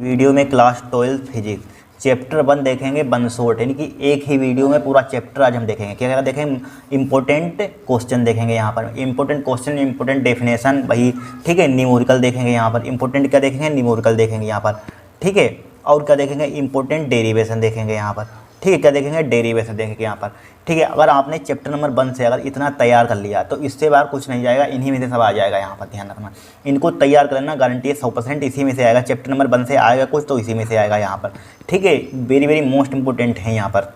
Video में class 12 physics chapter 1 देखेंगे one shot, यानी कि एक ही वीडियो में पूरा चैप्टर आज हम देखेंगे। क्या क्या देखेंगे? इंपॉर्टेंट क्वेश्चन देखेंगे यहाँ पर, इंपॉर्टेंट क्वेश्चन, इंपॉर्टेंट डेफिनेशन, वही ठीक है। न्यूमेरिकल देखेंगे यहाँ पर, इंपॉर्टेंट क्या देखेंगे? न्यूमेरिकल देखेंगे यहाँ पर, ठीक है। और क्या देखेंगे? इंपॉर्टेंट डेरिवेशन देखेंगे यहाँ पर, ठीक है। क्या देखेंगे? डेरिवेशन देखेंगे यहाँ पर, ठीक है। अगर आपने चैप्टर नंबर 1 से अगर इतना तैयार कर लिया तो इससे बाहर कुछ नहीं जाएगा, इन्हीं में से सब आ जाएगा। यहाँ पर ध्यान रखना, इनको तैयार कर लेना, गारंटी है 100% इसी में से आएगा। चैप्टर नंबर 1 से आएगा कुछ तो इसी में से आएगा यहाँ पर, ठीक है। वेरी वेरी मोस्ट इंपॉर्टेंट है यहाँ पर।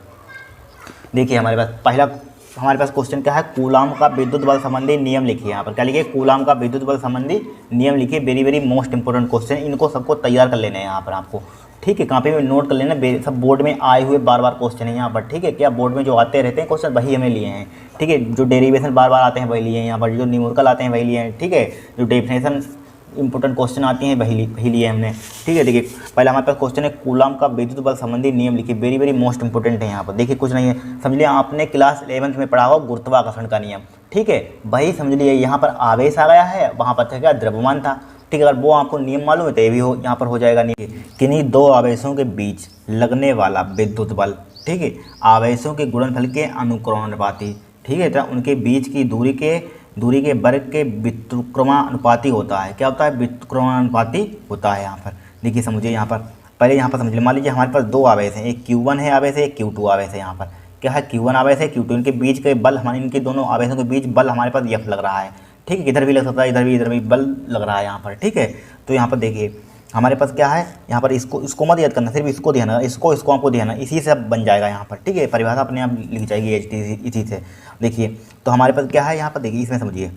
देखिए हमारे पास पहला हमारे पास क्वेश्चन क्या है? कूलाम का विद्युत बल संबंधी नियम लिखिए। यहाँ पर क्या लिखिए? कूलाम का विद्युत बल संबंधी नियम लिखिए। Very very most important question, इनको सबको तैयार कर लेना है यहाँ पर आपको, ठीक है। कॉपी में नोट कर लेना, सब बोर्ड में आए हुए बार बार क्वेश्चन है यहाँ पर, ठीक है। क्या बोर्ड में जो आते रहते हैं क्वेश्चन वही हमें लिए हैं, ठीक है। जो डेरिवेशन बार बार आते हैं वही लिए हैं यहाँ पर, जो न्यूमेरिकल आते हैं वही लिए हैं, ठीक है। जो डेफिनेशन इंपॉर्टेंट क्वेश्चन आती हैं वही लिए हमने, ठीक है। देखिए पहला हमारे पास क्वेश्चन है कूलाम का विद्युत बल संबंधी नियम लिखिए। वेरी वेरी मोस्ट इंपॉर्टेंट है यहाँ पर। देखिए कुछ नहीं है, समझ लिया आपने क्लास 11th में पढ़ा हो गुरुत्वाकर्षण का नियम, ठीक है। वही समझ लिए, यहाँ पर आवेश आ गया है, वहाँ पर था क्या? द्रव्यमान था, ठीक है। अगर वो आपको नियम मालूम है तो ये भी हो यहाँ पर हो जाएगा। नहीं किन्हीं दो आवेशों के बीच लगने वाला विद्युत बल, ठीक है, आवेशों के गुणनफल के अनुक्रमानुपाती, ठीक है, तो उनके बीच की दूरी के वर्ग के व्युत्क्रमानुपाती होता है। क्या होता है? व्युत्क्रमानुपाती होता है यहाँ पर। देखिए समझिए यहाँ पर, पहले यहाँ पर समझ लीजिए, मान लीजिए हमारे पास दो आवेश हैं, एक Q1 है आवेश है, एक Q2 आवेश है। यहाँ पर क्या है? Q1 आवेश है, Q2, इनके बीच के बल, हमारे इनके दोनों आवेशों के बीच बल हमारे पास F लग रहा है, ठीक है। इधर भी लग सकता है, इधर भी बल लग रहा है यहाँ पर, ठीक है। तो यहाँ पर देखिए हमारे पास क्या है, यहाँ पर इसको मत याद करना, सिर्फ इसको ध्यान रखना, इसको आपको ध्यान रखना, इसी से अब बन जाएगा यहाँ पर, ठीक है। परिभाषा अपने आप लिख जाएगी इसी से। देखिए तो हमारे पास क्या है यहाँ पर, देखिए इसमें समझिए,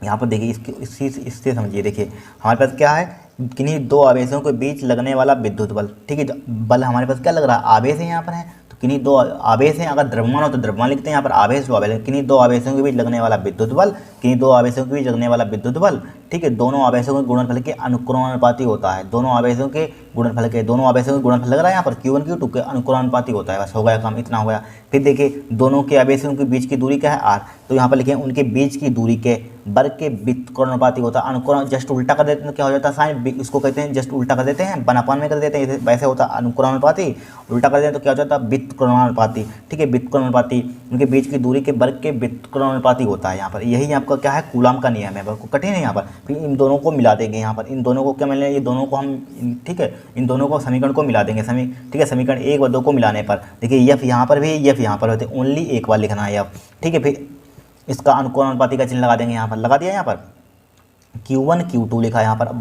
यहाँ पर देखिए इससे समझिए। देखिए हमारे पास क्या है? किन्हीं दो आवेशों के बीच लगने वाला विद्युत बल, ठीक है। बल हमारे पास क्या लग रहा है? आवेश है यहाँ पर है, तो किन्हीं दो आवेश हैं, अगर द्रव्यमान हो तो द्रव्यमान लिखते हैं यहाँ पर, आवेश जो आवेश, किन्हीं दो आवेशों के बीच लगने वाला विद्युत बल, किन्हीं दो आवेशों के बीच लगने वाला विद्युत बल, ठीक है, दोनों आवेशों के गुणनफल के अनुक्रमानुपाती होता है। दोनों आवेशों के गुणनफल लग रहा है यहाँ पर Q1 Q2 के अनुक्रमानुपाती होता है। बस हो गया काम, इतना हो गया। फिर देखिए दोनों के आवेशों के बीच की दूरी क्या है? R, तो यहाँ पर लिखे उनके बीच की दूरी के वर्ग के व्युत्क्रमानुपाती होता है। अनुक्रम जस्ट उल्टा कर देते हैं तो क्या हो जाता है? साइन, इसको कहते हैं जस्ट उल्टा कर देते हैं, बनापान में कर देते हैं, वैसे होता है अनुक्रमानुपाती। उल्टा कर देते हैं तो क्या हो जाता है? व्युत्क्रमानुपाती, ठीक है। व्युत्क्रमानुपाती उनके बीच की दूरी के वर्ग के व्युत्क्रमानुपाती होता है यहाँ पर। यही आपका क्या है? कूलाम का नियम है, बिल्कुल कठिन है यहाँ पर। फिर इन दोनों को मिला देंगे यहाँ पर, इन दोनों को क्या मिलेगा? ये दोनों को हम, ठीक है, इन दोनों को समीकरण को मिला देंगे, ठीक है। समीकरण 1 व 2 को मिलाने पर देखिए F यहाँ पर भी, F यहाँ पर होते, ओनली एक बार लिखना है F, ठीक है। फिर इसका अनुक्रमानुपाती का चिन्ह लगा देंगे यहाँ पर, लगा दिया यहाँ पर Q1 Q2 लिखा है यहाँ पर,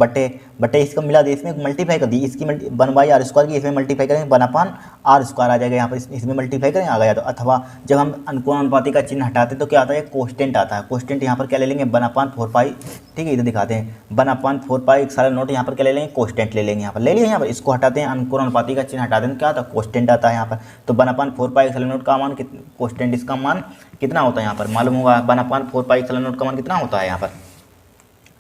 बटे इसका मिला दे, इसमें मल्टीप्लाई कर दी, इसकी 1/r² की, इसमें मल्टीप्लाई करेंगे, बनापान r² आ जाएगा यहाँ पर, इसमें मल्टीप्लाई करेंगे, आ गया। तो अथवा जब हम अनुक्रमानुपाती का चिन्ह हटाते तो क्या आता है? कोस्टेंट आता है। कोस्टेंट यहाँ पर क्या ले लेंगे? 1/4π, ठीक है, इधर दिखाते हैं 1/4π यहाँ पर क्या ले लेंगे? कोस्टेंट ले लेंगे यहाँ पर, ले लिया यहाँ पर। इसको हटाते हैं, अनुक्रमानुपाती का चिन्ह हटाते हैं, क्या आता है? कोस्टेंट आता है यहाँ पर। तो 1/4π का मान, कोस्टेंट इसका मान कितना होता है यहाँ पर मालूम होगा? 1/4π का मान कितना होता है यहाँ पर?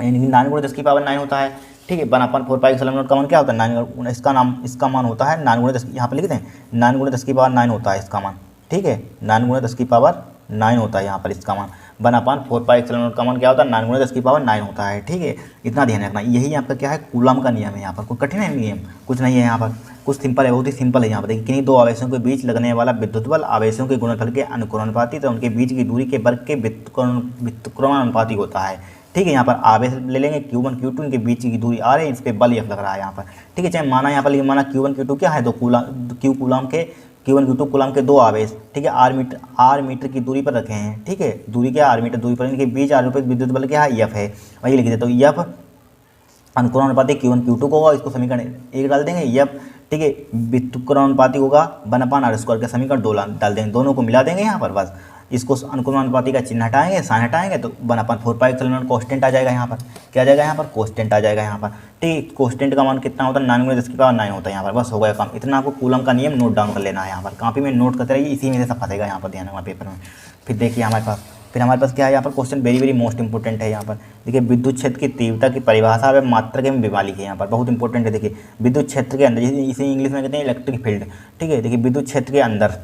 9×10⁹ होता है, ठीक है। 1/4π का मान क्या होता है? 9, इसका मान होता है 9×10, यहाँ पर लिखते हैं 9×10⁹ होता है इसका मान, ठीक है। 9×10⁹ होता है यहाँ पर इसका मान। 1/4π का मान क्या होता है? 9×10⁹ होता है, ठीक है। इतना ध्यान रखना, यही आपका क्या है? कूलाम का नियम है। यहाँ पर कोई कठिन है नियम कुछ नहीं है यहाँ पर, कुछ सिंपल है, बहुत ही सिंपल है यहाँ पर। देखिए किन्हीं दो आवेशों के बीच लगने वाला विद्युत बल आवेशों के गुणनफल के अनुक्रमानुपाती तो उनके बीच की दूरी के वर्ग के व्युत्क्रमानुपाती होता है, ठीक है। यहाँ पर आवेश ले लेंगे Q1 Q2, इनके बीच की दूरी R है, इस पर बल F लग रहा है यहाँ पर, ठीक है। चाहे माना यहाँ पर माना Q1 Q2 क्या है? दो Q1 Q2 कूलाम के दो आवेश, ठीक है, R मीटर की दूरी पर रखे हैं, ठीक है। दूरी क्या है? R मीटर दूरी पर, इनके बीच R पर विद्युत बल क्या है? F है, वही लिख देते। तो F अनुक्रमानुपाती Q1 Q2 को होगा, इसको समीकरण 1 डाल देंगे, F, ठीक है, व्युत्क्रमानुपाती होगा 1/r² का समीकरण 2 डाल देंगे, दोनों को मिला देंगे यहाँ पर। बस इसको अनुक्रमानुपाती का चिन्ह हटाएंगे, साइन हटाएंगे तो 1/4π कोस्टेंट आ जाएगा यहाँ पर। क्या आ जाएगा यहाँ पर? कोस्टेंट आ जाएगा यहाँ पर, ठीक। कोस्टेंट का मान कितना होता है? 9×10⁹ होता है यहाँ पर। बस हो गया काम, इतना आपको कूलम का नियम नोट डाउन कर लेना है यहाँ पर, कॉपी में नोट करते रहिए, इसी में से सब फंसेगा यहाँ पर, ध्यान रखना पेपर में। फिर देखिए हमारे पास क्या है यहाँ पर? Question very very most important है यहाँ पर। देखिए विद्युत क्षेत्र की तीव्रता की परिभाषा व मात्रक में विमा लिखी है यहाँ पर, बहुत इंपॉर्टेंट है। देखिए विद्युत क्षेत्र के अंदर, इसे इंग्लिश में कहते हैं इलेक्ट्रिक फील्ड, ठीक है। देखिए विद्युत क्षेत्र के अंदर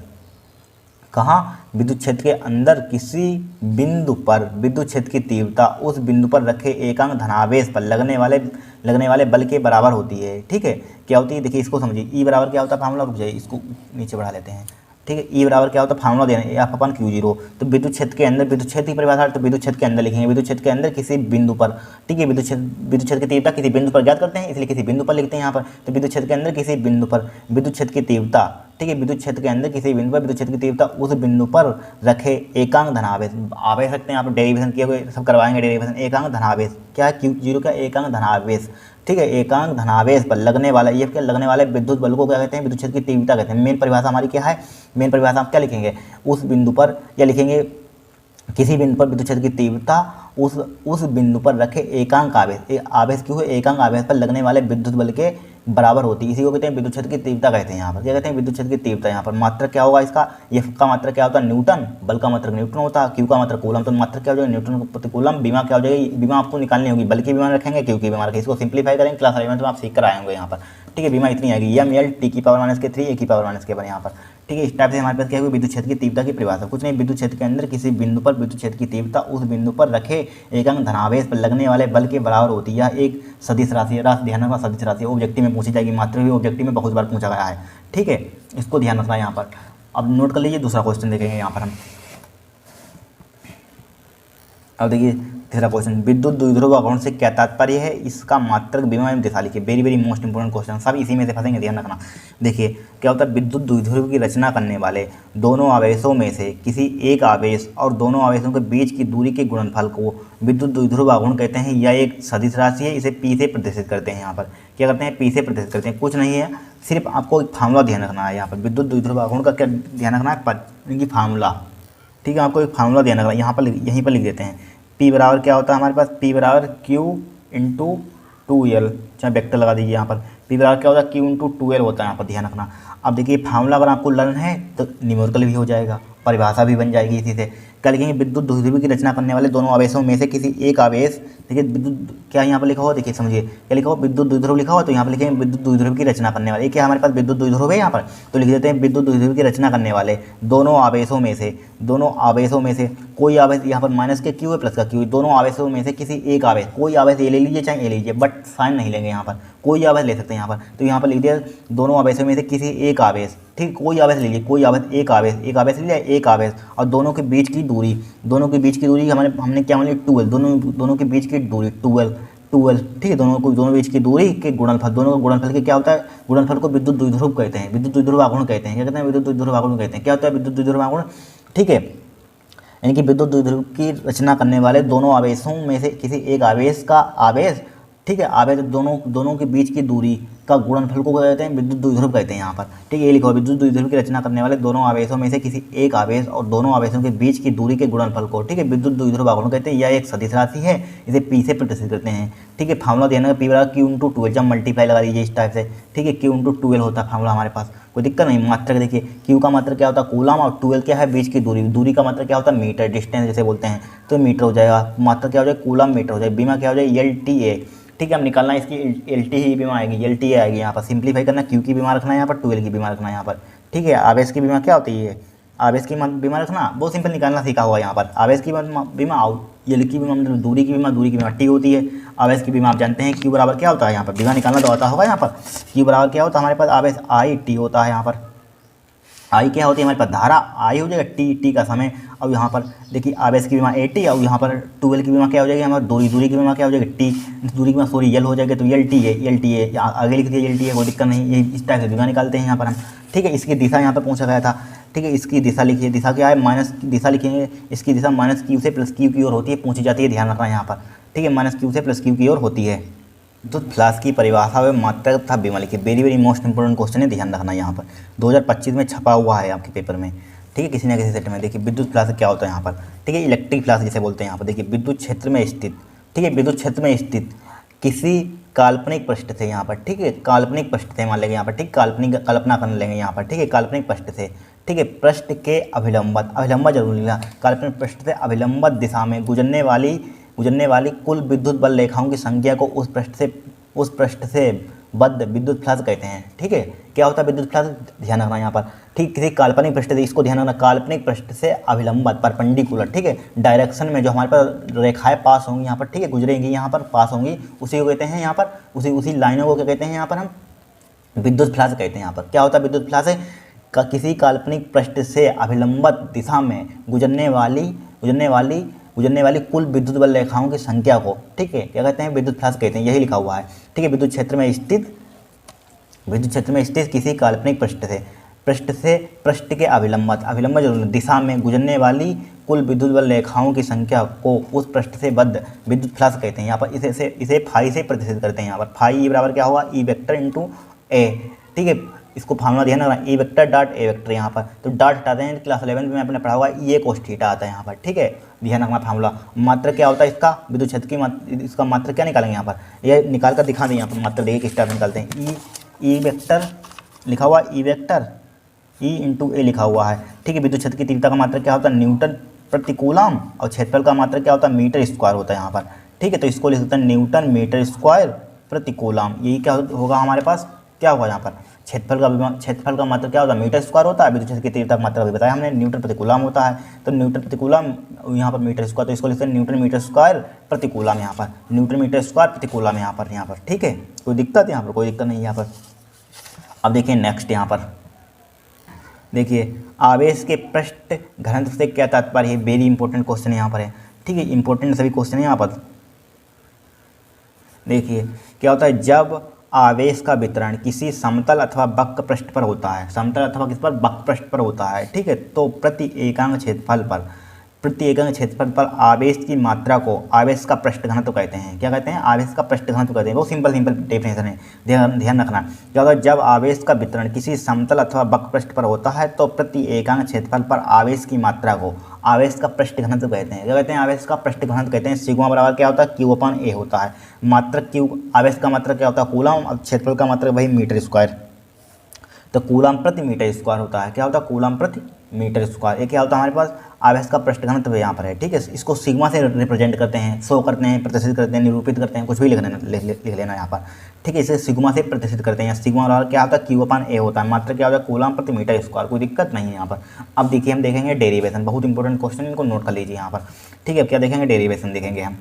कहाँ, विद्युत क्षेत्र के अंदर किसी बिंदु पर विद्युत क्षेत्र की तीव्रता उस बिंदु पर रखे एकांक धनावेश पर लगने वाले बल के बराबर होती है। ठीक है, क्या होती है देखिए, इसको समझिए। ई बराबर क्या होता है फार्मूला, रुक जाइए इसको नीचे बढ़ा लेते हैं। ठीक है, ई बराबर क्या होता है फार्मूला देना है F अपन Q0। तो विद्युत क्षेत्र के अंदर, विद्युत क्षेत्र की परिभाषा, तो विद्युत क्षेत्र के अंदर लिखेंगे, विद्युत क्षेत्र के अंदर किसी बिंदु पर। ठीक है, विद्युत क्षेत्र की तीव्रता किसी बिंदु पर ज्ञात करते हैं, इसलिए किसी बिंदु पर लिखते हैं यहाँ पर। तो विद्युत क्षेत्र के अंदर किसी बिंदु पर विद्युत क्षेत्र की तीव्रता, ठीक है, विद्युत क्षेत्र के अंदर किसी बिंदु पर विद्युत क्षेत्र की तीव्रता उस बिंदु पर रखे एकांक धनावेश, आवेश सकते हैं यहाँ पर, डेरिवेशन किए हुए सब करवाएंगे डेरिवेशन। एकांक धनावेश क्या है, Q0 का एकांक धनावेश। ठीक है, एकांक धनावेश पर लगने वाला, ये क्या लगने वाले विद्युत बल को क्या कहते हैं, विद्युत क्षेत्र की तीव्रता कहते हैं। मेन परिभाषा हमारी क्या है, मेन परिभाषा आप क्या लिखेंगे, उस बिंदु पर, या लिखेंगे किसी बिंदु पर विद्युत क्षेत्र की तीव्रता उस बिंदु पर रखे एकांक आवेश, आवेश क्यों है, एकांक आवेश पर लगने वाले विद्युत बल के बराबर होती है। इसी को कहते हैं विद्युत क्षेत्र की तीव्रता कहते हैं। यहाँ पर क्या कहते हैं, विद्युत क्षेत्र की तीव्रता। यहाँ पर मात्रक क्या होगा इसका, F का मात्रक क्या होता है, न्यूटन, बल का मात्रक न्यूटन होता है, Q का मात्रक कूलम, तो मात्रक क्या हो जाएगा, न्यूटन प्रति कूलम। बीमा क्या हो जाएगी, बीमा आपको निकालनी होगी, बल की बीमा रखेंगे, Q की बीमा रखेंगे। इसको सिंप्लीफाई करेंगे, क्लास 11 में आप सीख कर आएंगे यहाँ पर। ठीक है, बीमा इतनी आएगी, ML T की पावर माइनस के 3 A की पावर माइनस के 1 यहाँ पर। ठीक है, इस टाइप से हमारे पास क्या है, विद्युत क्षेत्र की तीव्रता की परिभाषा कुछ नहीं, विद्युत क्षेत्र के अंदर किसी बिंदु पर विद्युत क्षेत्र की तीव्रता उस बिंदु पर रखे एकांक धनावेश पर लगने वाले बल के बराबर होती है। यह एक सदिश राशि है, ध्यान रखना, सदिश राशि ऑब्जेक्टिव में पूछी जाएगी, मात्र भी ऑब्जेक्टिव में बहुत बार पूछा गया है। ठीक है, इसको ध्यान रखना यहाँ पर। अब नोट कर लीजिए, दूसरा क्वेश्चन देखेंगे यहाँ पर हम। अब देखिए तीसरा क्वेश्चन, विद्युत द्विध्रुव आघूर्ण से क्या तात्पर्य है, इसका मात्रक, बीमा एवं दिशा लिखिए। Very very most important question, सब इसी में से फंसेंगे, ध्यान रखना। देखिए क्या होता है, विद्युत द्विध्रुव की रचना करने वाले दोनों आवेशों में से किसी एक आवेश और दोनों आवेशों के बीच की दूरी के गुणनफल को विद्युत द्विध्रुव आघूर्ण कहते हैं। यह एक सदिश राशि है, इसे P से प्रदर्शित करते हैं। यहाँ पर क्या करते हैं, P से प्रदर्शित करते हैं, कुछ नहीं है, सिर्फ आपको एक फार्मूला ध्यान रखना है। यहाँ पर विद्युत द्विध्रुव आघूर्ण का क्या ध्यान रखना है, इनकी फार्मूला। ठीक है, आपको एक फार्मूला ध्यान रखना है, यहाँ पर यहीं पर लिख देते हैं। P बराबर क्या होता है हमारे पास, P बराबर Q इंटू 2L, चाहे वेक्टर लगा दीजिए यहाँ पर। P बराबर क्या होता है, Q इंटू 2L होता है, यहाँ पर ध्यान रखना। अब देखिए फार्मूला अगर आपको लर्न है तो न्यूमेरिकल भी हो जाएगा, परिभाषा भी बन जाएगी इसी से। क्या लिखेंगे, विद्युत द्विध्रुव की रचना करने वाले दोनों आवेशों में से किसी एक आवेश, देखिए विद्युत क्या यहाँ पर लिखा हुआ, देखिए समझिए क्या लिखा हुआ, विद्युत द्विध्रुव लिखा हुआ, तो यहाँ पर लिखेंगे विद्युत द्विध्रुव की रचना करने वाले। क्या हमारे पास विद्युत द्विध्रुव है यहाँ पर, तो लिख देते हैं विद्युत द्विध्रुव की रचना करने वाले दोनों आवेशों में से कोई आवेश, यहाँ पर माइनस के Q है प्लस का Q, दोनों आवेशों में से किसी एक आवेश, कोई आवेश ए ले लीजिए चाहे ए लीजिए, बट साइन नहीं लेंगे यहाँ पर, कोई आवेश ले सकते हैं यहाँ पर। तो यहाँ पर लिख दिया दोनों आवेशों में से किसी एक आवेश, ठीक, कोई आवेश लीजिए, कोई आवेश, एक आवेश ले लिया, एक आवेश, और दोनों के बीच की दूरी, हमने क्या मान ली 2L, दोनों के बीच की दूरी 2L, ठीक है, दोनों बीच की दूरी के गुणनफल, दोनों का गुणनफल के क्या होता है, गुणनफल को विद्युत द्विध्रुव कहते हैं, विद्युत द्विध्रुव आघूर्ण कहते हैं। क्या कहते हैं, विद्युत द्विध्रुव आघूर्ण कहते हैं। क्या होता है विद्युत द्विध्रुव आघूर्ण, ठीक है, यानी कि विद्युत द्विध्रुव की रचना करने वाले दोनों आवेशों में से किसी एक आवेश का आवेश, ठीक है, आवेश दोनों के बीच की दूरी का गुणनफल को कहते हैं विद्युत द्विध्रुव कहते हैं यहाँ पर। ठीक है, ये लिखो, विद्युत द्विध्रुव की रचना करने वाले दोनों आवेशों में से किसी एक आवेश और दोनों आवेशों के बीच की दूरी के गुणनफल को, ठीक है, विद्युत द्विध्रुव आघूर्ण कहते हैं। यह एक सदिश राशि है, इसे P से प्रदर्शित करते हैं। ठीक है, फार्मूला देना है P बराबर Q इंटू 2L, जब मल्टीप्लाई लगा दीजिए इस टाइप से। ठीक है, Q इंटू 2L होता है फार्मूला हमारे पास, कोई दिक्कत नहीं। मात्रक देखिए, Q का मात्रक क्या होता है, कूलम, और 2L क्या है, बीच की दूरी का मात्रक क्या होता है, मीटर, डिस्टेंस जैसे बोलते हैं, तो मीटर हो जाएगा। मात्रक क्या हो जाएगा, कूलम मीटर हो जाएगा। बीमा क्या हो जाएगी, LTA। ठीक है, हम निकालना है इसकी LT ही बीमा आएगी, LTA आएगी। यहाँ पर सिंप्लीफाई करना, Q की बीमा रखना है यहाँ पर, 2L की बीमा रखना है यहाँ पर। ठीक है, आवेश की बीमा क्या होती है, आवेश की बीमा रखना बहुत सिंपल, निकालना सीखा हुआ यहाँ पर। आवेश की बीमा, L की बीमा मतलब दूरी की बीमा T होती है। आवेश की बीमा आप जानते हैं Q बराबर क्या होता है, यहाँ पर बीमा निकालना तो आता होगा यहाँ पर। Q बराबर क्या होता है हमारे पास, आवेश IT होता है यहाँ पर। आई क्या होती है हमारे पास, धारा आई हो जाएगा, टी का समय। और यहाँ पर देखिए आवेश की बीमा AT, और यहाँ पर 2L की बीमा क्या हो जाएगी हमारे, दूरी की बीमा क्या हो जाएगी, टी, दूरी की बीमा सॉरी L हो जाएगा, तो LTA आगे लिख दिया LTA, कोई दिक्कत नहीं। ये इस टाइप से बीमा निकालते हैं यहाँ पर हम। ठीक है, इसकी दिशा यहाँ पर पूछा गया था। ठीक है, इसकी दिशा लिखिए, दिशा क्या है, माइनस की दिशा लिखेंगे, इसकी दिशा माइनस Q से प्लस Q की ओर होती है, पूछी जाती है, ध्यान रखना यहाँ पर। ठीक है, माइनस Q से प्लस Q की ओर होती है। विद्युत फ्लास्क की परिभाषा व मात्रक तथा बीमा लिखिए। Very very most important question है, ध्यान रखना यहाँ पर, 2025 में छपा हुआ है आपके पेपर में। ठीक है, किसी न किसी सेट में। देखिए विद्युत फ्लास्क क्या होता है यहाँ पर, ठीक है, इलेक्ट्रिक फ्लास्क जिसे बोलते हैं यहाँ पर। देखिए विद्युत क्षेत्र में स्थित, ठीक है, विद्युत क्षेत्र में स्थित किसी काल्पनिक पृष्ठ से, यहाँ पर, ठीक है, काल्पनिक पृष्ठ से मान लेंगे यहाँ पर, ठीक, काल्पनिक कल्पना कर लेंगे यहाँ पर, ठीक है, काल्पनिक पृष्ठ से, ठीक है, पृष्ठ के अभिलंबत जरूर लिखना, काल्पनिक पृष्ठ से अभिलंबत दिशा में गुजरने वाली कुल विद्युत बल रेखाओं की संख्या को उस पृष्ठ से बद्ध विद्युत फ्लक्स कहते हैं। ठीक है, क्या होता है विद्युत फ्लक्स, ध्यान रखना यहाँ पर। ठीक, किसी काल्पनिक पृष्ठ से, इसको ध्यान रखना, काल्पनिक पृष्ठ से अभिलंबत परपेंडिकुलर, ठीक है, डायरेक्शन में जो हमारे पास रेखाएं पास होंगी यहाँ पर, ठीक है, गुजरेंगी यहाँ पर, पास होंगी, उसी को कहते हैं यहाँ पर, उसी लाइनों को क्या कहते हैं यहाँ पर हम विद्युत फ्लक्स कहते हैं। यहाँ पर क्या होता है विद्युत फ्लक्स का किसी काल्पनिक पृष्ठ से अभिलंबत दिशा में गुजरने वाली कुल विद्युत बल रेखाओं की संख्या को, ठीक है, क्या कहते हैं विद्युत फ्लक्स कहते हैं, यही लिखा हुआ है। ठीक है, विद्युत क्षेत्र में स्थित किसी काल्पनिक पृष्ठ के अभिलंबत जो दिशा में गुजरने वाली कुल विद्युत बल रेखाओं की संख्या को उस पृष्ठ से बद्ध विद्युत फ्लक्स कहते हैं। यहाँ पर इसे फाई से प्रतिष्ठित करते हैं। यहाँ पर फाई बराबर क्या होगा, ई वेक्टर इंटू ए। ठीक है, इसको फार्मूला ध्यान रखना, E vector dot A vector. यहाँ पर तो डॉट हटाते हैं, क्लास 11 में आपने पढ़ा होगा ये कोस थीटा आता है यहाँ पर। ठीक है, ध्यान रखना फार्मूला। मात्रा क्या होता है इसका, विद्युत क्षेत्र की इसका मात्रा क्या निकालेंगे यहाँ पर, ये निकाल कर दिखा दें। यहाँ पर मात्रा देखिए किस टाइप निकालते हैं, ई वेक्टर लिखा हुआ, ई वेक्टर ई इंटू ए लिखा हुआ है। ठीक है, विद्युत क्षेत्र की तीव्रता का मात्रा क्या होता है, न्यूटन प्रति कूलम, और क्षेत्रफल का मात्रा क्या होता है, मीटर स्क्वायर होता है यहाँ पर। ठीक है, तो इसको लिख सकते हैं न्यूटन मीटर स्क्वायर प्रति कूलम। यही क्या होगा हमारे पास, क्या होगा यहाँ पर, क्षेत्रफल का मात्रा क्या होता है, मीटर स्क्वायर होता है। विद्युत क्षेत्र की तीव्रता का मात्रा अभी बताया हमने, न्यूटन प्रति कूलम होता है। तो न्यूटन प्रति कूलम, यहाँ पर मीटर स्क्वायर, तो इसको लिखते हैं न्यूटन मीटर स्क्वायर प्रति कूलम। यहाँ पर न्यूटन मीटर स्क्वायर प्रति कूलम यहाँ पर। ठीक है, कोई दिक्कत यहाँ पर, कोई दिक्कत नहीं यहाँ पर। अब देखिए नेक्स्ट, यहाँ पर देखिए आवेश के पृष्ठ घनत्व से क्या तात्पर्य है, वेरी इंपॉर्टेंट क्वेश्चन यहाँ पर है। ठीक है, इंपॉर्टेंट सभी क्वेश्चन है यहाँ पर। देखिए क्या होता है, जब आवेश का वितरण किसी समतल अथवा वक्र पृष्ठ पर होता है, समतल अथवा किस पर, वक्र पृष्ठ पर होता है। ठीक है, तो प्रति एकांक क्षेत्रफल पर आवेश की मात्रा को आवेश का पृष्ठ घनत्व कहते हैं। क्या कहते हैं, आवेश का पृष्ठ घनत्व कहते हैं। बहुत सिंपल डेफिनेशन है, ध्यान रखना। क्या होता है, जब आवेश का वितरण किसी समतल अथवा वक्र पृष्ठ पर होता है तो प्रति एकांक क्षेत्रफल पर आवेश की मात्रा को आवेश का पृष्ठ घनत्व कहते हैं। क्या कहते हैं, आवेश का पृष्ठ घनत्व कहते हैं। सिग्मा बराबर क्या होता है, क्यू अपॉन ए होता है। मात्रा क्यू, आवेश का मात्रा क्या होता है, कूलम, और क्षेत्रफल का मात्रा वही मीटर स्क्वायर। तो कूलम प्रति मीटर स्क्वायर होता है। क्या होता है, कूलम प्रति मीटर स्क्वायर। ये क्या होता है हमारे पास, आवेश का पृष्ठ घनत्व यहाँ पर है। ठीक है, इसको सिग्मा से रिप्रेजेंट करते हैं, शो करते हैं, प्रदर्शित करते हैं, निरूपित करते हैं, कुछ भी लिख लेना यहाँ पर। ठीक है, इसे सिग्मा से प्रदर्शित करते हैं। सिग्मा बराबर क्या होता है, क्यू अपॉन ए होता है। मात्रा क्या होता है, कूलम प्रति मीटर स्क्वायर। कोई दिक्कत नहीं है यहाँ पर। अब देखिए हम देखेंगे डेरिवेशन, बहुत इंपॉर्टेंट क्वेश्चन, इनको नोट कर लीजिए यहाँ पर। ठीक है, अब क्या देखेंगे, डेरिवेशन देखेंगे हम।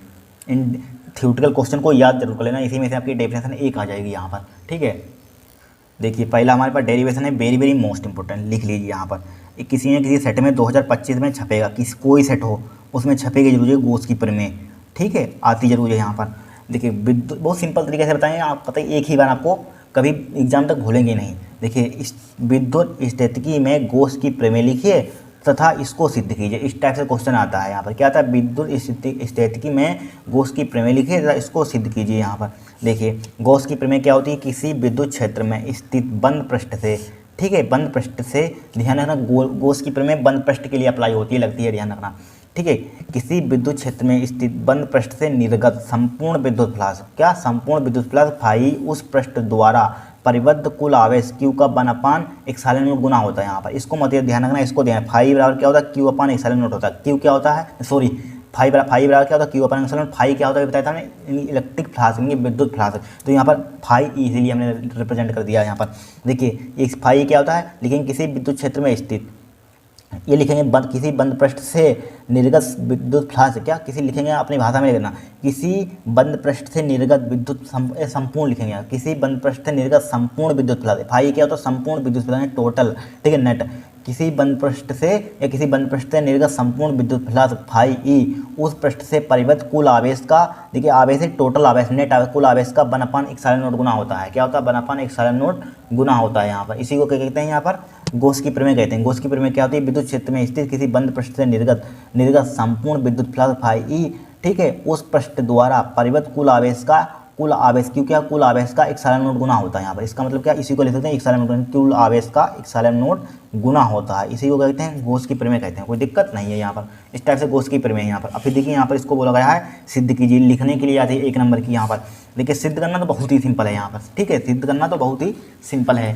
इन थ्योरेटिकल क्वेश्चन को याद जरूर कर लेना, इसी में से आपकी डेफिनेशन एक आ जाएगी यहाँ पर। ठीक है, देखिए पहला हमारे पास डेरिवेशन है, वेरी वेरी मोस्ट इंपॉर्टेंट, लिख लीजिए यहाँ पर। किसी न किसी सेट में 2025 में छपेगा, कोई सेट हो उसमें छपेगी जरूर है गॉस की प्रमेय। ठीक है, आती जरूर है यहाँ पर। देखिए विद्युत, बहुत सिंपल तरीके से बताएंगे, आप पता है एक ही बार, आपको कभी एग्जाम तक भूलेंगे नहीं। देखिए इस विद्युत स्थितिकी में गॉस की प्रमेय लिखिए तथा इसको सिद्ध कीजिए। इस टाइप से क्वेश्चन आता है यहाँ पर। क्या आता है, विद्युत स्थितिकी में गॉस की प्रमेय लिखिए तथा इसको सिद्ध कीजिए। यहाँ पर देखिए गॉस की प्रमेय क्या होती है, किसी विद्युत क्षेत्र में स्थित बंद पृष्ठ से, ठीक है, बंद पृष्ठ से, ध्यान रखना, गॉस की प्रमेय बंद पृष्ठ के लिए अप्लाई होती है, लगती है, ध्यान रखना। ठीक है, किसी विद्युत क्षेत्र में स्थित बंद पृष्ठ से निर्गत संपूर्ण विद्युत फ्लक्स, क्या, संपूर्ण विद्युत फ्लक्स फाई उस पृष्ठ द्वारा परिबद्ध कुल आवेश क्यू का 1/, एप्सिलॉन नॉट गुना होता है। यहाँ पर इसको मत ध्यान रखना, इसको ध्यान, फाई बराबर क्या होता है, क्यू अपॉन एप्सिलॉन नॉट होता है। क्यू क्या होता है, सॉरी, फाई बराबर क्या होता है, क्यू अपॉन एप्सिलॉन। फाई क्या होता है बताया था हमने, इलेक्ट्रिक फ्लक्स, विद्युत फ्लक्स। तो यहाँ पर फाई इजीली हमने रिप्रेजेंट कर दिया यहाँ पर। देखिए एक फाई क्या होता है, लेकिन किसी विद्युत क्षेत्र में स्थित, ये लिखेंगे किसी बंद पृष्ठ से निर्गत विद्युत फ्लक्स, क्या, किसी लिखेंगे अपनी भाषा में लिखना, किसी बंद पृष्ठ से निर्गत विद्युत संपूर्ण लिखेंगे, किसी बंद पृष्ठ से निर्गत संपूर्ण विद्युत फ्लक्स। फाई क्या होता है, संपूर्ण विद्युत फ्लक्स, टोटल, ठीक है, नेट। किसी बंद पृष्ठ से या किसी बंद पृष्ठ से निर्गत संपूर्ण विद्युत फ्लक्स फाई ई उस पृष्ठ से परिबद्ध कुल आवेश का, देखिए आवेश है टोटल आवेश, नेट आवेश, कुल आवेश का 1/, एप्सिलॉन नॉट गुना होता है। क्या होता है, 1/, एप्सिलॉन नॉट गुना होता है यहाँ पर। इसी को क्या कहते हैं, यहाँ पर गॉस की प्रमेय कहते हैं। गॉस की प्रमेय क्या होती है, विद्युत क्षेत्र में स्थित किसी बंद पृष्ठ से निर्गत संपूर्ण विद्युत फ्लक्स फाई ई, ठीक है, उस पृष्ठ द्वारा परिबद्ध कुल आवेश, क्योंकि कुल आवेश का एप्सिलॉन नॉट गुना होता है यहाँ पर। इसका मतलब क्या, इसी को लिख सकते हैं एप्सिलॉन नॉट, कुल आवेश का एप्सिलॉन नॉट गुना होता है। इसी को कहते हैं गॉस की प्रमेय कहते हैं। कोई दिक्कत नहीं है यहाँ पर, इस टाइप से गॉस की प्रमेय यहाँ पर। अब फिर देखिए यहाँ पर इसको बोला गया है सिद्ध कीजिए, लिखने के लिए आती है 1 नंबर की यहाँ पर। देखिए सिद्ध करना तो बहुत ही सिंपल है यहाँ पर। ठीक है, सिद्ध करना तो बहुत ही सिंपल है।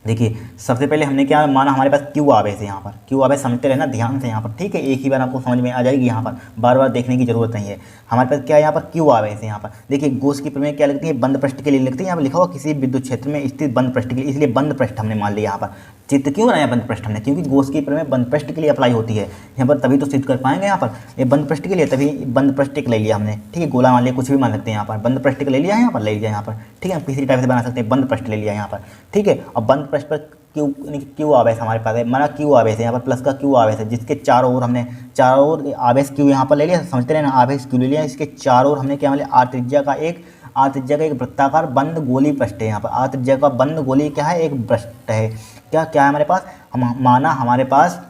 देखिए सबसे पहले हमने क्या माना, हमारे पास क्यू आवेश है यहाँ पर, क्यू आवेश समझते रहना ध्यान से यहाँ पर, ठीक है, एक ही बार आपको समझ में आ जाएगी, यहाँ पर बार बार देखने की जरूरत नहीं है। हमारे पास क्या है यहाँ पर, क्यू आवेश है यहाँ पर। देखिए गॉस की प्रमेय क्या लगती है, बंद पृष्ठ के लिए लगती है, यहाँ पर लिखा हुआ किसी विद्युत क्षेत्र में स्थित बंद पृष्ठ के लिए, इसलिए बंद पृष्ठ हमने मान लिया यहाँ पर। चित्र क्यों बनाया बंद पृष्ठ हमने, क्योंकि गॉस की प्रमेय बंद पृष्ठ के लिए अप्लाई होती है यहाँ पर, तभी तो सिद्ध कर पाएंगे यहाँ पर। ये बंद पृष्ठ के लिए, तभी बंद पृष्ठ एक ले लिया हमने, ठीक है, गोला मान लिया, कुछ भी मान सकते हैं यहाँ पर, बंद पृष्ठ ले लिया यहाँ पर, ले लिया यहाँ पर, ठीक है, किसी टाइप से बना सकते हैं, बंद पृष्ठ ले लिया यहाँ पर, ठीक है। और बंद पृष्ठ पर क्यू आवेश हमारे पास है, माना क्यू आवेश है यहाँ पर, प्लस का क्यू आवेश है, जिसके चारों ओर हमने चारों ओर आवेश क्यू यहाँ पर ले लिया, समझते रहना, आवेश क्यू ले लिया, इसके चारों ओर हमने क्या मान लिया, आर त्रिज्या का एक वृत्ताकार बंद गोली पृष्ठ है यहाँ पर, आर त्रिज्या का बंद गोली क्या है, एक पृष्ठ है, क्या क्या है हमारे पास, हम माना हमारे पास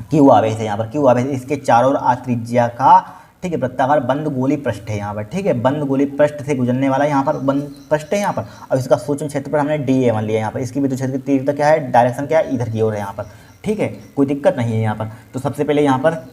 क्यू आवेश है यहाँ पर, क्यू आवेश, इसके चारों ओर आर त्रिज्या का, ठीक है, वृत्ताकार बंद गोली पृष्ठ है यहाँ पर, ठीक है, बंद गोली पृष्ठ से गुजरने वाला यहाँ पर बंद पृष्ठ है यहाँ पर। अब इसका सूक्ष्म क्षेत्र पर हमने डी ए मान लिया यहाँ पर, इसकी विद्युत क्षेत्र की तीव्रता क्या है, डायरेक्शन क्या है, इधर की ओर है यहाँ पर, ठीक है, कोई दिक्कत नहीं है यहाँ पर। तो सबसे पहले यहाँ पर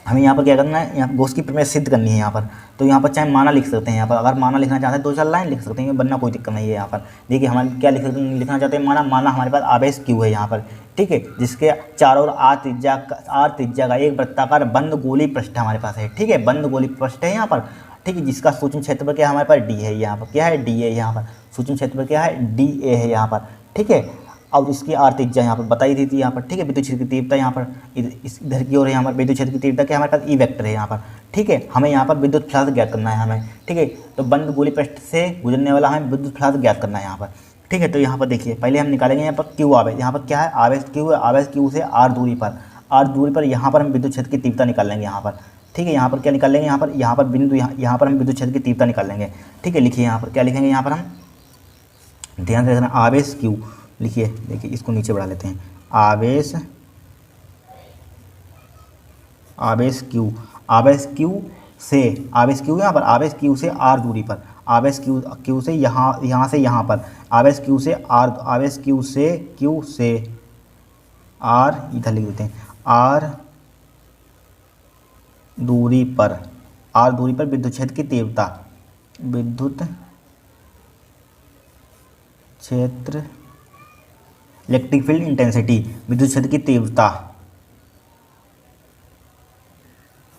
हमें यहाँ पर क्या करना है, यहाँ गॉस की प्रमेय सिद्ध करनी है यहाँ पर। तो यहाँ पर चाहे माना लिख सकते हैं यहाँ पर, अगर माना लिखना चाहते हैं 2-4 लाइन लिख सकते हैं, बनना कोई दिक्कत नहीं है यहाँ पर। देखिए हमारे क्या लिखना चाहते हैं, माना हमारे पास आवेश क्यू है यहाँ पर, ठीक है, जिसके चारों ओर आर त्रिज्या का एक वृत्ताकार बंद गोली पृष्ठ हमारे पास है, ठीक है, बंद गोली पृष्ठ है यहाँ पर, ठीक है, जिसका सूक्ष्म क्षेत्र पर क्या है हमारे पास, डी है यहाँ पर, क्या है, डी है यहाँ पर, सूक्ष्म क्षेत्र पर क्या है, डी ए है यहाँ पर, ठीक है। और इसकी आर त्रिज्या यहाँ पर बताई थी यहाँ पर, ठीक है, विद्युत क्षेत्र की तीव्रता यहाँ पर इधर की ओर है यहाँ पर, विद्युत क्षेत्र की तीव्रता क्या हमारे पास, ई वेक्टर है यहाँ पर, ठीक है, हमें यहाँ पर विद्युत फ्लक्स ज्ञात करना है हमें, ठीक है। तो बंद गोली पृष्ठ से गुजरने वाला हमें विद्युत फ्लक्स ज्ञात करना है यहाँ पर, ठीक है। तो यहाँ पर देखिए पहले हम निकालेंगे यहाँ पर क्यू आवेश, यहाँ पर क्या है, आवेश क्यू है, आवेश क्यू से आर दूरी पर यहाँ पर हम विद्युत क्षेत्र की तीव्रता निकाल लेंगे यहाँ पर, ठीक है। यहाँ पर क्या निकाल लेंगे, यहाँ पर बिंदु यहाँ पर हम विद्युत क्षेत्र की तीव्रता निकाल लेंगे, ठीक है। लिखिए यहाँ पर क्या लिखेंगे, यहाँ पर हम ध्यान से रखना, आवेश क्यू लिखिए, देखिए इसको नीचे बढ़ा लेते हैं, आवेश क्यू से यहाँ पर, आवेश क्यू से आर दूरी पर, आवेश क्यू से यहाँ से यहाँ पर, आवेश क्यू से आर इधर लिख देते हैं, आर दूरी पर विद्युत क्षेत्र की तीव्रता, विद्युत क्षेत्र इलेक्ट्रिक फील्ड इंटेंसिटी, विद्युत क्षेत्र की तीव्रता,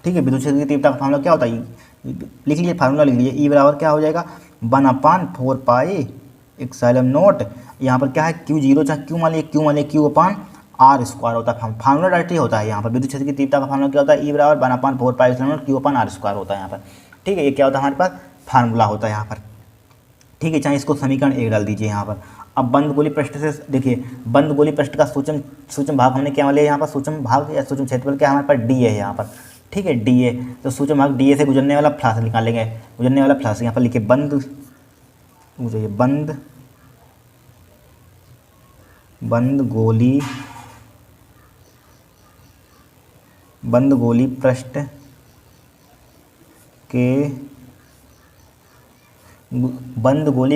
ठीक है। विद्युत क्षेत्र की तीव्रता का फार्मूला क्या होता है, लिख लीजिए, फार्मूला लिख लीजिए, ई बराबर क्या हो जाएगा, 1/4 पाई एप्सिलॉन नॉट, यहाँ पर क्या है, Q0 चाहे Q मान लीजिए Q अपान आर स्क्वायर होता है, फार्मूला डायरेक्टली होता है यहाँ पर। विद्युत क्षेत्र की तीव्रता का फार्मूला क्या होता है, ई बराबर 1/4 pi epsilon naught Q upon are square होता है यहाँ पर, ठीक है। ये क्या होता है हमारे पास, फार्मूला होता है यहाँ पर, ठीक है। चाहे इसको समीकरण 1 डाल दीजिए यहाँ पर। अब बंद गोली पृष्ठ से देखिए, बंद गोली पृष्ठ का सूक्ष्म भाग हमने क्या लिया यहाँ पर, सूक्ष्म भाग या सूक्ष्म क्षेत्रफल क्या हमारे पास, डी है यहाँ पर, ठीक है, डी ए। तो सूक्ष्म भाग डी ए से गुजरने वाला फ्लक्स निकालेंगे, गुजरने वाला फ्लक्स यहाँ पर लिखिए, बंद गोली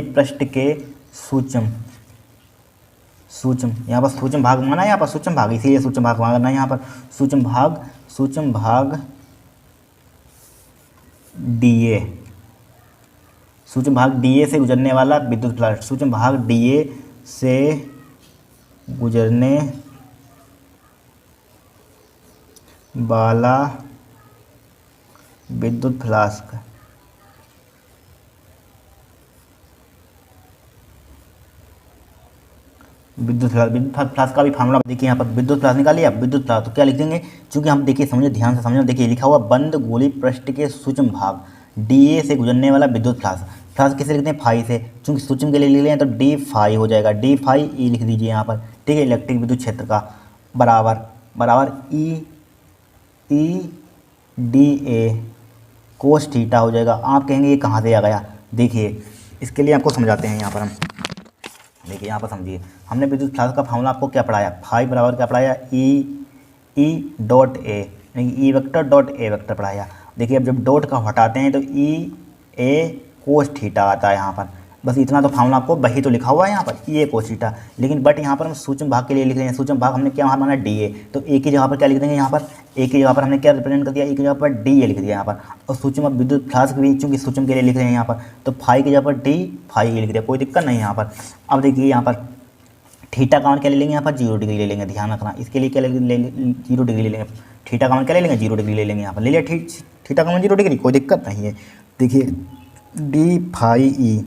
पृष्ठ के सूक्ष्म यहाँ पर सूक्ष्म भाग माना, यहाँ पर सूक्ष्म भाग, इसीलिए सूक्ष्म भाग माना यहाँ पर, सूक्ष्म भाग डीए से गुजरने वाला विद्युत फ्लक्स, सूक्ष्म भाग डीए से गुजरने वाला विद्युत फ्लक्स, विद्युत फ्लक्स का भी फार्मूला देखिए, यहाँ पर विद्युत फ्लक्स निकालिए। अब विद्युत फ्लक्स तो क्या लिख देंगे, क्योंकि हम देखिए समझिए, ध्यान से समझना, देखिए लिखा हुआ बंद गोली पृष्ठ के सूक्ष्म भाग डीए से गुजरने वाला विद्युत फ्लक्स किसे लिखते हैं, फाई से, चूँकि सूक्ष्म के लिए लिख लें तो डी फाई हो जाएगा, डी फाई ई लिख दीजिए यहाँ पर, ठीक है। इलेक्ट्रिक विद्युत क्षेत्र का बराबर E D A cos theta हो जाएगा। आप कहेंगे ये कहाँ से आ गया, देखिए इसके लिए आपको समझाते हैं यहाँ पर हम, देखिए यहाँ पर समझिए, हमने विद्युत फ्लक्स का फार्मूला आपको क्या पढ़ाया, फाई बराबर क्या पढ़ाया, E dot A, E vector dot A vector पढ़ाया। देखिए अब जब डॉट का हटाते हैं तो ई ए कोस थीटा आता है यहाँ पर, बस इतना तो फार्मूला आपको वही तो लिखा हुआ है यहाँ पर, ई ए कोस थीटा। लेकिन बट यहाँ पर हम सूक्ष्म भाग के लिए लिख रहे हैं, सूक्ष्म भाग हमने क्या माना, डी ए, तो ए की जगह पर क्या लिख देंगे, यहाँ पर ए की जगह पर हमने क्या रिप्रेजेंट कर दिया, ए की जगह पर डी ए लिख दिया यहाँ पर। और सूक्ष्म विद्युत फ्लक्स भी चूँकि सूक्ष्म के लिए लिख रहे हैं यहाँ पर, तो फाई की जगह पर डी फाई ए लिख दिया, कोई दिक्कत नहीं यहाँ पर। अब देखिए यहाँ पर थीटा का मान क्या ले लेंगे यहाँ पर 0 डिग्री ले लेंगे, ध्यान रखना इसके लिए क्या ले 0 डिग्री ले लेंगे। थीटा का मान क्या ले लेंगे 0 डिग्री ले लेंगे, यहाँ पर ले लिया थीटा का मान 0 डिग्री, कोई दिक्कत नहीं है। देखिए d phi E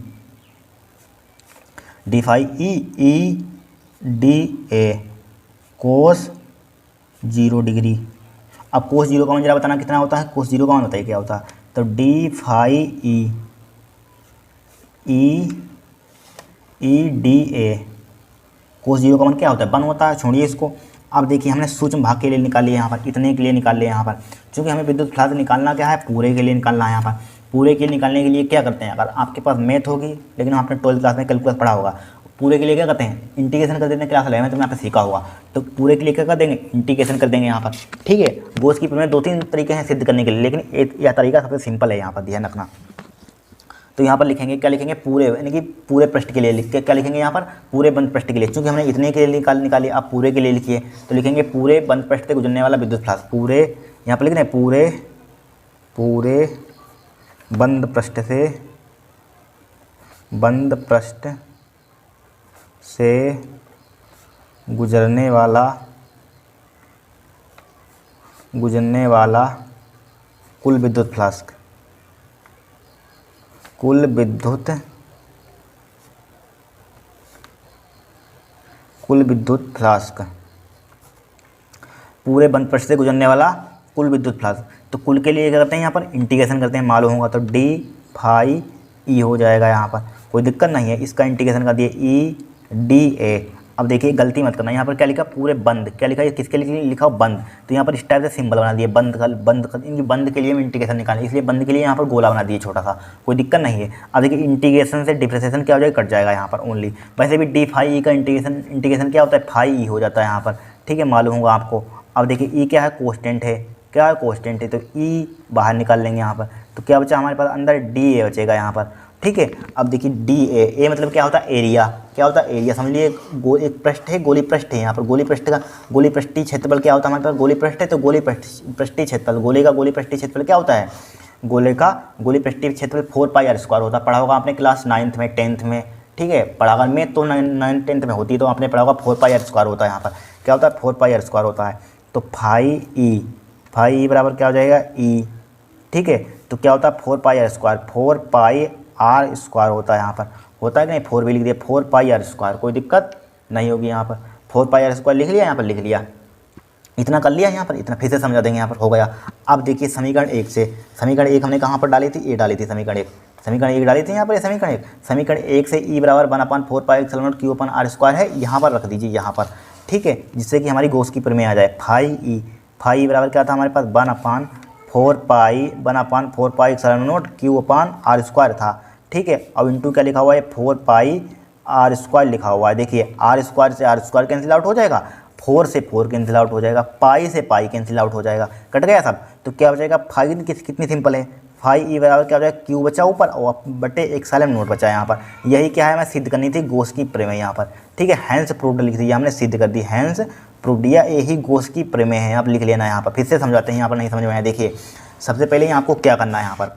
D A cos 0 डिग्री। अब कोस 0 का मान जरा बताना कितना होता है, कोस 0 का मान बताइए क्या होता है। तो D phi E D A cos 0 का मान क्या होता है 1 होता है, छोड़िए इसको। अब देखिए हमने सूक्ष्म भाग के लिए निकाल लिया यहाँ पर, इतने के लिए निकाल लिया यहाँ पर, क्योंकि हमें विद्युत फ्लक्स निकालना क्या है पूरे के लिए निकालना है। यहाँ पर पूरे के लिए निकालने के लिए क्या करते हैं, अगर आपके पास मैथ होगी, लेकिन आपने 12th क्लास में कैलकुलस पढ़ा होगा, पूरे के लिए क्या करते हैं इंटीग्रेशन कर देते हैं, क्लास 11 में यहाँ पे सीखा होगा। तो पूरे के लिए क्या कर देंगे इंटीग्रेशन कर देंगे यहाँ पर, ठीक है। गॉस की प्रमेय 2-3 तरीके हैं सिद्ध करने के लिए, लेकिन यह तरीका सबसे सिंपल है, यहाँ पर ध्यान रखना। तो यहाँ पर लिखेंगे क्या लिखेंगे पूरे, यानी कि पूरे पृष्ठ के लिए लिख के क्या लिखेंगे यहाँ पर पूरे बंद पृष्ठ के लिए, क्योंकि हमने इतने के लिए निकाली आप पूरे के लिए लिखिए। तो लिखेंगे पूरे बंद पृष्ठ से गुजरने वाला विद्युत फ्लक्स, पूरे यहाँ पर लिख रहे हैं पूरे बंद पृष्ठ से गुजरने वाला कुल विद्युत फ्लक्स पूरे बंद पृष्ठ से गुजरने वाला कुल विद्युत फ्लक्स। तो कुल के लिए क्या करते हैं यहाँ पर इंटीग्रेशन करते हैं, मालूम होगा। तो डी फाई ई हो जाएगा, यहाँ पर कोई दिक्कत नहीं है, इसका इंटीग्रेशन कर दिए ई डी ए। अब देखिए गलती मत करना, यहाँ पर क्या लिखा पूरे बंद, क्या लिखा है किसके लिए लिखा हो बंद, तो यहाँ पर इस टाइप से सिंबल बना दिए बंद इनकी बंद के लिए हम इंटीग्रेशन निकालें, इसलिए बंद के लिए यहाँ पर गोला बना दिए छोटा सा, कोई दिक्कत नहीं है। अब देखिए इंटीग्रेशन से डिफरेंशिएशन क्या हो जाएगा कट जाएगा यहाँ पर ओनली। वैसे भी डी फाई ई का इंटीग्रेशन क्या होता है फाई ई हो जाता है यहाँ पर, ठीक है, मालूम होगा आपको। अब देखिए ई क्या है कोस्टेंट है, क्या है कोस्टेंट है, तो ई बाहर निकाल लेंगे यहाँ पर, तो क्या बचा हमारे पास अंदर डी ए बचेगा यहाँ पर, ठीक है। अब देखिए डी ए मतलब क्या होता है एरिया, क्या होता है एरिया, समझ लिए एक पृष्ठ है गोली पृष्ठ है, यहाँ पर गोली पृष्ठीय क्षेत्रफल क्या होता है हमारे पास गोली पृष्ठ है, तो गोली पृष्ठीय क्षेत्रफल गोले का गोली पृष्ठीय क्षेत्रफल क्या होता है, गोले का गोली पृष्ठीय क्षेत्रफल 4πr² होता है। पढ़ा होगा आपने क्लास 9th में 10th में, ठीक है, पढ़ा होगा में तो 9th 10th में होती है, तो आपने पढ़ा होगा 4πr² होता है, यहाँ पर क्या होता है 4πr² होता है। तो फाई ई बराबर क्या हो जाएगा ई, ठीक है, तो क्या होता है 4πr² होता है, यहाँ पर होता है कि नहीं 4 भी लिख दिया 4πr², कोई दिक्कत नहीं होगी। यहाँ पर 4πr² लिख लिया, यहाँ पर लिख लिया, इतना कर लिया, यहाँ पर इतना फिर से समझा देंगे, यहाँ पर हो गया। अब देखिए समीकरण 1 से, समीकरण 1 हमने कहाँ पर डाली थी, ए डाली थी समीकरण 1 डाली थी यहाँ पर, समीकरण 1 से ई बराबर 1/4πr² है, यहाँ पर रख दीजिए यहाँ पर, ठीक है, जिससे कि हमारी गॉस की प्रमेय आ जाए। फाई ई बराबर क्या था हमारे पास 1/4π/Q/r² था, ठीक है। अब इंटू क्या लिखा हुआ है 4πr² लिखा हुआ है, देखिए r² से r² कैंसिल आउट हो जाएगा, 4 से 4 कैंसिल आउट हो जाएगा, पाई से पाई कैंसिल आउट हो जाएगा, कट गया सब। तो क्या बचेगा फाई कितनी सिंपल है, फाई ई बराबर क्या हो जाएगा क्यू बचा ऊपर और बटे ε0 बचा यहाँ पर, यही क्या है हमें सिद्ध करनी थी गॉस की प्रमेय यहाँ पर, ठीक है। हैंस प्रूव्ड लिख दी, हमने सिद्ध कर दी, हैंस प्रूव्ड, यही गॉस की प्रमेय है, आप लिख लेना यहाँ पर। फिर से समझाते हैं, यहाँ पर नहीं समझ में आया, देखिए सबसे पहले यहाँ आपको क्या करना है, यहाँ पर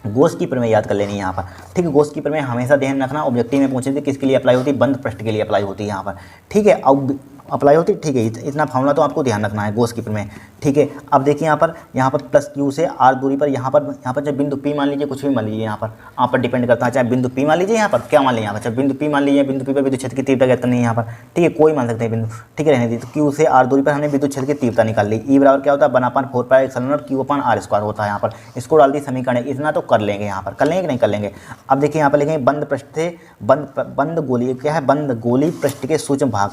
गॉस की प्रमेय याद कर लेनी है यहाँ पर, ठीक है। गॉस की प्रमेय हमेशा ध्यान रखना, ऑब्जेक्टिव में पूछे थे किसके लिए अप्लाई होती है, बंद पृष्ठ के लिए अप्लाई होती है यहाँ पर, ठीक है। अब अप्लाई होती है, ठीक है, इतना फॉर्मूला तो आपको ध्यान रखना है गॉस की प्रमेय, ठीक है। अब देखिए यहाँ पर प्लस क्यू से आर दूरी पर यहाँ पर चाहे बिंदु पी मान लीजिए, कुछ भी मान लीजिए, यहाँ पर आप पर डिपेंड करता है, चाहे बिंदु पी मान लीजिए, यहाँ पर क्या मान लीजिए, यहाँ पर चाहे बिंदु पी मान लीजिए, बिंदु पी पर विद्युत क्षेत्र की तीव्रता ज्ञात करनी है यहाँ पर, ठीक है, कोई मान सकते हैं बिंदु, ठीक है, रहने दी। तो क्यू से आर दूरी पर हमने विद्युत क्षेत्र की तीव्रता निकाल ली, ई बराबर क्या होता है 1/4π Q/r² होता है यहाँ पर, इसको डाल दी समीकरण, इतना तो कर लेंगे यहाँ पर, कर लेंगे कि नहीं कर लेंगे। अब देखिए यहाँ पर लिखेंगे बंद पृष्ठ से बंद गोली क्या है, बंद गोली पृष्ठ के सूक्ष्म भाग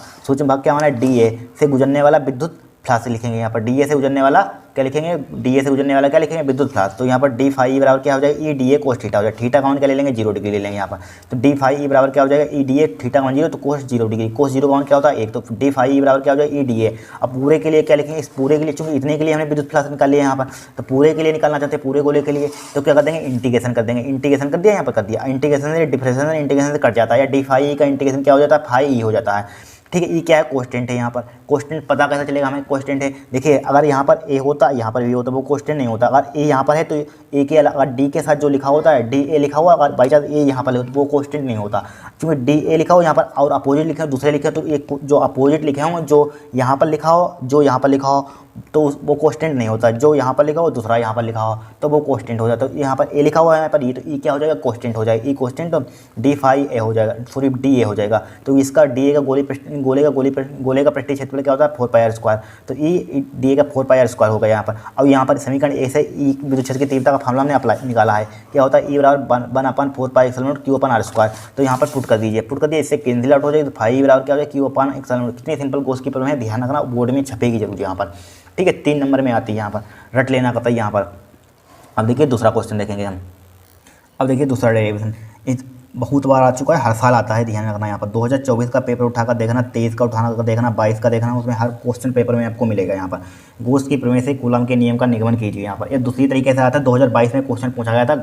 क्या होना है डी ए से गुजरने वाला विद्युत फ्लक्स लिखेंगे यहाँ पर, डी ए से गुजरने वाला क्या लिखेंगे, डी ए से गुजरने वाला क्या लिखेंगे विद्युत फ्लक्स। तो यहाँ पर डी फाई बराबर क्या हो जाएगा E D A cos theta हो जाएगा, थीटा का मान क्या ले लेंगे 0 डिग्री ले लेंगे यहाँ पर। तो डी फाई बराबर क्या हो जाएगा ई डी ए, थीटा का मान 0 तो कोस 0 डिग्री, कोस 0 का मान क्या होता है 1, तो डी फाई बराबर क्या हो जाएगा ई डी ए। अब पूरे के लिए क्या लिखेंगे, इस पूरे के लिए चूंकि इतने के लिए हमने विद्युत फ्लक्स निकाल लिया यहाँ पर, तो पूरे के लिए निकालना चाहते हैं पूरे गोले के लिए, तो क्या कर देंगे इंटीग्रेशन कर देंगे, इंटीग्रेशन कर दिया यहाँ पर कर दिया, इंटीग्रेशन से डिफरेंशिएशन से इंटीग्रेशन से कट जाता है, या डी फाई का इंटीग्रेशन क्या हो जाता है फाई ई हो जाता है, ठीक है। ई क्या है, कोस्टेंट है यहाँ पर। कोस्टेंट पता कैसे चलेगा हमें, कोस्टेंट है। देखिए अगर यहाँ पर ए होता, यहाँ पर बी होता, वो कोस्टेंट नहीं होता। अगर ए यहाँ पर है तो ए के अगर डी के साथ जो लिखा होता है, डी ए लिखा हुआ, अगर बाई चांस ए यहाँ पर तो वो कोस्टेंट नहीं होता। क्योंकि डी ए लिखा हो यहाँ पर और अपोजिट लिखा हो, दूसरे लिखे तो एक जो अपोजिट लिखे हों, जो यहाँ पर लिखा हो, जो यहाँ पर लिखा हो, तो वो कोस्टेंट नहीं होता। जो यहाँ पर लिखा हो दूसरा यहाँ पर लिखा हो तो वो कोस्टेंट हो जाता है। तो यहाँ पर ए लिखा हुआ है यहाँ पर ई, तो ई क्या हो जाएगा, कोस्टेंट हो जाएगा। ई कोस्टेंट तो डी फाई ए हो जाएगा, सॉरी डी ए हो जाएगा। तो इसका डी ए का गोले का पृष्ठीय क्षेत्रफल क्या होता है, 4πr²। तो ई डी ए का 4πr² होगा यहाँ पर। अब यहाँ पर समीकरण ए से ई विद्युत क्षेत्र की तीव्रता का फार्मूला हमने अप्लाई निकाला है, क्या होता है, ई बराबर 1/4πε0 Q/r²। तो यहाँ पर पुट कर दीजिए, इससे कैंसिल आउट हो जाएगी। तो फाई बराबर क्या हो जाएगा, Q/ε0। कितने सिंपल गॉस की प्रमेय है, ध्यान रखना, बोर्ड में छपेगी जरूर यहाँ पर, ठीक है। 3 नंबर में आती है, यहाँ पर रट लेना पता है यहाँ पर। अब देखिए दूसरा क्वेश्चन देखेंगे हम। अब देखिए दूसरा डेरिवेशन बहुत बार आ चुका है, हर साल आता है, ध्यान रखना। यहाँ पर 2024 का पेपर उठाकर देखना, 23 का उठाकर देखना, 22 का देखना, उसमें हर क्वेश्चन पेपर में आपको मिलेगा। यहाँ पर गॉस की प्रमेय से कूलम के नियम का निगमन कीजिए। यहाँ पर ये दूसरी तरीके से आता है। 2022 में क्वेश्चन पूछा गया था,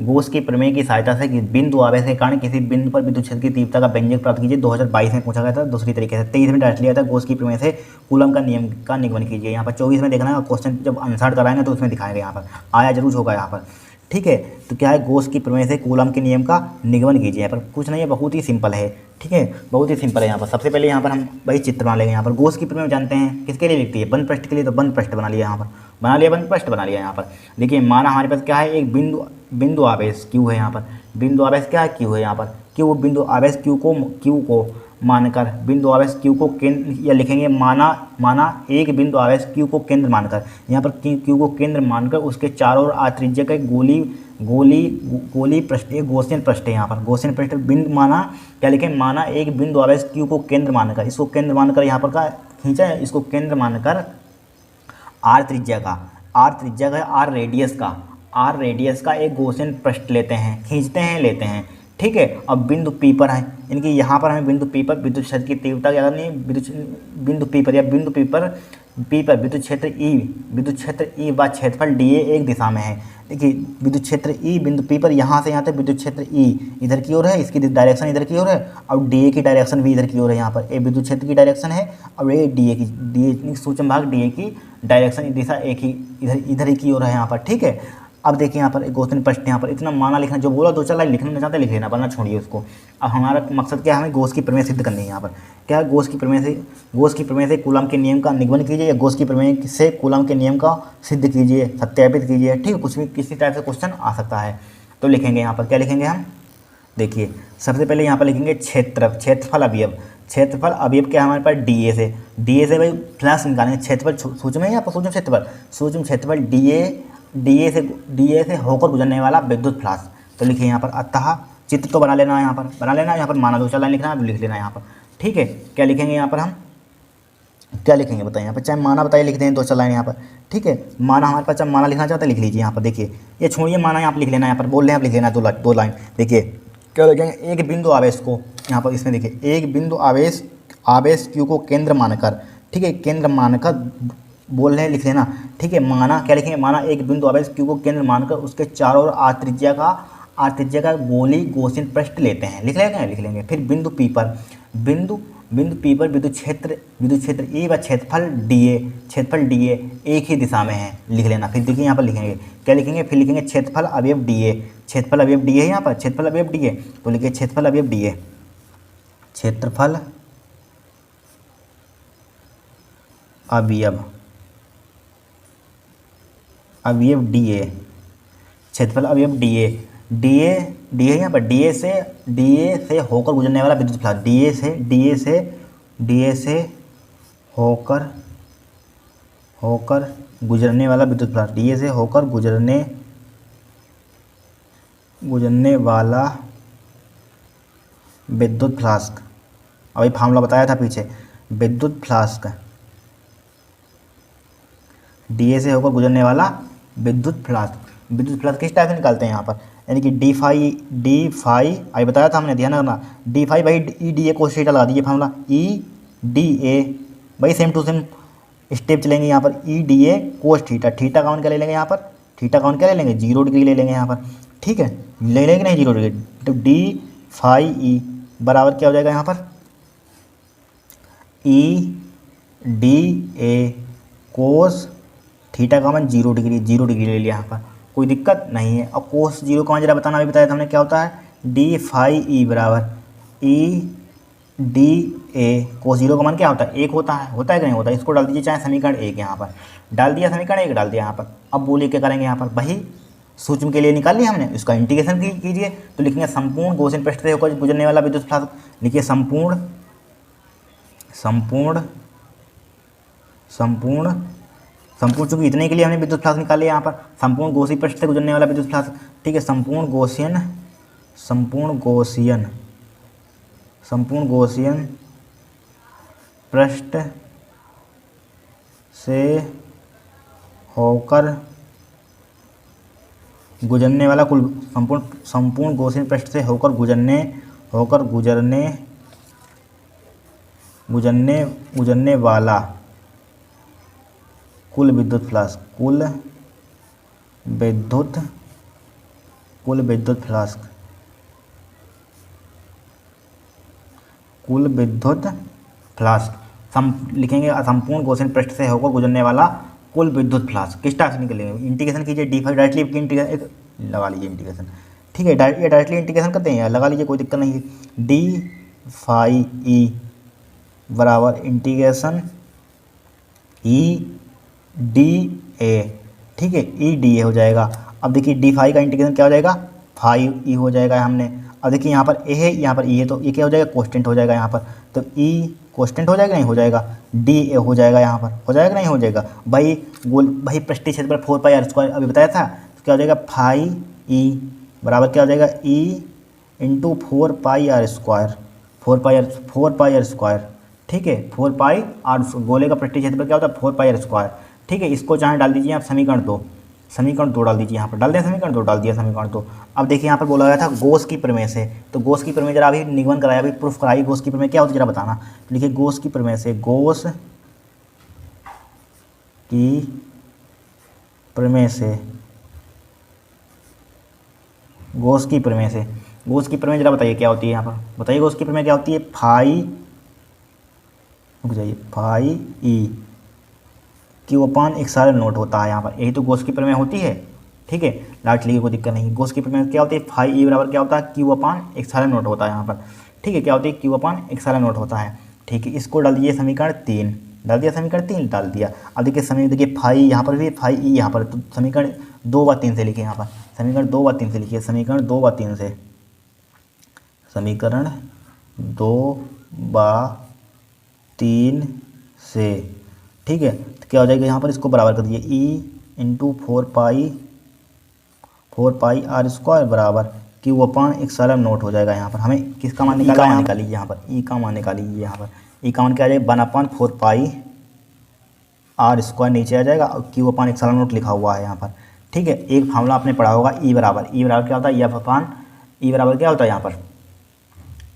गॉस की प्रमेय की सहायता से बिंदु आवेश के कारण किसी बिंदु पर विद्युत क्षेत्र की तीव्रता का व्यंजक प्राप्त कीजिए। 2022 में पूछा गया था दूसरी तरीके से। 23 में डाल लिया था, गॉस की प्रमेय से कूलम का नियम का निगमन कीजिए। यहाँ पर 24 में देखना है, क्वेश्चन जब आंसर कराएंगे तो उसमें दिखाएंगे, यहाँ पर आया जरूर होगा यहाँ पर, ठीक है। तो क्या है, गॉस की प्रमेय से कूलम के नियम का निगमन कीजिए। यहाँ पर कुछ नहीं है, बहुत ही सिंपल है, ठीक है, बहुत ही सिंपल है। यहाँ पर सबसे पहले यहाँ पर हम वही चित्र बना लेंगे। यहाँ पर गॉस की प्रमेय जानते हैं किसके लिए लिखती है, बंद पृष्ठ के लिए। तो बंद पृष्ठ बना लिया, यहाँ पर बना लिया, बंद पृष्ठ बना लिया। यहाँ पर देखिए माना हमारे पास क्या है, एक बिंदु आवेश क्यू है। यहाँ पर बिंदु आवेश क्या है, क्यू है। यहाँ पर क्यू बिंदु आवेश क्यू को मानकर, बिंदु आवेश क्यू को केंद्र, या लिखेंगे माना एक बिंदु आवेश क्यू को केंद्र मानकर, यहाँ पर क्यू को केंद्र मानकर उसके चारों ओर आत्रिज्य का गोली पृष्ठ, एक गॉसियन पृष्ठ है। यहाँ पर गॉसियन पृष्ठ बिंदु माना, क्या लिखें, माना एक बिंदु आवेश क्यू को केंद्र मानकर, इसको केंद्र मानकर यहाँ पर का खींचा है, इसको केंद्र मानकर आर त्रिज्या का, आर रेडियस का एक गॉसियन पृष्ठ लेते हैं, खींचते हैं, लेते हैं, ठीक है। अब बिंदु पी पर है, इनकी यहाँ पर हमें बिंदु पी पर विद्युत क्षेत्र की तीव्रता क्या करनी है, बिंदु पी पर विद्युत क्षेत्र ई व क्षेत्रफल डी ए एक दिशा में है। देखिए विद्युत क्षेत्र ई बिंदु पी पर यहाँ से यहाँ तक विद्युत क्षेत्र ई इधर की ओर है, इसकी डायरेक्शन इधर की ओर है, और डी ए की डायरेक्शन भी इधर की ओर है। यहाँ पर ए विद्युत क्षेत्र की डायरेक्शन है और ये डी ए सूक्ष्म भाग डी ए की डायरेक्शन दिशा एक ही इधर ही की ओर है यहाँ पर, ठीक है। अब देखिए यहाँ पर एक गॉसियन पृष्ठ, यहाँ पर इतना माना लिखना, जो बोला 2-4 लाइन लिखना चाहते लिख लेना, वरना छोड़िए उसको। अब हमारा मकसद क्या है, हमें गॉस की प्रमेय सिद्ध करनी है। यहाँ पर क्या है, गॉस की प्रमेय से कूलम के नियम का निगमन कीजिए, या गॉस की प्रमेय से कूलम के नियम का सिद्ध कीजिए, सत्यापित कीजिए, ठीक है। कुछ भी किसी टाइप से क्वेश्चन आ सकता है। तो लिखेंगे यहाँ पर, क्या लिखेंगे हम, देखिए सबसे पहले यहाँ पर लिखेंगे क्षेत्रफल अवयव क्या है हमारे पास, डी ए से भाई प्लस निकालेंगे। क्षेत्रफल सूक्ष्म है, यहाँ पर सूक्ष्म क्षेत्रफल डी ए से होकर गुजरने वाला विद्युत फ्लक्स। तो लिखिए यहाँ पर, अतः चित्र तो बना लेना, यहाँ पर माना 2-4 लाइन लिखना है, लिख लेना यहाँ पर, ठीक है। क्या लिखेंगे यहाँ पर हम, क्या लिखेंगे बताइए, यहाँ पर चाहे माना बताइए, लिख दें 2-4 लाइन यहाँ पर, ठीक है। माना हमारे पास, चाहे माना लिखना चाहते हैं लिख लीजिए यहाँ पर। देखिए ये छोड़िए, माना यहाँ पर लिख लेना, यहाँ पर बोल रहे हैं आप लिख लेना 2 लाइन। देखिए क्या लिखेंगे, एक बिंदु आवेश को, यहाँ पर इसमें देखिए एक बिंदु आवेश क्यू को केंद्र मानकर, ठीक है, केंद्र मानकर बोल रहे हैं, लिख लेना, ठीक है। माना क्या लिखेंगे, माना एक बिंदु आवेश क्यू को केंद्र मानकर उसके चारों ओर आत्रिज्या का गोली गॉसियन पृष्ठ लेते हैं, लिख लेंगे। फिर बिंदु पी पर विद्युत क्षेत्र ई व क्षेत्रफल डी ए एक ही दिशा में है, लिख लेना। फिर देखिए यहाँ पर लिखेंगे, क्या लिखेंगे, फिर लिखेंगे क्षेत्रफल अवयव डी ए है यहाँ पर, क्षेत्रफल अवयव डी ए। तो लिखिए क्षेत्रफल अवयव डी ए, क्षेत्रफल अवयव डी ए, क्षेत्रफल अवयव डी ए यहाँ पर, डी ए से होकर गुजरने वाला विद्युत फ्लक्स, डी ए से होकर गुजरने वाला विद्युत फ्लक्स, डी ए से होकर गुजरने वाला विद्युत फ्लास्क। अभी फार्मूला बताया था पीछे, विद्युत फ्लास्क, डी ए से होकर गुजरने वाला विद्युत फ्लक्स किस टाइप से निकालते हैं यहाँ पर, यानी कि डी फाई अभी बताया था हमने, ध्यान रखना, डी फाई भाई E D A cos theta लगा दीजिए फार्मूला, ई डी ए भाई सेम टू सेम स्टेप चलेंगे यहाँ पर, E D A cos theta, theta count क्या ले लेंगे यहाँ पर, 0 डिग्री ले लेंगे यहाँ पर, ठीक है, ले लेंगे नहीं 0 डिग्री। तो डी फाई ई बराबर क्या हो जाएगा यहाँ पर, E D A cos theta का मान 0 डिग्री, 0 डिग्री ले लिया यहाँ पर, कोई दिक्कत नहीं है। और कोस 0 का मान जरा बताना, अभी बताया था हमने क्या होता है, डी फाई ई बराबर ई डी ए। कोस 0 का मान क्या होता है, 1 होता है कि नहीं होता है। इसको डाल दीजिए चाहे समीकरण 1 यहाँ पर डाल दिया, समीकरण 1 डाल दिया यहाँ पर। अब बोलिए क्या करेंगे, यहाँ पर वही सूक्ष्म के लिए निकाल लिया हमने, इसका इंटीग्रेशन कीजिए तो लिखेंगे संपूर्ण गॉसियन पृष्ठ से होकर गुजरने वाला विद्युत फ्लक्स। लिखिए संपूर्ण चूंकि इतने के लिए हमने विद्युत फ्लक्स निकाले यहाँ पर, संपूर्ण गॉसियन पृष्ठ से गुजरने वाला विद्युत फ्लक्स। ठीक है, संपूर्ण गॉसियन पृष्ठ से होकर गुजरने वाला कुल संपूर्ण गॉसियन पृष्ठ से होकर गुजरने वाला कुल विद्युत फ्लक्स, कुल विद्युत फ्लक्स लिखेंगे संपूर्ण गॉसियन पृष्ठ से होकर गुजरने वाला कुल विद्युत फ्लक्स। किस टाइप से निकलेंगे, इंटीग्रेशन कीजिए डी फाई, डायरेक्टली इंटीग्रेशन लगा लीजिए इंटीग्रेशन। ठीक है, ये डायरेक्टली इंटीग्रेशन करते हैं, लगा लीजिए कोई दिक्कत नहीं है। डी फाई ई बराबर इंटीग्रेशन ई डी ए। ठीक है, ई डी ए हो जाएगा। अब देखिए डी फाई का इंटीग्रेशन क्या हो जाएगा, फाई ई हो जाएगा हमने। अब देखिए यहाँ पर ए है, यहाँ पर ई है, तो ये क्या हो जाएगा, कोस्टेंट हो जाएगा यहाँ पर। तो ई कोस्टेंट हो जाएगा, नहीं हो जाएगा, डी ए हो जाएगा यहाँ पर, हो जाएगा नहीं हो जाएगा भाई पृष्ठीय क्षेत्रफल 4 पाई आर स्क्वायर अभी बताया था, तो क्या हो जाएगा फाई ई बराबर क्या हो जाएगा E into 4 pi r square, 4 pi r square. ठीक है, 4 पाई आर, गोले का पृष्ठीय क्षेत्रफल क्या होता है 4 पाई आर स्क्वायर। ठीक है, इसको चाहे डाल दीजिए आप समीकरण 2 डाल दीजिए यहाँ पर, डाल दें समीकरण 2, डाल दिया समीकरण 2। अब देखिए यहाँ पर बोला गया था गोस की प्रमेय से, तो गोस की प्रमेय जरा अभी निगमन कराया, अभी प्रूफ कराई, गोस की प्रमेय क्या होती है जरा बताना। लिखिए गोस की प्रमेय से, गोस की प्रमेय जरा बताइए क्या होती है यहाँ पर, बताइए गोस की प्रमेय क्या होती है। Phi E Q upon epsilon note होता है यहाँ पर, यही तो गोस की प्रमेय होती है। ठीक है, लास्ट लिखिए कोई दिक्कत नहीं। गोस की प्रमेय क्या होती है, फाई ई बराबर क्या होता है क्यू अपान एक्साइलन नोट होता है यहाँ पर। ठीक है, क्या होती है क्यू अपान एक्साइलन नोट होता है। ठीक है, इसको डाल दीजिए समीकरण 3, डाल दिया समीकरण 3 डाल दिया। अब देखिए देखिए फाई यहाँ पर भी, फाई ई यहाँ पर, तो समीकरण 2 व 3 से लिखिए यहाँ पर, समीकरण 2 व 3 से लिखिए, समीकरण 2 व 3 से, समीकरण 2 व 3 से। ठीक है, तो क्या हो जाएगा यहाँ पर, इसको बराबर कर दीजिए E into 4 pi r square बराबर क्यू अपान एक्साइलन नोट हो जाएगा। यहाँ पर हमें किसका मान निकालिए यहाँ पर, ई का मान निकालिए यहाँ पर। ई का मान क्या आ जाएगा 1/4 पाई आर स्क्वायर नीचे आ जाएगा, और क्यू अपान एक्साइलन नोट लिखा हुआ है यहाँ पर। ठीक है, एक फार्मूला आपने पढ़ा होगा ई बराबर क्या होता है, ई बराबर क्या होता है यहाँ पर,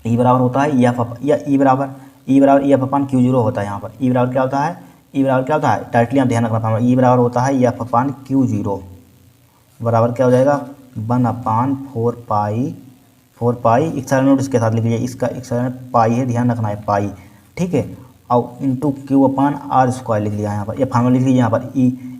ई बराबर होता है ई बराबर एफ अपान क्यू 0 होता है यहाँ पर। ई बराबर क्या होता है, डायरेक्टली आप ध्यान रखना फार्मूला, ई बराबर होता है एफ अपान क्यू 0 बराबर क्या हो जाएगा 1/4 पाई एक्साइलन नोट इसके साथ लिख लीजिए, इसका एक्साइलन पाई है, ध्यान रखना है पाई। ठीक है, और into q upon are square लिख लिया यहाँ पर, ये फार्मूला लिख लीजिए यहाँ पर।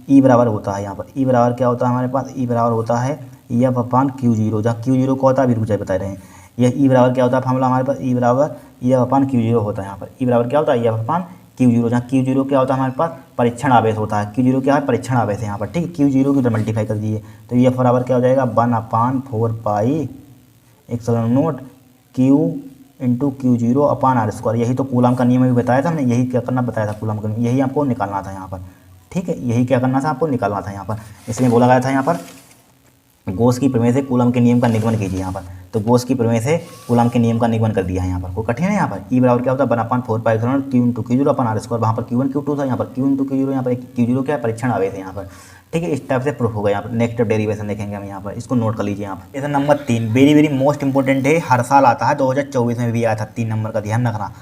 ई बराबर होता है यहाँ पर, ई बराबर क्या होता है हमारे पास, ई बराबर होता है एफ अपान क्यू 0, जहाँ क्यू 0 को होता है अभी रुक जाए बता रहे हैं। यह ई बराबर क्या होता है फार्मूला हमारे पास, ई बराबर एफ अपान क्यू 0 होता है यहाँ पर। ई बराबर क्या होता है एफ अपान क्यू 0, जहाँ क्यू 0 क्या होता है हमारे पास परीक्षण आवेश होता है, क्यू 0 क्या है परीक्षण आवेश है यहाँ पर। ठीक है, क्यू 0 की मल्टीप्लाई कर दीजिए, तो एफ बराबर क्या हो जाएगा 1/4 pi epsilon naught Q into Q 0 upon are square. यही तो कूलम का नियम भी बताया था हमने, यही क्या करना बताया था कूलम का नियम, यही आपको निकालना था यहाँ पर। ठीक है, यही क्या करना था आपको निकालना था यहाँ पर, इसलिए बोला गया था यहाँ पर गोस की प्रमेय से कूलम के नियम का निगमन कीजिए यहाँ पर। तो गोस की प्रमेय से कूलम के नियम का निगमन कर दिया है यहाँ पर, कोई कठिन है यहाँ पर। ई बराबर क्या होता है 1/4 pi epsilon Q into Q 0 upon are square, वहाँ पर Q1 Q2 था, यहाँ पर Q इंटू Q 0, यहाँ पर क्यू 0 क्या है परीक्षण आवेश है यहाँ पर। ठीक है, इस टाइप से प्रूफ होगा यहाँ पर। नेक्स्ट डेरिवेशन देखेंगे हम यहाँ पर, इसको नोट कर लीजिए यहाँ पर। जैसे नंबर 3 वेरी मोस्ट इंपॉर्टेंट है, हर साल आता है, 2024 में भी आया था 3 नंबर का, ध्यान रखना,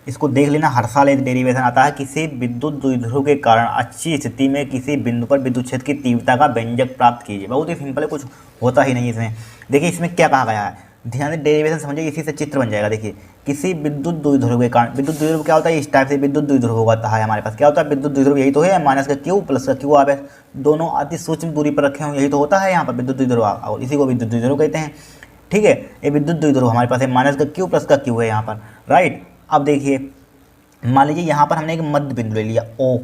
इसको देख लेना। हर साल एक डेरिवेशन आता है, किसी विद्युत द्विध्रुव के कारण अच्छी स्थिति में किसी बिंदु पर विद्युत क्षेत्र की तीव्रता का व्यंजक प्राप्त कीजिए। बहुत ही सिंपल है, कुछ होता ही नहीं इसमें। देखिए इसमें क्या कहा गया है, ध्यान से डेरिवेशन समझिए, इसी से चित्र बन जाएगा। देखिए किसी विद्युत द्विध्रुव के कारण, विद्युत द्विध्रुव क्या होता है, इस टाइप से विद्युत द्विध्रुव होता है हमारे पास। क्या होता है विद्युत द्विध्रुव, यही तो है माइनस का क्यू प्लस का क्यू आवेश दोनों अति सूक्ष्म दूरी पर रखे हों, यही तो होता है यहाँ पर विद्युत द्विध्रुव, और इसी को विद्युत द्विध्रुव कहते हैं। ठीक है, ये विद्युत द्विध्रुव हमारे पास है, माइनस का क्यू प्लस का क्यू है यहाँ पर, राइट। अब देखिए मान लीजिए यहाँ पर हमने एक मध्य बिंदु ले लिया, ओ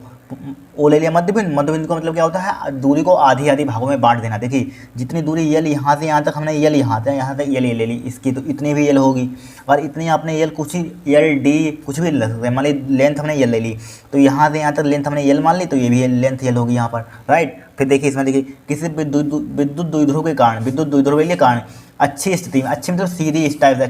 ले लिया मध्य बिंदु। मध्य बिंदु का मतलब क्या होता है, दूरी को आधी आधी भागों में बांट देना। देखिए जितनी दूरी यल यहाँ से यहाँ तक हमने यल यहाँ से यल ले ली, इसकी तो इतनी भी यल होगी, और इतनी आपने यल कुछ ही यल डी कुछ भी ले सकते हैं। मान ली लेंथ हमने यल ले ली, तो यहाँ से यहाँ तक लेंथ हमने यल मान ली, तो ये भी लेंथ यल होगी यहाँ पर, राइट। फिर देखिए इसमें देखिए किसी विद्युत द्विध्रुव के कारण, विद्युत द्विध्रुव के कारण अच्छी स्थिति में, अच्छी मतलब सीधी इस टाइप से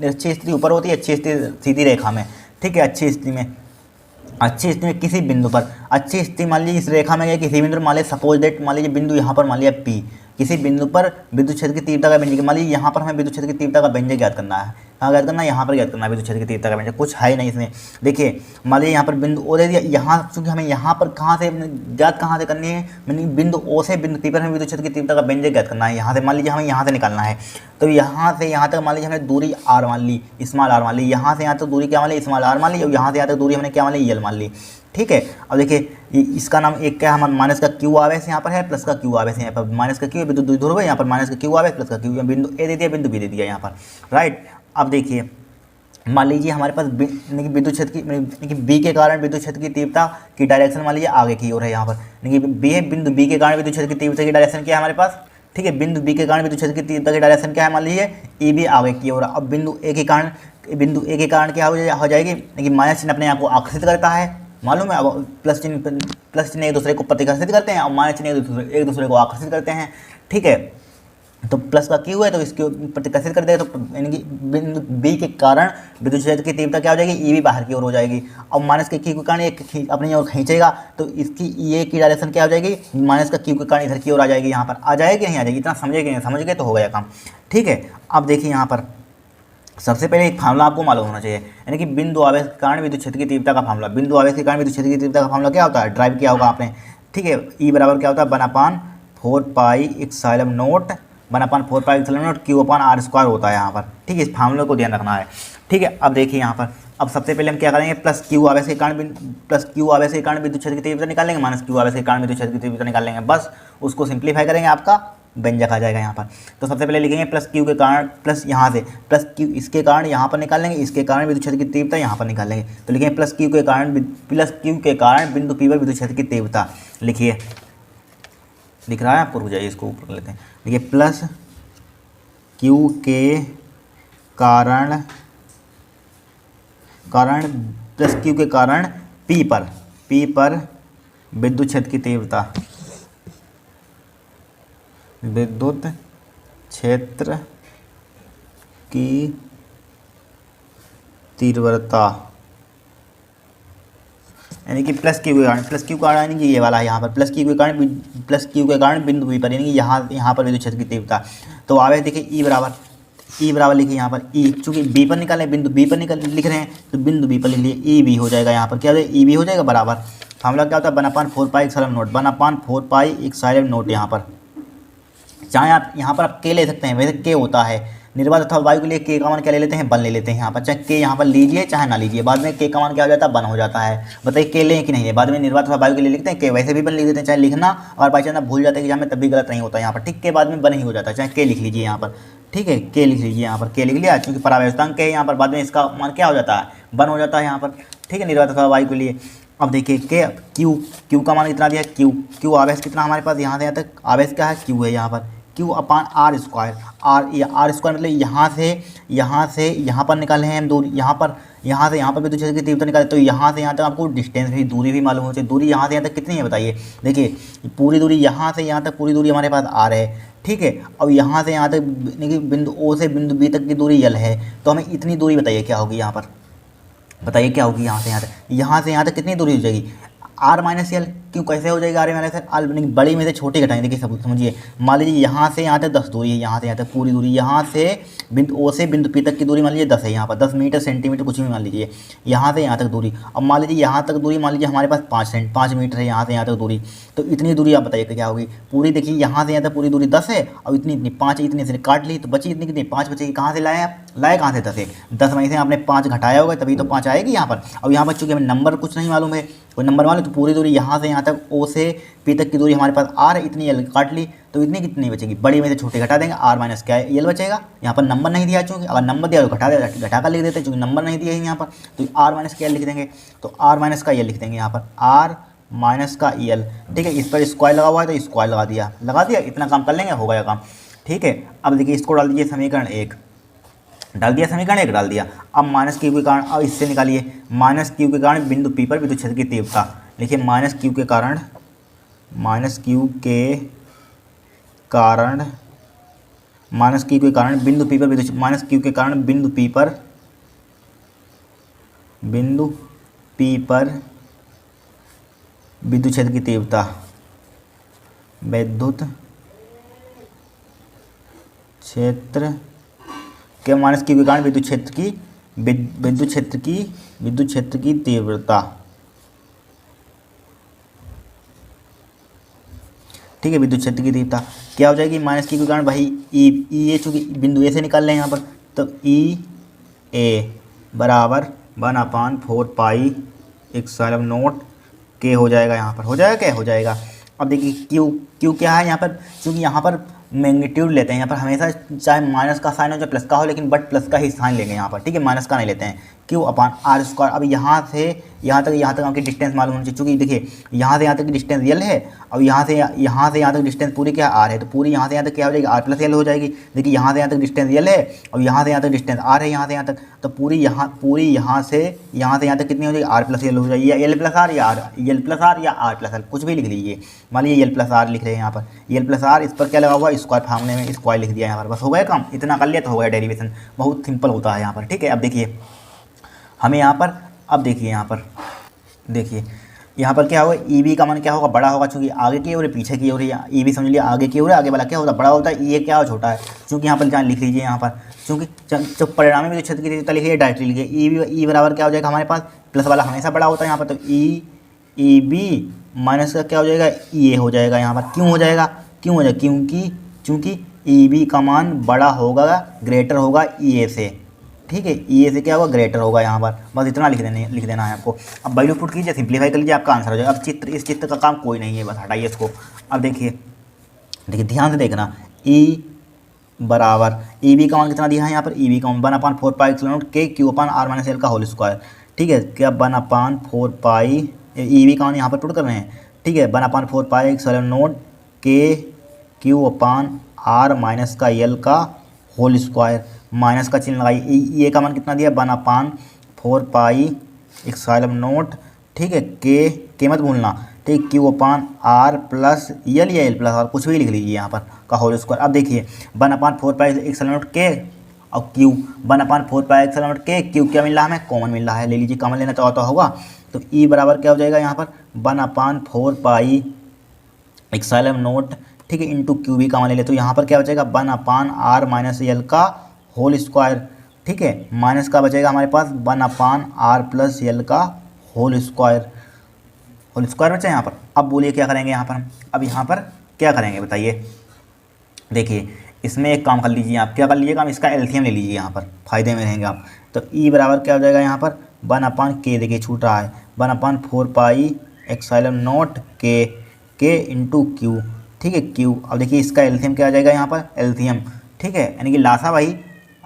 अच्छी स्थिति ऊपर होती है, अच्छी स्थिति सीधी रेखा में, ठीक है। अच्छी स्थिति में किसी बिंदु पर, अच्छी स्थिति मान लीजिए इस रेखा में किसी बिंदु पर मान लीजिए सपोज दैट, मान लीजिए बिंदु यहाँ पर मान लिया P, किसी बिंदु पर विद्युत क्षेत्र की तीव्रता का व्यंजक, मान लीजिए यहाँ पर हमें विद्युत क्षेत्र की तीव्रता का व्यंजक ज्ञात करना है। कहाँ ज्ञात करना है, यहाँ पर ज्ञात करना है विद्युत क्षेत्र की तीव्रता का व्यंजक, कुछ है ही नहीं इसमें। देखिए मान लीजिए यहाँ पर बिंदु ओ दे दिया, यहाँ चूँकि हमें यहाँ पर कहाँ से ज्ञात कहाँ से करनी है, मैंने बिंदु ओ से बिंदु P पर हमें विद्युत क्षेत्र की तीव्रता का व्यंजक ज्ञात करना है। यहाँ से मान लीजिए हमें यहाँ से निकालना है, तो यहाँ से यहाँ तक मान लीजिए हमने दूरी r मान ली, स्मॉल r मान ली, यहाँ से यहाँ तक दूरी क्या मान ली, स्मॉल r मान ली, और यहाँ से यहाँ तक दूरी हमने क्या मान ली, यल मान ली, ठीक है। अब देखिए इसका नाम एक क्या है, हमारा माइनस का क्यू आवेश यहाँ पर है, प्लस का क्यू आवेश यहाँ पर, माइनस का क्यू विद्युत द्विध्रुव है, यहाँ पर माइनस का क्यू आवेश प्लस का क्यू, बिंदु ए दे दिया, बिंदु बी दे दिया यहाँ पर, राइट। अब देखिए मान लीजिए हमारे पास विद्युत क्षेत्र की बी के कारण विद्युत क्षेत्र की तीव्रता की डायरेक्शन मान लीजिए आगे की ओर है यहाँ पर, बी है, बिंदु बी के कारण विद्युत क्षेत्र की तीव्रता की डायरेक्शन क्या है हमारे पास, ठीक है। बिंदु बी के कारण विद्युत क्षेत्र की तीव्रता की डायरेक्शन क्या है, मान लीजिए ई बी आगे की ओर। अब बिंदु ए के कारण क्या हो जाएगी, लेकिन माइनस चिन्ह अपने आप को आकर्षित करता है, मालूम है। अब प्लस चिन्ह एक दूसरे को प्रतिकर्षित करते हैं, और माइनस चिन्ह एक दूसरे को आकर्षित करते हैं, ठीक है। तो प्लस का क्यू है तो इसको प्रतिकर्षित कर देगा, तो यानी कि बिंदु बी के कारण विद्युत क्षेत्र की तीव्रता क्या हो जाएगी, ई भी बाहर की ओर हो जाएगी। और माइनस के क्यू के कारण एक अपनी ओर खींचेगा, तो इसकी ये की डायरेक्शन क्या हो जाएगी, माइनस का क्यू के कारण इधर की ओर आ जाएगी, यहाँ पर आ जाएगी नहीं आ जाएगी, इतना समझे कि नहीं, समझ गए तो हो गया काम, ठीक है। अब देखिए यहाँ पर सबसे पहले एक फार्मूला आपको मालूम होना चाहिए, यानी कि बिंदु आवेश के कारण विद्युत क्षेत्र की तीव्रता का फार्मूला, बिंदु आवेश के कारण विद्युत क्षेत्र की तीव्रता का फार्मूला क्या होता है, ड्राइव किया होगा आपने, ठीक है। ई बराबर क्या होता है, 1/4 pi epsilon not 1/4 pi epsilon not Q/r² होता है यहाँ पर, ठीक है। इस फार्मूले को ध्यान रखना है, ठीक है। अब देखिए यहाँ पर, अब सबसे पहले हम क्या करेंगे, प्लस क्यू आवेश के कारण विद्युत क्षेत्र की तीव्रता निकालेंगे, माइनस क्यू आवेश के कारण विद्युत क्षेत्र की तीव्रता निकालेंगे, बस उसको सिंप्लीफाई करेंगे, आपका व्यंजक आ जाएगा यहाँ पर। तो सबसे पहले लिखेंगे प्लस क्यू के कारण, प्लस यहाँ से प्लस क्यू इसके कारण यहाँ पर निकालेंगे, इसके कारण विद्युत क्षेत्र की तीव्रता यहाँ पर निकालेंगे, तो लिखेंगे प्लस क्यू के कारण बिंदु P पर विद्युत क्षेत्र की तीव्रता, लिखिए, दिख रहा है आपको, रुक जाइए इसको ऊपर लेते हैं, देखिए प्लस क्यू के कारण प्लस क्यू के कारण P पर विद्युत क्षेत्र की तीव्रता, विद्युत क्षेत्र की तीव्रता, यानी कि प्लस क्यू के कारण यानी कि ये वाला है यहाँ पर, प्लस क्यू के कारण बिंदु बी पर, यानी कि यहाँ पर विद्युत क्षेत्र की तीव्रता। तो आवेश देखिए ई बराबर लिखिए यहाँ पर, ई चूँकि बी पर निकाले, बिंदु बी पर लिख रहे हैं, तो बिंदु बी पर लिख लिए, ई बी हो जाएगा यहाँ पर, क्या हो जाएगा, ई बी हो जाएगा बराबर, फार्मूला क्या होता है, 1/4 pi epsilon not, 1/4 pi epsilon not. यहाँ पर चाहे आप यहाँ पर आप के ले सकते हैं, वैसे के होता है निर्वात अथवा वायु के लिए के का मान क्या ले लेते हैं, 1 ले लेते हैं यहाँ पर, चाहे के यहाँ पर लीजिए चाहे ना लीजिए, बाद में के का मान क्या हो जाता है, 1 हो जाता है। बताइए के लें कि नहीं है, बाद में निर्वात अथवा वायु के लिए लिखते हैं के, वैसे भी 1 लिख देते हैं, चाहे लिखना और बाई चांस भूल जाते हैं कि हमें तब भी गलत नहीं होता यहाँ पर, ठीक, के बाद में 1 ही हो जाता है, चाहे के लिख लीजिए यहाँ पर, ठीक है, के लिख लीजिए यहाँ पर, के लिख लिया, क्योंकि परावैस्थांक के यहाँ पर बाद में इसका मान क्या हो जाता है, 1 हो जाता है यहाँ पर, ठीक है, निर्वात अथवा वायु के लिए। अब देखिए के क्यू का मान कितना दिया, क्यू आवेश कितना हमारे पास, यहाँ से यहाँ तक आवेश क्या है, क्यू है यहाँ पर, Q/r², r² मतलब यहाँ से यहाँ पर निकाले हैं हम दूरी, यहाँ से यहाँ पर विद्युत क्षेत्र की तीव्रता निकाले, तो यहाँ से यहाँ तक आपको डिस्टेंस भी, दूरी भी मालूम होती है, दूरी यहाँ से यहाँ तक कितनी है बताइए, देखिए पूरी दूरी यहाँ से यहाँ तक पूरी दूरी हमारे पास r है, ठीक है। अब यहाँ से यहाँ तक बिंदु O से बिंदु B तक की दूरी L है, तो हमें इतनी दूरी बताइए क्या होगी यहाँ पर, बताइए क्या होगी, यहाँ से यहाँ तक कितनी दूरी हो जाएगी, r - L, क्यों कैसे हो जाएगी आर माइनस एल, बड़ी में से छोटी घटाएंगे। देखिए सब समझिए, मान लीजिए यहाँ से यहाँ तक 10 दूरी है, यहाँ से यहाँ तक पूरी दूरी, यहाँ से बिंदु ओ से बिंदु पी तक की दूरी मान लीजिए 10 है, यहाँ पर 10 मीटर सेंटीमीटर कुछ भी मान लीजिए, यहाँ से यहाँ तक दूरी। अब मान लीजिए यहाँ तक दूरी मान लीजिए हमारे पास 5 मीटर है, यहाँ से यहाँ तक दूरी, तो इतनी दूरी आप बताइए क्या होगी पूरी। देखिए यहाँ से यहाँ तक पूरी दूरी 10 है, और इतनी इतनी 5 इतनी से काट ली तो बची इतनी कितनी 5 बचेगी। कहाँ से लाए आप, लाए कहाँ से 10 है, 10 में से आपने 5 घटाया होगा तभी तो 5 आएगी यहाँ पर। अब यहाँ पर चूँकि हमें नंबर कुछ नहीं मालूम है, कोई नंबर मालूम तो पूरी दूरी यहाँ से यहाँ तक ओ से पी तक की दूरी हमारे पास आर है, इतनी एल काट ली तो इतनी कितनी बचेगी, बड़ी में से छोटी घटा देंगे, आर माइनस क्या है एल बचेगा। यहाँ पर नंबर नहीं दिया, चूँकि अगर नंबर दिया तो घटा कर लिख देते, चूँकि नंबर नहीं दिया है यहाँ पर तो आर माइनस का एल लिख देंगे, तो आर माइनस का एल लिख देंगे यहाँ पर, आर माइनस का एल। ठीक है, इस पर स्क्वायर लगा हुआ है तो स्क्वायर लगा दिया, इतना काम कर लेंगे, हो गया काम। ठीक है, अब देखिए इसको डाल दीजिए समीकरण 1, डाल दिया समीकरण 1 डाल दिया। अब माइनस क्यू के कारण, अब इससे निकालिए माइनस क्यू के कारण बिंदु पी पर विद्युत क्षेत्र की तीव्रता। लिखिए माइनस क्यू के कारण, माइनस क्यू के कारण, माइनस क्यू के कारण बिंदु पी पर विद्युत, माइनस क्यू के कारण बिंदु पी पर विद्युत क्षेत्र की तीव्रता, विद्युत क्षेत्र के माइनस क्यू के कारण विद्युत क्षेत्र की तीव्रता। ठीक है, विद्युत क्षेत्र की तीव्रता क्या हो जाएगी, माइनस क्यू के कारण भाई ई ए, चूँकि बिंदु ए से निकाल रहे हैं यहाँ पर, तो ई ए बराबर 1/4 पाई एप्सिलॉन नॉट के हो जाएगा यहाँ पर, हो जाएगा क्या, हो जाएगा। अब देखिए क्यू क्या है यहाँ पर, क्योंकि यहाँ पर मैग्नीट्यूड लेते हैं, यहाँ पर हमेशा चाहे माइनस का साइन हो चाहे प्लस का हो, लेकिन बट प्लस का ही साइन लेंगे यहाँ पर। ठीक है, माइनस का नहीं लेते हैं, क्यू अपान आर स्क्वायर। अब यहाँ से यहाँ तक आपकी डिस्टेंस मालूम होनी चाहिए, चूँकि देखिए यहाँ से यहाँ तक की डिस्टेंस एल है, अब यहाँ से यहाँ तक डिस्टेंस पूरी क्या आर है, तो पूरी यहाँ से यहाँ तक क्या हो जाएगी, आर प्लस एल हो जाएगी। देखिए यहाँ से यहाँ तक डिस्टेंस एल है, और यहाँ से यहाँ तक डिस्टेंस आर है, यहाँ से यहाँ तक, तो पूरी यहाँ से यहाँ तक कितनी हो जाएगी, आर प्लस एल हो जाएगी, या एल प्लस आर या आर प्लस एल, कुछ भी लिख लीजिए। मान लीजिए एल प्लस आर लिख रहे हैं यहाँ पर, एल प्लस आर, इस पर क्या लगा हुआ है स्क्वायर, फार्मूले में स्क्वायर लिख दिया यहाँ पर, बस हो गया काम, इतना कर लिया तो हो गया डेरिवेशन, बहुत सिंपल होता है यहाँ पर। ठीक है, अब देखिए हमें यहाँ पर, अब देखिए यहाँ पर, देखिए यहाँ पर क्या होगा, ई बी का मान क्या होगा, बड़ा होगा, चूँकि आगे की ओर है पीछे की ओर है, ई बी समझ लिया आगे की ओर है, आगे वाला क्या होता है बड़ा होता है, ये क्या छोटा है, चूँकि यहाँ पर जहाँ लिख लीजिए यहाँ पर, चूँकि जब परिणामी विद्युत क्षेत्र की तीव्रता लिखिए डायरेक्टली लिखिए, ई बराबर क्या हो जाएगा हमारे पास, प्लस वाला हमेशा बड़ा होता है यहाँ पर, तो ई बी माइनस का क्या हो जाएगा, ई ए हो जाएगा यहाँ पर। क्यों हो जाएगा, क्योंकि ई बी का मान बड़ा होगा, ग्रेटर होगा ई ए से। ठीक है, ई ए से क्या होगा, ग्रेटर होगा यहाँ पर, बस इतना लिख देना है आपको। अब वैल्यू पुट कीजिए, सिंप्लीफाई कर लीजिए, आपका आंसर हो जाएगा। अब इस चित्र का काम कोई नहीं है, बस हटाइए इसको। अब देखिए ध्यान से देखना, ई बराबर ई बी का मान कितना दिया है यहाँ पर, ई बी का मान 1/4 पाई एप्सिलॉन नॉट के q upon r minus l का होल स्क्वायर। ठीक है, क्या 1/4 पाई, ई बी का मान यहाँ पर पुट कर रहे हैं। ठीक है, 1/4 पाई एप्सिलॉन नॉट के क्यू अपान आर माइनस का एल का होल स्क्वायर, माइनस का चिन्ह लगाइए। ये का मान कितना दिया, 1/4 पाई एप्सिलॉन नॉट, ठीक है, के मत भूलना, ठीक, q upon r plus l या एल प्लस आर, कुछ भी लिख लीजिए यहाँ पर, का होल स्क्वायर। अब देखिए 1/4 पाई एप्सिलॉन नॉट के और क्यू, 1/4 पाई एप्सिलॉन नॉट के क्यू क्या मिल रहा है हमें, कॉमन मिल रहा है, ले लीजिए, कॉमन लेना चाहता होगा तो ई बराबर क्या हो जाएगा यहाँ पर, 1/4 पाई एप्सिलॉन नॉट, ठीक है, इंटू क्यू भी कॉमन ले ले, तो यहाँ पर क्या बचेगा, 1/r माइनस एल का होल स्क्वायर। ठीक है, माइनस का बचेगा हमारे पास 1/r प्लस एल का होल स्क्वायर बचा यहाँ पर। अब बोलिए क्या करेंगे यहाँ पर हम, अब यहाँ पर क्या करेंगे बताइए। देखिए इसमें एक काम कर लीजिए, आप क्या कर लीजिएगा, इसका एलसीएम ले लीजिए, यहाँ पर फायदे में रहेंगे आप। तो ई बराबर क्या हो जाएगा यहाँ पर, 1/k, देखिए छूट रहा है, 1/4 पाई एप्सिलॉन नॉट के इंटू क्यू। ठीक है, क्यू। अब देखिए इसका एलसीएम क्या आ जाएगा यहाँ पर, एलसीएम, ठीक है, यानी कि लासा भाई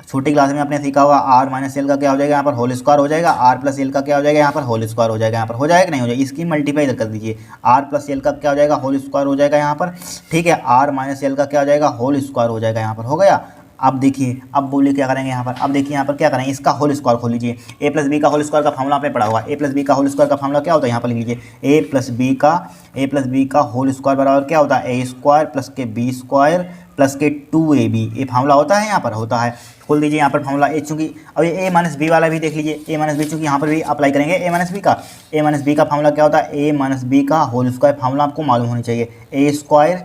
छोटी क्लास में आपने सीखा होगा, आर माइनस एल का क्या हो जाएगा यहाँ पर, होल स्क्वायर हो जाएगा, आर प्लस एल का क्या हो जाएगा यहाँ पर, होल स्क्वायर हो जाएगा यहाँ पर, हो जाएगा कि नहीं हो जाएगा, इसकी मल्टीप्लाई कर दीजिए, आर प्लस एल का क्या हो जाएगा, होल स्क्वायर हो जाएगा यहाँ पर। ठीक है, आर माइनस एल का क्या हो जाएगा, होल स्क्वायर हो जाएगा यहाँ पर, हो गया। अब देखिए, अब बोलिए क्या करेंगे यहाँ पर, अब देखिए यहाँ पर क्या करेंगे, इसका होल स्क्वायर खोल लीजिए, ए प्लस बी का होल स्क्वायर का फॉर्मूला आपने पढ़ा होगा, ए प्लस बी का होल स्क्वायर का फॉर्मूला क्या होता है, यहाँ पर लिख लीजिए, ए प्लस बी का होल स्क्वायर बराबर क्या होता है, ए स्क्वायर प्लस के बी स्क्वायर प्लस के 2ab, ये फार्मूला होता है यहाँ पर, होता है। खोल दीजिए यहाँ पर फॉर्मूला ए, चूँकि अब ये ए माइनस बी वाला भी देख लीजिए, ए माइनस बी, चूँकि यहाँ पर भी अप्लाई करेंगे ए माइनस बी का। ए माइनस बी का फॉर्मूला क्या होता है, ए माइनस बी का होल स्क्वायर, फॉर्मूला आपको मालूम होनी चाहिए, ए स्क्वायर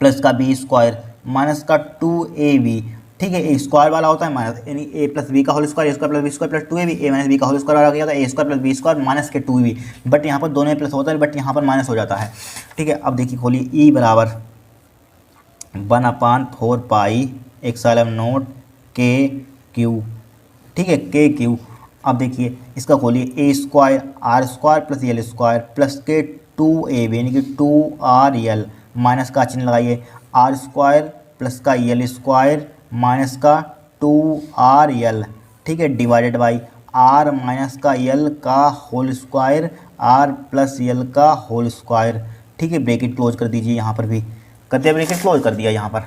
प्लस का बी स्क्वायर माइनस का 2ab, ठीक है। ए स्क्वायर वाला होता है माइनस, यानी ए प्लस बी का whole square, A square plus B square plus 2ab, A minus B का होल स्क्वायर वाला क्या होता है, A square plus B square minus के 2ab, बट यहाँ पर दोनों में प्लस होता है, बट यहाँ पर माइनस हो जाता है, ठीक है। अब देखिए खोलिए, ई बराबर 1/4 पाई एप्सिलॉन नॉट के क्यू, ठीक है, के क्यू। अब देखिए इसका खोलिए, A square R square plus L square plus के 2ab यानी कि 2rl माइनस का चिन्ह लगाइए, आर स्क्वायर प्लस का यल स्क्वायर माइनस का 2rl, ठीक है, डिवाइडेड बाई आर माइनस का यल का whole square, r plus l का होल स्क्वायर, ठीक है। ब्रैकेट क्लोज कर दीजिए, यहाँ पर भी करते ब्रैकेट क्लोज कर दिया। यहाँ पर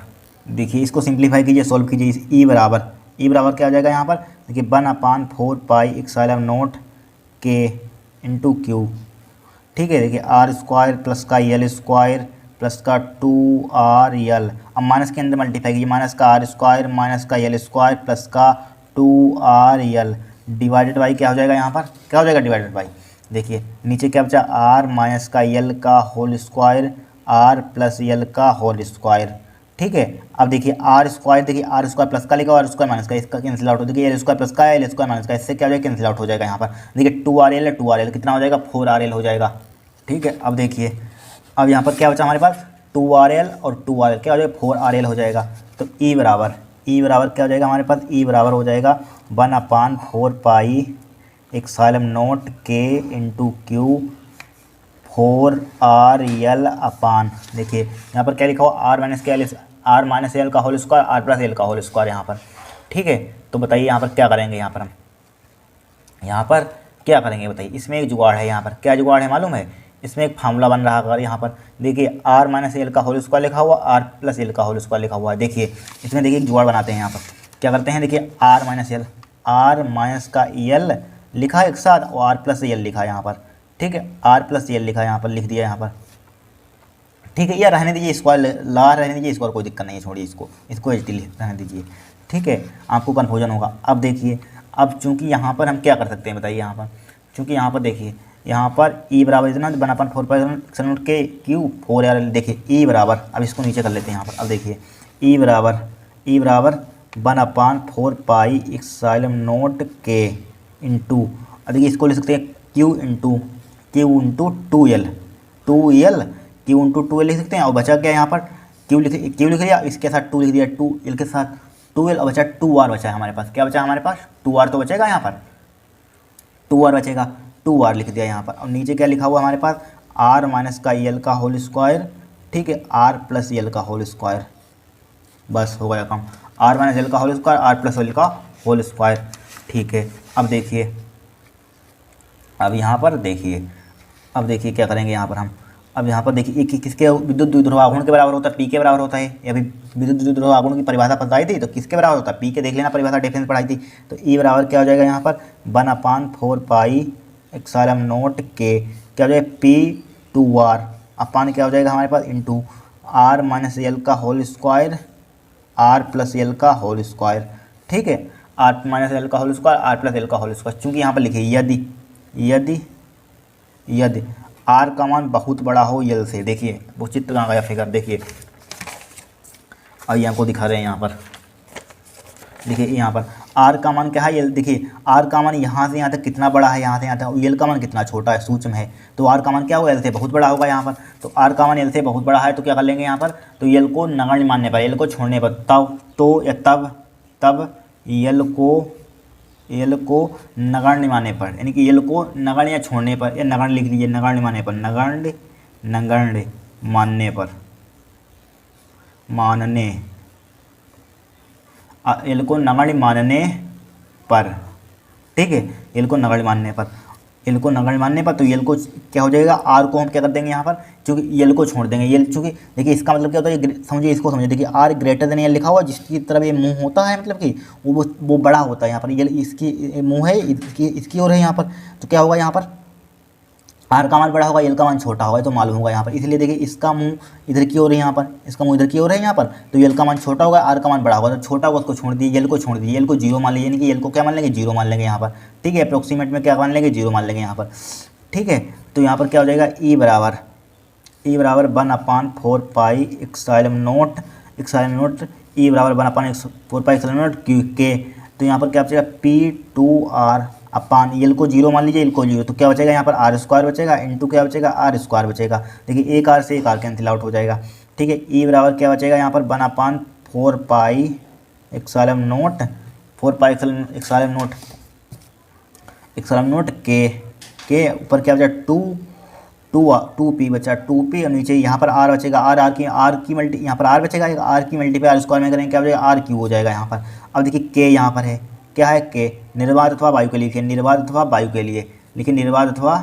देखिए इसको सिंप्लीफाई कीजिए, सॉल्व कीजिए। ई बराबर क्या हो जाएगा यहाँ पर, देखिए 1/4 पाई एप्सिलॉन नॉट के इंटू क्यू, ठीक है। देखिए आर स्क्वायर प्लस का यल स्क्वायर प्लस का 2rl, अब माइनस के अंदर मल्टीप्लाई कीजिए, माइनस का आर स्क्वायर माइनस का यल स्क्वायर प्लस का 2rl डिवाइडेड बाई क्या हो जाएगा यहाँ पर, क्या हो जाएगा डिवाइडेड बाई, देखिए नीचे क्या बचा, आर माइनस का यल का whole square, r plus l का होल स्क्वायर, ठीक है। अब देखिए आर स्क्वायर, देखिए आर स्क्वायर प्लस का लिखा, आर स्क्वायर माइनस का, इसका कैंसिल आउट हो, देखिए एल स्क्वायर प्लस का एल स्क्वायर माइनस का, इससे क्या हो जाएगा कैंसिल आउट हो जाएगा। यहाँ पर देखिए 2rl है, 2rl कितना हो जाएगा, 4rl हो जाएगा, ठीक है। अब देखिए अब यहाँ पर क्या बचा हमारे पास, 2rl और 2rl क्या हो जाएगा, 4rl हो जाएगा। तो ई बराबर क्या हो जाएगा हमारे पास, ई बराबर हो जाएगा 1/4 पाई एप्सिलॉन नॉट के इंटू क्यू 4rl अपान, देखिए यहाँ पर क्या लिखा हुआ, आर माइनस एल का whole square, r plus l का होल स्क्वायर यहाँ पर, ठीक है। तो बताइए यहाँ पर क्या करेंगे, यहाँ पर हम यहाँ पर क्या करेंगे बताइए। इसमें एक जुगाड़ है, यहाँ पर क्या जुगाड़ है मालूम है, इसमें एक फार्मूला बन रहा है। अगर यहाँ पर देखिए आर माइनस एल का होल स्क्वायर लिखा हुआ, आर प्लस एल का होल स्क्वायर लिखा हुआ है, देखिए इसमें देखिए एक जुगाड़ बनाते हैं। यहाँ पर क्या करते हैं, देखिए आर माइनस का एल लिखा है एक साथ और आर प्लस एल लिखा है यहाँ पर, ठीक है, आर प्लस एल लिखा है यहाँ पर, लिख दिया यहाँ पर, ठीक है। या रहने दीजिए स्क्वायर, ला रहने दीजिए स्क्वायर, कोई दिक्कत नहीं है, छोड़िए इसको एच डी रहने दीजिए, ठीक है, आपको कन्फ्यूजन होगा। अब देखिए अब चूंकि यहाँ पर हम क्या कर सकते हैं बताइए, यहाँ पर चूंकि यहाँ पर देखिए यहाँ पर ई बराबर इतना 1/4 पाई एप्सिलॉन के क्यू 4rl, देखिए ई बराबर, अब इसको नीचे कर लेते हैं यहाँ पर। अब देखिए ई बराबर 1/4 पाई एप्सिलॉन नॉट के इंटू, अब देखिए इसको ले सकते हैं Q into 2l, Q into 2l लिख सकते हैं। और बचा क्या यहाँ पर, क्यू लिख दिया, इसके साथ 2 लिख दिया, 2l के साथ 2l, और बचा 2r बचा है हमारे पास, क्या बचा हमारे पास 2r तो बचेगा, यहाँ पर 2r बचेगा, 2r लिख दिया यहाँ पर। और नीचे क्या लिखा हुआ हमारे पास, आर माइनस का यल का होल स्क्वायर, ठीक है, आर प्लस यल का होल स्क्वायर, बस हो गया काम, आर माइनस यल का whole square, r plus l का होल स्क्वायर, ठीक है। अब देखिए अब यहाँ पर देखिए, अब देखिए क्या करेंगे यहाँ पर हम, अब यहाँ पर देखिए किसके विद्युत द्विध्रुव आघूर्ण के बराबर होता है, पी के बराबर होता है। अभी विद्युत द्विध्रुव आघूर्ण की परिभाषा बताई थी, तो किसके बराबर होता है, पी के देख लेना, परिभाषा डिफरेंस पढ़ाई थी। तो ई बराबर क्या हो जाएगा यहाँ पर 1/4 पाई एप्सिलॉन नॉट के, क्या हो जाएगा P2r अपान क्या हो जाएगा हमारे पास इंटू आर माइनस एल का whole square, r plus l का होल स्क्वायर, ठीक है, आर माइनस एल का whole square, r plus l का होल स्क्वायर। चूँकि यहाँ पर लिखिए यदि आर का मान बहुत बड़ा हो यल से, देखिए वो चित्र कहाँ गया फिगर, देखिए अभी आपको दिखा रहे हैं यहाँ पर, देखिए यहाँ पर आर का मान क्या है, यल, देखिए आर का मान यहाँ से यहाँ तक कितना बड़ा है, यहाँ से यहाँ तक, यल का मान कितना छोटा है, सूक्ष्म है, तो आर का मान क्या होगा, यल से बहुत बड़ा होगा यहाँ पर। तो आर का मान यल से बहुत बड़ा है, तो क्या कर लेंगे यहाँ पर, तो यल को नगण्य मानने पर, यल को छोड़ने पर, तब यल को नगण्य मानने पर, यानी कि यल को नगण्य या छोड़ने पर, या नगण्य लिख लीजिए, नगण्य मानने पर, नगण्य मानने पर, यल को नगण्य मानने पर, ठीक है, यल को नगण्य मानने पर, तो यल को क्या हो जाएगा, आर को हम क्या कर देंगे यहाँ पर, चूँकि यल को छोड़ देंगे, यल चूँकि देखिए इसका मतलब क्या होता है, समझिए इसको समझिए, देखिए आर ग्रेटर देन यल लिखा हुआ, जिसकी तरफ ये मुंह होता है, मतलब कि वो बड़ा होता है, यहाँ पर यल इसकी मुंह है, इसकी ओर है यहाँ पर, तो क्या होगा यहाँ पर आर का मान बड़ा होगा, एल का मान छोटा होगा, तो मालूम होगा यहाँ पर। इसलिए देखिए इसका मुंह इधर की ओर है यहाँ पर, इसका मुंह इधर की ओर है यहाँ पर, तो एल का मान छोटा होगा, आर का मान बड़ा होगा, तो छोटा होगा उसको छोड़ दीजिए, एल को छोड़ दीजिए, एल को जीरो मान लीजिए, यानी कि एल को क्या मान लेंगे, जीरो मान लेंगे यहाँ पर। ठीक है, अप्रोक्सीमेट में क्या मान लेंगे, जीरो मान लेंगे यहाँ पर। ठीक है, तो यहाँ पर क्या हो जाएगा, ई बराबर 1/4 पाई एक्साइलम नोट ई बराबर 1/4 पाई एक्साइलम नोट क्यू के। तो यहाँ पर क्या बचेगा, P2R अपान एल को जीरो मान लीजिए, एल को जीरो, तो क्या बचेगा यहाँ पर आर स्क्वायर बचेगा, इंटू क्या बचेगा, आर स्क्वायर बचेगा। देखिए एक आर से एक आर कैंसिल आउट हो जाएगा। ठीक है, ई बराबर क्या बचेगा यहाँ पर 1/4 पाई एक्साइलम नोट 4 पाई एक्साइलम नोट के ऊपर क्या बचा, 2p बचा, 2p और नीचे यहाँ पर r बचेगा, आर की मल्टी यहाँ पर r बचेगा, आर की मल्टी पे आर स्क्वायर में करेंगे क्या बचेगा, r क्यू हो जाएगा यहाँ पर। अब देखिए k यहाँ पर है, क्या है k, निर्वात अथवा वायु के लिए, निर्वात अथवा वायु के लिए, लेकिन निर्वात अथवा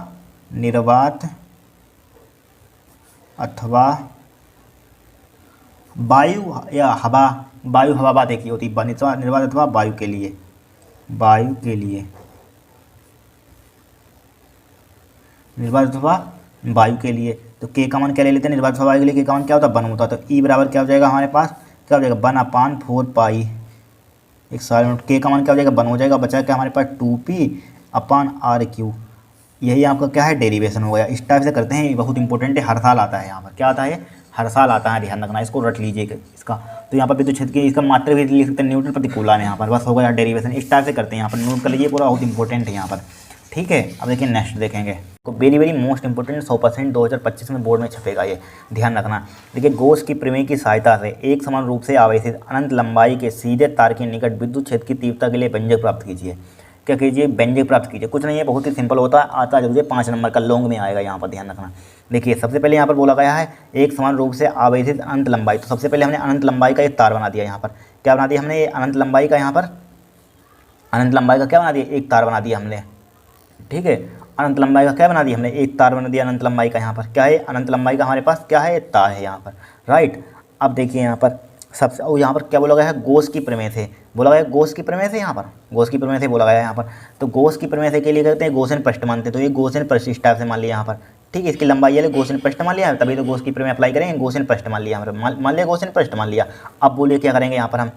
वायु या हवा, वायु हवा बात एक ही होती है, निर्वात अथवा वायु के लिए, निर्वात अथवा वायु के लिए। तो के का मान क्या ले लेते हैं, निर्वात अथवा वायु के लिए के का मान क्या होता है, 1 होता है। तो ई बराबर क्या हो जाएगा हमारे पास, क्या हो जाएगा 1/4 पाई एक्साइलम नोट, के का मान क्या हो जाएगा 1 हो जाएगा, बचा क्या हमारे पास 2p अपान आर क्यू। यही आपका क्या है, डेरिवेशन हो गया। इस टाइप से करते हैं, बहुत इंपॉर्टेंट है, हर साल आता है यहाँ पर, क्या आता है, हर साल आता है, ध्यान रखना, इसको रट लीजिएगा इसका। तो यहाँ पर विद्युत क्षेत्र की इसका मात्रा भी लिख सकते हैं, न्यूटन प्रतिकूलन यहाँ पर, बस हो गया डेरिवेशन। इस टाइप से करते हैं यहाँ पर, नोट कर लीजिए पूरा, बहुत इंपॉर्टेंट है यहाँ पर। ठीक है, अब देखिए नेक्स्ट देखेंगे, तो वेरी मोस्ट इंपॉर्टेंट 100% 2025 में बोर्ड में छपेगा, ये ध्यान रखना। देखिए गॉस की प्रमेय की सहायता से एक समान रूप से आवेशित अनंत लंबाई के सीधे तार के निकट विद्युत क्षेत्र की तीव्रता के लिए व्यंजक प्राप्त कीजिए। क्या कीजिए, व्यंजक प्राप्त कीजिए। कुछ नहीं है, बहुत ही सिंपल होता है, आता जरूर 5 नंबर का लॉन्ग में आएगा यहाँ पर, ध्यान रखना। देखिए सबसे पहले यहाँ पर बोला गया है एक समान रूप से आवेशित अनंत लंबाई, तो सबसे पहले हमने अनंत लंबाई का एक तार बना दिया यहाँ पर। क्या बना दिया हमने, अनंत लंबाई का यहाँ पर, अनंत लंबाई का क्या बना दिया, एक तार बना दिया हमने। ठीक है, अनंत लंबाई का क्या बना दिया हमने, एक तार बना दिया अनंत लंबाई का। यहाँ पर क्या है, अनंत लंबाई का हमारे पास क्या है, एक तार है यहाँ पर, राइट। अब देखिए यहाँ पर सबसे, और यहाँ पर क्या बोला गया है, गॉस की प्रमेय से बोला गया, गॉस की प्रमेय से, यहाँ पर गॉस की प्रमेय से बोला गया है यहाँ पर। तो गॉस की प्रमेय से के लिए कहते हैं गॉसियन पृष्ठ मानते हैं, तो ये गॉसियन पृष्ठ इस टाइप से मान लिया यहाँ पर। ठीक है, इसकी लंबाई है गॉसियन पृष्ठ मान लिया, तभी तो गॉस की प्रमेय अप्लाई करेंगे, गॉसियन पृष्ठ मान लिया यहाँ पर, मान लिया गॉसियन पृष्ठ मान लिया। अब बोलिए क्या करेंगे यहाँ पर हम,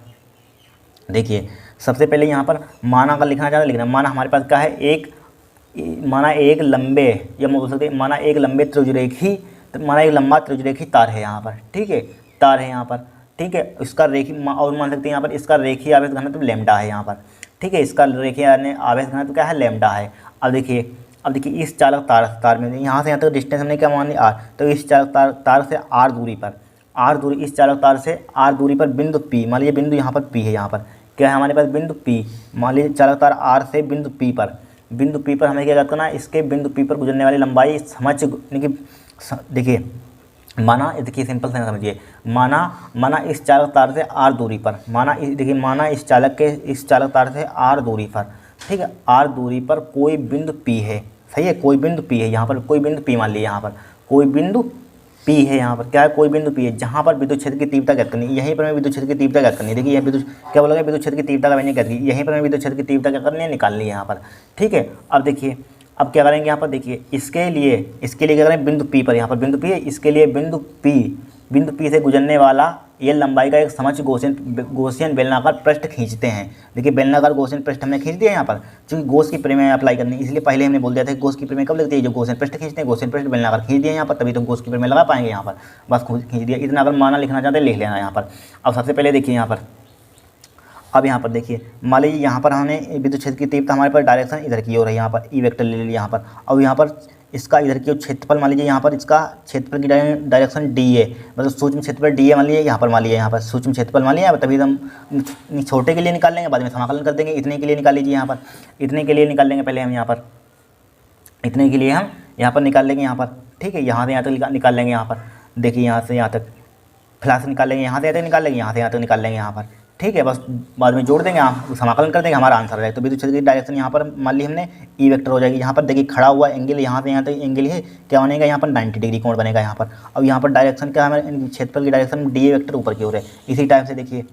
देखिए सबसे पहले यहाँ पर माना का लिखना चाहते, लिखना माना हमारे पास क्या है, माना एक लंबे, या बोल सकते हैं माना एक लंबे त्रिज्यरेखी, माना एक लंबा त्रिज्यरेखी तार है यहाँ पर। ठीक है, तार है यहाँ पर। ठीक है, इसका रेखी, और मान सकते हैं यहाँ पर इसका रेखीय आवेश घनत्व लैम्डा है यहाँ पर। ठीक है, इसका रेखीय आवेश घनत्व क्या है, लैम्डा है। अब देखिए इस चालक तार में यहाँ से यहाँ तक डिस्टेंस हमने क्या मान लिया, आर, तो इस चालक तार से आर दूरी, इस चालक तार से आर दूरी पर बिंदु पी, मान लीजिए बिंदु यहाँ पर पी है, यहाँ पर क्या है हमारे पास, बिंदु पी। मान लीजिए चालक तार आर से बिंदु पी पर हमें क्या करना है, इसके बिंदु पी पर गुजरने वाली लंबाई समझ, देखिए माना, देखिए सिंपल से समझिए, माना इस चालक तार से आर दूरी पर, देखिए माना इस चालक तार से आर दूरी पर, ठीक है, आर दूरी पर कोई बिंदु पी है, सही है, कोई बिंदु पी है यहाँ पर, कोई बिंदु पी मान लिया, यहाँ पर कोई बिंदु पी है, यहाँ पर क्या है, कोई बिंदु पी है, जहाँ पर विद्युत क्षेत्र की तीव्रता ज्ञात करनी है। यहीं पर मैं विद्युत क्षेत्र की तीव्रता ज्ञात करनी है। देखिए यह विद्युत क्या बोला गया, विद्युत क्षेत्र की तीव्रता का मैंने ज्ञात की, यहीं पर मैं विद्युत क्षेत्र की तीव्रता क्या करनी है, निकालनी है यहाँ पर। ठीक है, अब देखिए अब क्या करेंगे यहाँ पर, देखिए इसके लिए क्या करें, बिंदु पी पर, यहाँ पर बिंदु पी है, इसके लिए बिंदु पी से गुजरने वाला ये लंबाई का एक समक्ष गॉसियन बेलनाकार पृष्ठ खींचते हैं। देखिए बेलनाकार गॉसियन पृष्ठ हमने खींच दिया यहाँ पर, क्योंकि गॉस की प्रमेय अप्लाई करनी, इसलिए पहले हमने बोल दिया था कि गॉस की प्रमेय कब लगती है, जो गॉसियन पृष्ठ खींचते हैं, गॉसियन पृष्ठ बेलनाकार खींच दिया यहाँ पर, तभी तो गॉस की प्रमेय लगा पाएंगे यहाँ पर, बस खींच दिया। इतना अगर माना लिखना चाहते हैं लिख लेना यहाँ पर। अब सबसे पहले देखिए यहाँ पर, अब यहाँ पर देखिए मान लीजिए यहाँ पर हमने विद्युत क्षेत्र की तीव्रता हमारे पास डायरेक्शन इधर की ओर है, यहाँ पर ई वेक्टर ले लिया यहाँ पर। अब यहाँ पर इसका इधर की क्षेत्रफल मान लीजिए, यहाँ पर इसका क्षेत्रफल की डायरेक्शन डी है, मतलब सूक्ष्म क्षेत्रफल डी है मान लीजिए, यहाँ पर मान लिया, यहाँ पर सूक्ष्म क्षेत्रफल मान लिया, तभी हम छोटे के लिए निकाल लेंगे, बाद में समाकलन कर देंगे। इतने के लिए निकाल लीजिए यहाँ पर, इतने के लिए निकाल लेंगे पहले हम यहाँ पर, इतने के लिए हम यहाँ पर निकाल लेंगे यहाँ पर। ठीक है, यहाँ से यहाँ तक निकाल लेंगे यहाँ पर, देखिए यहाँ से यहाँ तक फिलहाल निकाल लेंगे, यहाँ से यहाँ तक निकाल लेंगे, यहाँ से यहाँ तक निकाल लेंगे यहाँ पर। ठीक है, बस बाद में जोड़ देंगे, आप समाकलन कर देंगे, हमारा आंसर आ जाएगा। तो विद्युत क्षेत्र की डायरेक्शन यहाँ पर मान ली हमने ई वेक्टर हो जाएगी। यहाँ पर देखिए खड़ा हुआ एंगल यहाँ से यहाँ तक एंगल है, क्या बनेगा यहाँ पर 90 डिग्री कोण बनेगा यहाँ पर। अब यहाँ पर डायरेक्शन क्या है, हमारे क्षेत्रफल की डायरेक्शन डी वेक्टर ऊपर की ओर है। इसी टाइप से देखिए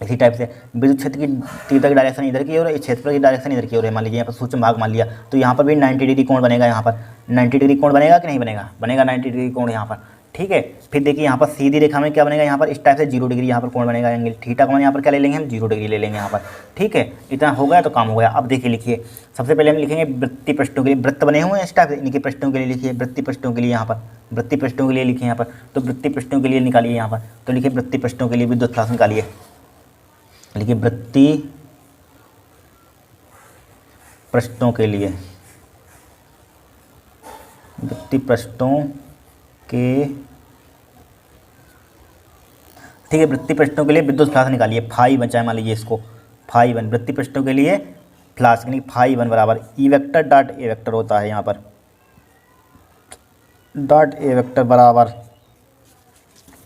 इसी टाइप से विद्युत क्षेत्र की तीव्रता की डायरेक्शन इधर की ओर है, इस क्षेत्र की डायरेक्शन इधर की ओर है। मान लीजिए यहाँ पर सूक्ष्म भाग मान लिया, तो यहाँ पर भी 90 डिग्री कोण बनेगा। यहाँ पर 90 डिग्री कोण बनेगा कि नहीं बनेगा? बनेगा 90 डिग्री कोण यहाँ पर। ठीक है, फिर देखिए यहाँ पर सीधी रेखा में क्या बनेगा, यहाँ पर इस टाइप से 0 डिग्री यहाँ पर कोण बनेगा। एंगल थीटा का मान यहाँ पर क्या ले लेंगे हम? 0 डिग्री ले लेंगे यहाँ पर। ठीक है, इतना हो गया तो काम हो गया। अब देखिए लिखिए, सबसे पहले हम लिखेंगे वृत्तीय पृष्ठों के लिए, वृत्त बने हुए हैं इस टाइप से, इनके पृष्ठों के लिए लिखिए वृत्तीय पृष्ठों के लिए। यहाँ पर वृत्तीय पृष्ठों के लिए लिखिए यहाँ पर, तो वृत्तीय पृष्ठों के लिए निकालिए यहाँ पर। तो लिखिए वृत्तीय पृष्ठों के लिए विद्युत फ्लक्स निकालिए। लिखिए वृत्तीय पृष्ठों के लिए, वृत्तीय पृष्ठों के, ठीक है, वृत्तीय पृष्ठों के लिए विद्युत फ्लक्स निकालिए। फाई बचाए, मान लीजिए इसको फाई वन, वृत्तीय पृष्ठों के लिए फ्लक्स यानी फाई वन बराबर E vector dot A vector होता है यहाँ पर, डॉट ए वेक्टर बराबर,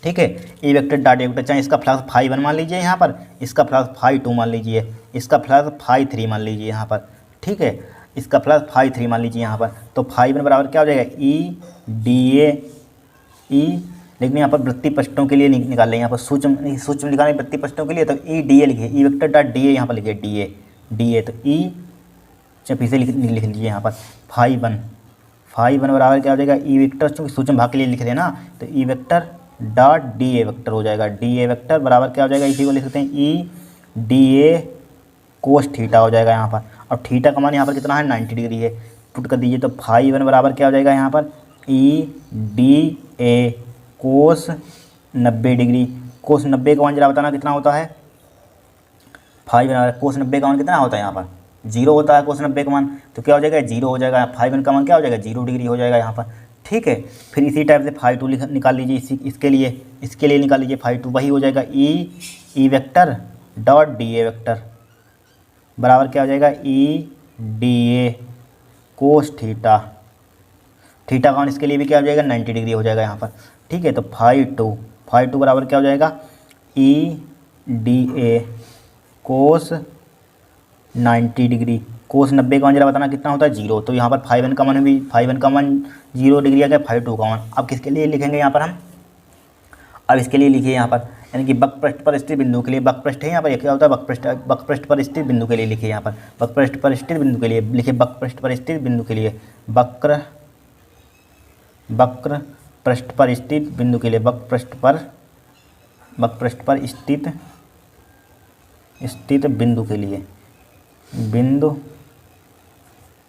ठीक है, E vector dot A vector, चाहे इसका फ्लक्स फाई वन मान लीजिए यहाँ पर, इसका फ्लक्स फाई टू मान लीजिए, इसका फ्लक्स फाई थ्री मान लीजिए यहाँ पर। ठीक है, इसका फ्लक्स फाई थ्री मान लीजिए यहाँ पर। तो फाई वन बराबर क्या हो जाएगा? ई डी ए ई, लेकिन यहाँ पर वृत्तीय पृष्ठों के लिए निकाल लें, यहाँ पर सूक्ष्म निकालें वृत्तीय पृष्ठों के लिए, तो ई डी ए लिखिए, E vector dot D A यहाँ पर लिखिए, डी ए, तो ई फिर से लिख लीजिए यहाँ पर फाई वन बराबर क्या हो जाएगा? ई वेक्टर, चूँकि सूक्ष्म भाग के लिए लिख रहे हैं ना, तो E vector dot D A vector हो जाएगा। डी ए वेक्टर बराबर क्या हो जाएगा? इसी को लिख सकते हैं E D A cos theta हो जाएगा यहाँ पर। और थीटा का मान यहाँ पर कितना है? 90 डिग्री है। पुट कर दीजिए, तो फाई वन बराबर क्या हो जाएगा यहाँ पर? E D A cos 90 degree. कोस 90 का मान जरा बताना कितना होता है? फाई वन कोस 90 का मान कितना होता है? यहाँ पर 0 होता है कोस 90 का मान, तो क्या हो जाएगा? 0 हो जाएगा। फाई वन का मान क्या हो जाएगा? 0 डिग्री हो जाएगा यहाँ पर। ठीक है, फिर इसी टाइप से फाई टू निकाल लीजिए, इसके लिए निकाल लीजिए फाई टू, वही हो जाएगा E vector dot D A vector बराबर क्या हो जाएगा? E D A cos theta. Theta का मान इसके लिए भी क्या हो जाएगा? 90 डिग्री हो जाएगा यहाँ पर। ठीक है, तो फाई टू बराबर क्या हो जाएगा? E D A cos 90 degree. कोस 90 का मान जरा बताना कितना होता है? 0। तो यहाँ पर फाई वन का मान 0 डिग्री आ गया, फाई टू का मान। अब किसके लिए लिखेंगे यहाँ पर हम? अब इसके लिए लिखिए यहाँ पर, यानी कि वक्रपृष्ठ पर स्थित बिंदु के लिए, वक्रपृष्ठ है यहाँ पर, क्या होता है? वक्रपृष्ठ पर स्थित बिंदु के लिए लिखिए यहाँ पर, वक्रपृष्ठ पर स्थित बिंदु के लिए लिखिए, वक्रपृष्ठ पर स्थित बिंदु के लिए, वक्रपृष्ठ पर स्थित बिंदु के लिए, वक्रपृष्ठ पर स्थित बिंदु के लिए, बिंदु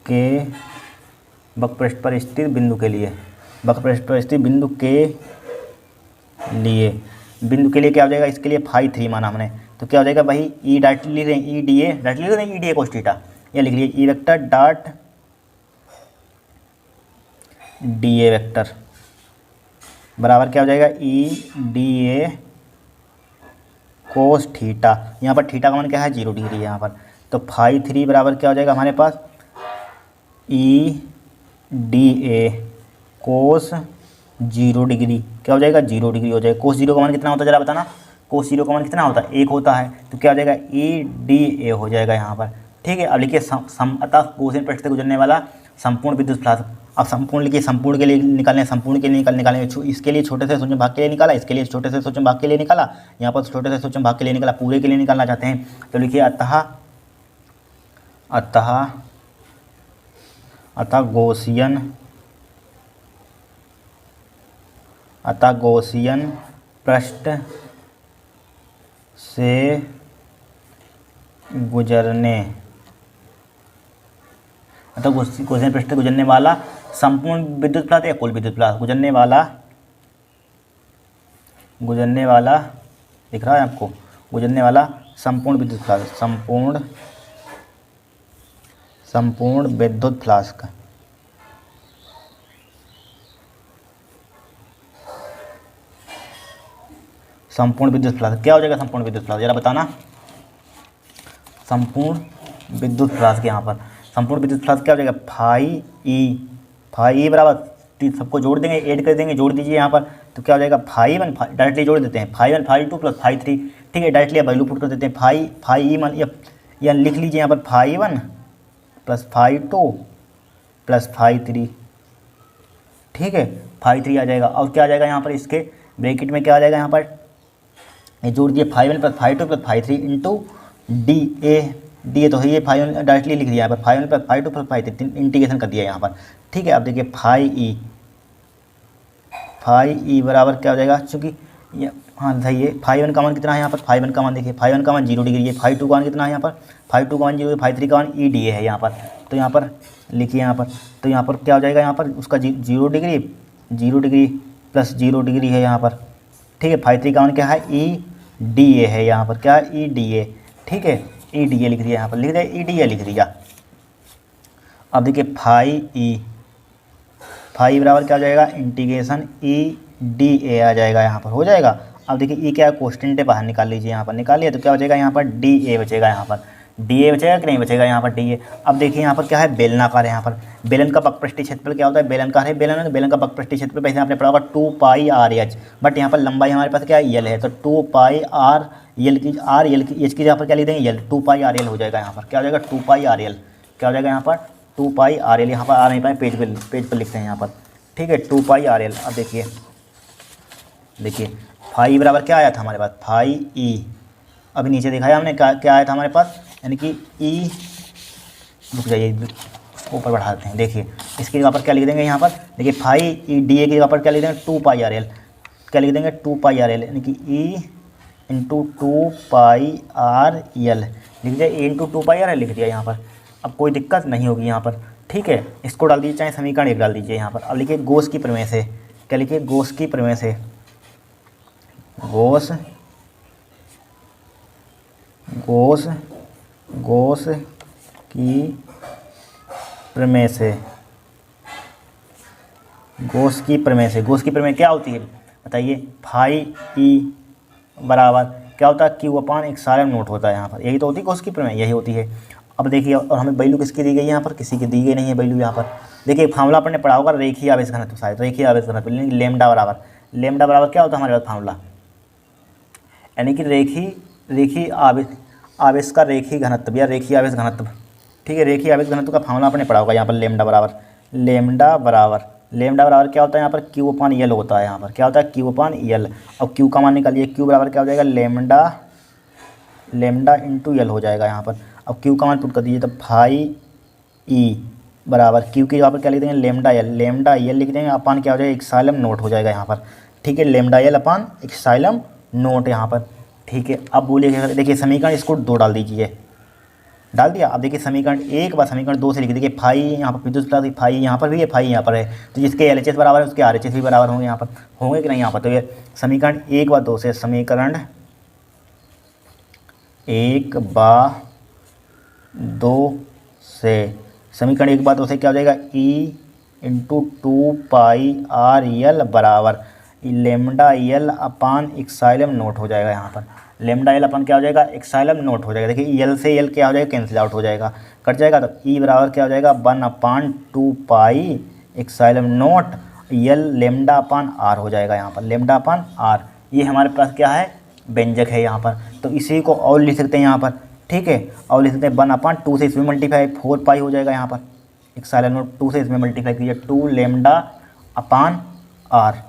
के वक्रपृष्ठ पर स्थित बिंदु के लिए, वक्रपृष्ठ पर स्थित बिंदु के लिए क्या हो जाएगा? इसके लिए फाई थ्री माना हमने, तो क्या हो जाएगा भाई? ई डायरेक्टली लिख रहे हैं, ई डी ए डायरेक्टली लिख रहे हैं, E D A cos theta, ये लिख लीजिए E vector dot D A vector बराबर क्या हो जाएगा? E D A cos theta. यहाँ पर थीटा का मान क्या है? 0 डिग्री है यहाँ पर। तो फाई थ्री बराबर क्या हो जाएगा हमारे पास? E D A cos 0 degree, क्या हो जाएगा? 0 डिग्री हो जाएगा। कोस 0 का मान कितना होता है जरा बताना? कोस 0 का मान कितना होता है? 1 होता है, तो क्या हो जाएगा? ई डी ए हो जाएगा यहाँ पर। ठीक है, अब लिखिए अतः कोसेन पृष्ठ से गुजरने वाला संपूर्ण विद्युत फ्लक्स। अब संपूर्ण लिखिए, संपूर्ण के लिए निकालने, संपूर्ण के लिए निकालने, इसके लिए छोटे से सूक्ष्म भाग के लिए निकाला, इसके लिए छोटे से सूक्ष्म भाग के लिए निकाला, यहाँ पर छोटे से सूक्ष्म भाग के लिए निकाला, पूरे के लिए निकालना चाहते हैं तो लिखिए अतः गॉसियन पृष्ठ से गुजरने, अतः गॉसियन पृष्ठ से गुजरने वाला संपूर्ण विद्युत फ्लक्स या कुल विद्युत फ्लक्स? गुजरने वाला दिख रहा है आपको? गुजरने वाला संपूर्ण विद्युत फ्लक्स, संपूर्ण विद्युत फ्लक्स का संपूर्ण विद्युत फ्लक्स क्या हो जाएगा? संपूर्ण विद्युत फ्लक्स जरा बताना। संपूर्ण विद्युत फ्लक्स के यहाँ पर संपूर्ण विद्युत फ्लक्स क्या हो जाएगा? फाई ई बराबर, सबको जोड़ देंगे, ऐड कर देंगे, जोड़ दीजिए यहाँ पर, तो क्या हो जाएगा? फाई वन, डायरेक्टली जोड़ देते हैं, phi one phi two plus phi three. ठीक है, डायरेक्टली वैल्यू पुट कर देते हैं, फाई ई वन, या लिख लीजिए यहाँ पर phi one plus phi two plus phi three. ठीक है, फाई थ्री आ जाएगा। और क्या आ जाएगा यहाँ पर? इसके ब्रैकेट में क्या आ जाएगा यहाँ पर? ये जोड़ दिए 5n plus 5 2 plus 5 3 into D A तो है ये 5n डायरेक्टली लिख दिया यहाँ पर 5n प्लस 5 2 प्लस 5 3 इंटीग्रेशन कर दिया यहाँ पर। ठीक है, अब देखिए 5e बराबर क्या हो जाएगा, चूँकि हाँ सही है 5n का मान कितना है यहाँ पर, 5n का मान देखिए 5n का मान 0 डिग्री है, 5 2 का मान कितना है यहाँ पर, 5 2 का मान 0 है, 5 3 का मान ई डी ए है यहाँ पर। तो यहाँ पर लिखिए यहाँ पर, तो यहाँ पर क्या हो जाएगा यहाँ पर उसका 0 डिग्री प्लस 0 डिग्री है यहाँ पर। ठीक है, 5 3 का मान क्या है ई डी ए है यहाँ पर, क्या है ई डी ए। ठीक है, ई डी ए लिख दिया यहाँ पर, लिख दिया ई डी ए लिख दिया। अब देखिए 5 बराबर क्या हो जाएगा, इंटीग्रेशन ई डी ए आ जाएगा यहाँ पर, हो जाएगा। अब देखिए ई क्या है, कोस्टेंट है, बाहर निकाल लीजिए यहाँ पर, निकाल लिया तो क्या बचेगा यहाँ पर डी ए बचेगा यहाँ पर, डी ए बचेगा कि नहीं बचेगा यहाँ पर डी ए। अब देखिए यहाँ पर क्या है, बेलनाकार है यहाँ पर, बेलन का बकपृष्ठीय क्षेत्रफल क्या होता है, बेलनाकार है, बेलन का बकपृष्ठीय क्षेत्रफल पहले आपने पढ़ा होगा 2 पाई आर एच, बट यहाँ पर लंबाई हमारे पास क्या है यल है, तो 2 पाई आर यल की एच की यहाँ पर क्या लिख देंगे यल, 2 पाई आर एल हो जाएगा यहाँ पर, क्या हो जाएगा 2 पाई आर एल, क्या हो जाएगा यहाँ पर 2 पाई आर एल, यहाँ पर आ नहीं पाए पेज पर लिखते हैं यहाँ पर। ठीक है, 2 पाई आर एल। अब देखिए 5 बराबर क्या आया था हमारे पास 5e, अभी नीचे दिखाया हमने क्या आया था हमारे पास, यानी कि e, रुक जाइए ऊपर बढ़ा देते हैं। देखिए इसकी जगह पर क्या लिख देंगे यहाँ पर, देखिए 5e डी ए की जगह पर क्या लिख देंगे 2 पाई आर एल, क्या लिख देंगे 2 पाई आर एल, यानी कि e इंटू 2 पाई आर एल लिख दिया, e इंटू 2 पाई आर एल लिख दिया यहाँ पर। अब कोई दिक्कत नहीं होगी यहाँ पर। ठीक है, इसको डाल दीजिए, चाहे समीकरण 1 डाल दीजिए यहाँ पर। अब लिखिए गॉस की प्रमेय से, क्या लिखिए गॉस की प्रमेय से, गॉस की प्रमेय से, गॉस की प्रमेय क्या होती है बताइए, 5e बराबर क्या होता है क्यू अपान एप्सिलॉन नोट होता है यहाँ पर, यही तो होती है गॉस की प्रमेय, यही होती है। अब देखिए, और हमें वैल्यू किसकी दी गई है यहाँ पर, किसी की दी गई नहीं है वैल्यू यहाँ पर। देखिए फार्मूला आपने पढ़ा होगा रेखीय आवेश घनत्व, शायद रेखीय आवेश घनत्व, लेमडा बराबर क्या होता है हमारे पास फार्मूला, यानी कि रेखीय आवेश का रेखीय घनत्व या रेखीय आवेश घनत्व। ठीक है, रेखीय आवेश घनत्व का फार्मूला आपने पढ़ा होगा यहाँ पर, लेमडा बराबर क्या होता है यहाँ पर क्यू अपान यल होता है यहाँ पर, क्या होता है क्यू अपान यल। अब क्यू का मान निकालिए, क्यू बराबर क्या हो जाएगा लेमडा इंटू यल हो जाएगा यहाँ पर। अब क्यू का मान पुट कर दीजिए, तो 5e बराबर क्यू की जगह पर क्या लिख देंगे लेमडा यल लिख देंगे, अपान क्या हो जाएगा एप्सिलॉन नोट हो जाएगा यहाँ पर। ठीक है, लेमडा यल अपान एप्सिलॉन नोट यहाँ पर। ठीक है, अब बोलिए, देखिए समीकरण इसको 2 डाल दीजिए, डाल दिया। अब देखिए समीकरण 1 बार समीकरण 2 से लिख देखिए 5 यहाँ पर विद्युत प्लस 5 यहाँ पर भी है, 5 यहाँ पर है, तो जिसके LHS बराबर है उसके RHS भी बराबर होंगे यहाँ पर, होंगे कि नहीं यहाँ पर। तो ये समीकरण 1 बार 2 से, समीकरण 1 बार 2 से क्या हो जाएगा E इंटू 2 पाई आर यल बराबर लेमडा यल अपान एप्सिलॉन नोट हो जाएगा यहाँ पर। लेमडा यल अपन क्या हो जाएगा एप्सिलॉन नोट हो जाएगा। देखिए यल से यल क्या हो जाएगा कैंसिल आउट हो जाएगा, कट जाएगा। तो ई बराबर क्या हो जाएगा 1/2 pi epsilon naught l lambda upon r हो जाएगा यहाँ पर, लेमडा अपान आर। ये हमारे पास क्या है व्यंजक है यहाँ पर, तो इसी को और लिख सकते हैं यहाँ पर। ठीक है, और लिख सकते हैं 1/2 से इसमें मल्टीप्लाई 4 पाई हो जाएगा यहाँ पर, एप्सिलॉन नोट 2 से इसमें मल्टीप्लाई कीजिए 2 लेमडा अपान आर।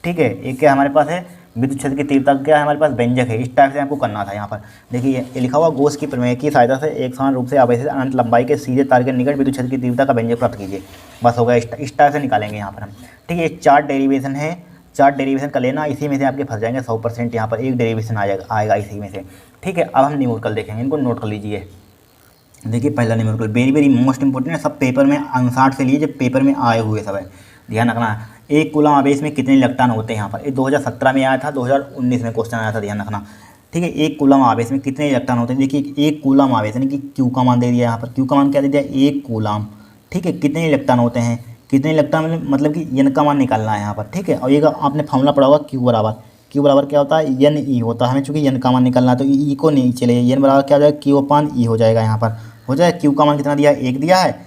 ठीक है, एक क्या हमारे पास है विद्युत क्षेत्र की तीव्रता क्या है हमारे पास व्यंजक है, इस टाइप से आपको करना था यहाँ पर। देखिए ये लिखा हुआ गॉस की प्रमेय की सहायता से एक समान रूप से आवेशित अनंत लंबाई के सीधे तार के निकट विद्युत क्षेत्र की तीव्रता का व्यंजक प्राप्त कीजिए, बस हो गया। इस टाइप से निकालेंगे यहाँ पर हम। ठीक है, 4 डेरिवेशन है, 4 डेरिवेशन का लेना, इसी में से आपके फंस जाएंगे 100%। यहाँ पर एक डेरिवेशन आएगा इसी में से। ठीक है, अब हम न्यूमेरिकल देखेंगे, इनको नोट कर लीजिए। देखिए पहला न्यूमेरिकल वेरी मोस्ट इंपॉर्टेंट है, सब पेपर में 59 से लिए जब पेपर में आए हुए सब है, ध्यान रखना है। एक कूलम आवेश में कितने इलेक्ट्रॉन होते हैं यहाँ पर, ये 2017 में आया था, 2019 में क्वेश्चन आया था, ध्यान रखना। ठीक है, एक कूलम आवेश में कितने इलेक्ट्रॉन होते हैं। देखिए एक कूलम आवेश यानी कि क्यू का मान दे दिया यहाँ पर, क्यू का मान क्या दे दिया एक कूलम। ठीक है, कितने इलेक्ट्रॉन होते हैं, कितने इलेक्ट्रॉन मतलब कि एन का मान निकालना है यहाँ पर। ठीक है, और ये आपने फॉर्मूला पढ़ा होगा क्यू बराबर क्या होता है एन ई होता है, हमें चूँकि एन का मान निकालना है तो ई को नहीं चले, एन बराबर क्या हो जाएगा क्यू अपान ई हो जाएगा यहाँ पर, हो जाएगा। क्यू का मान कितना दिया है 1 दिया है।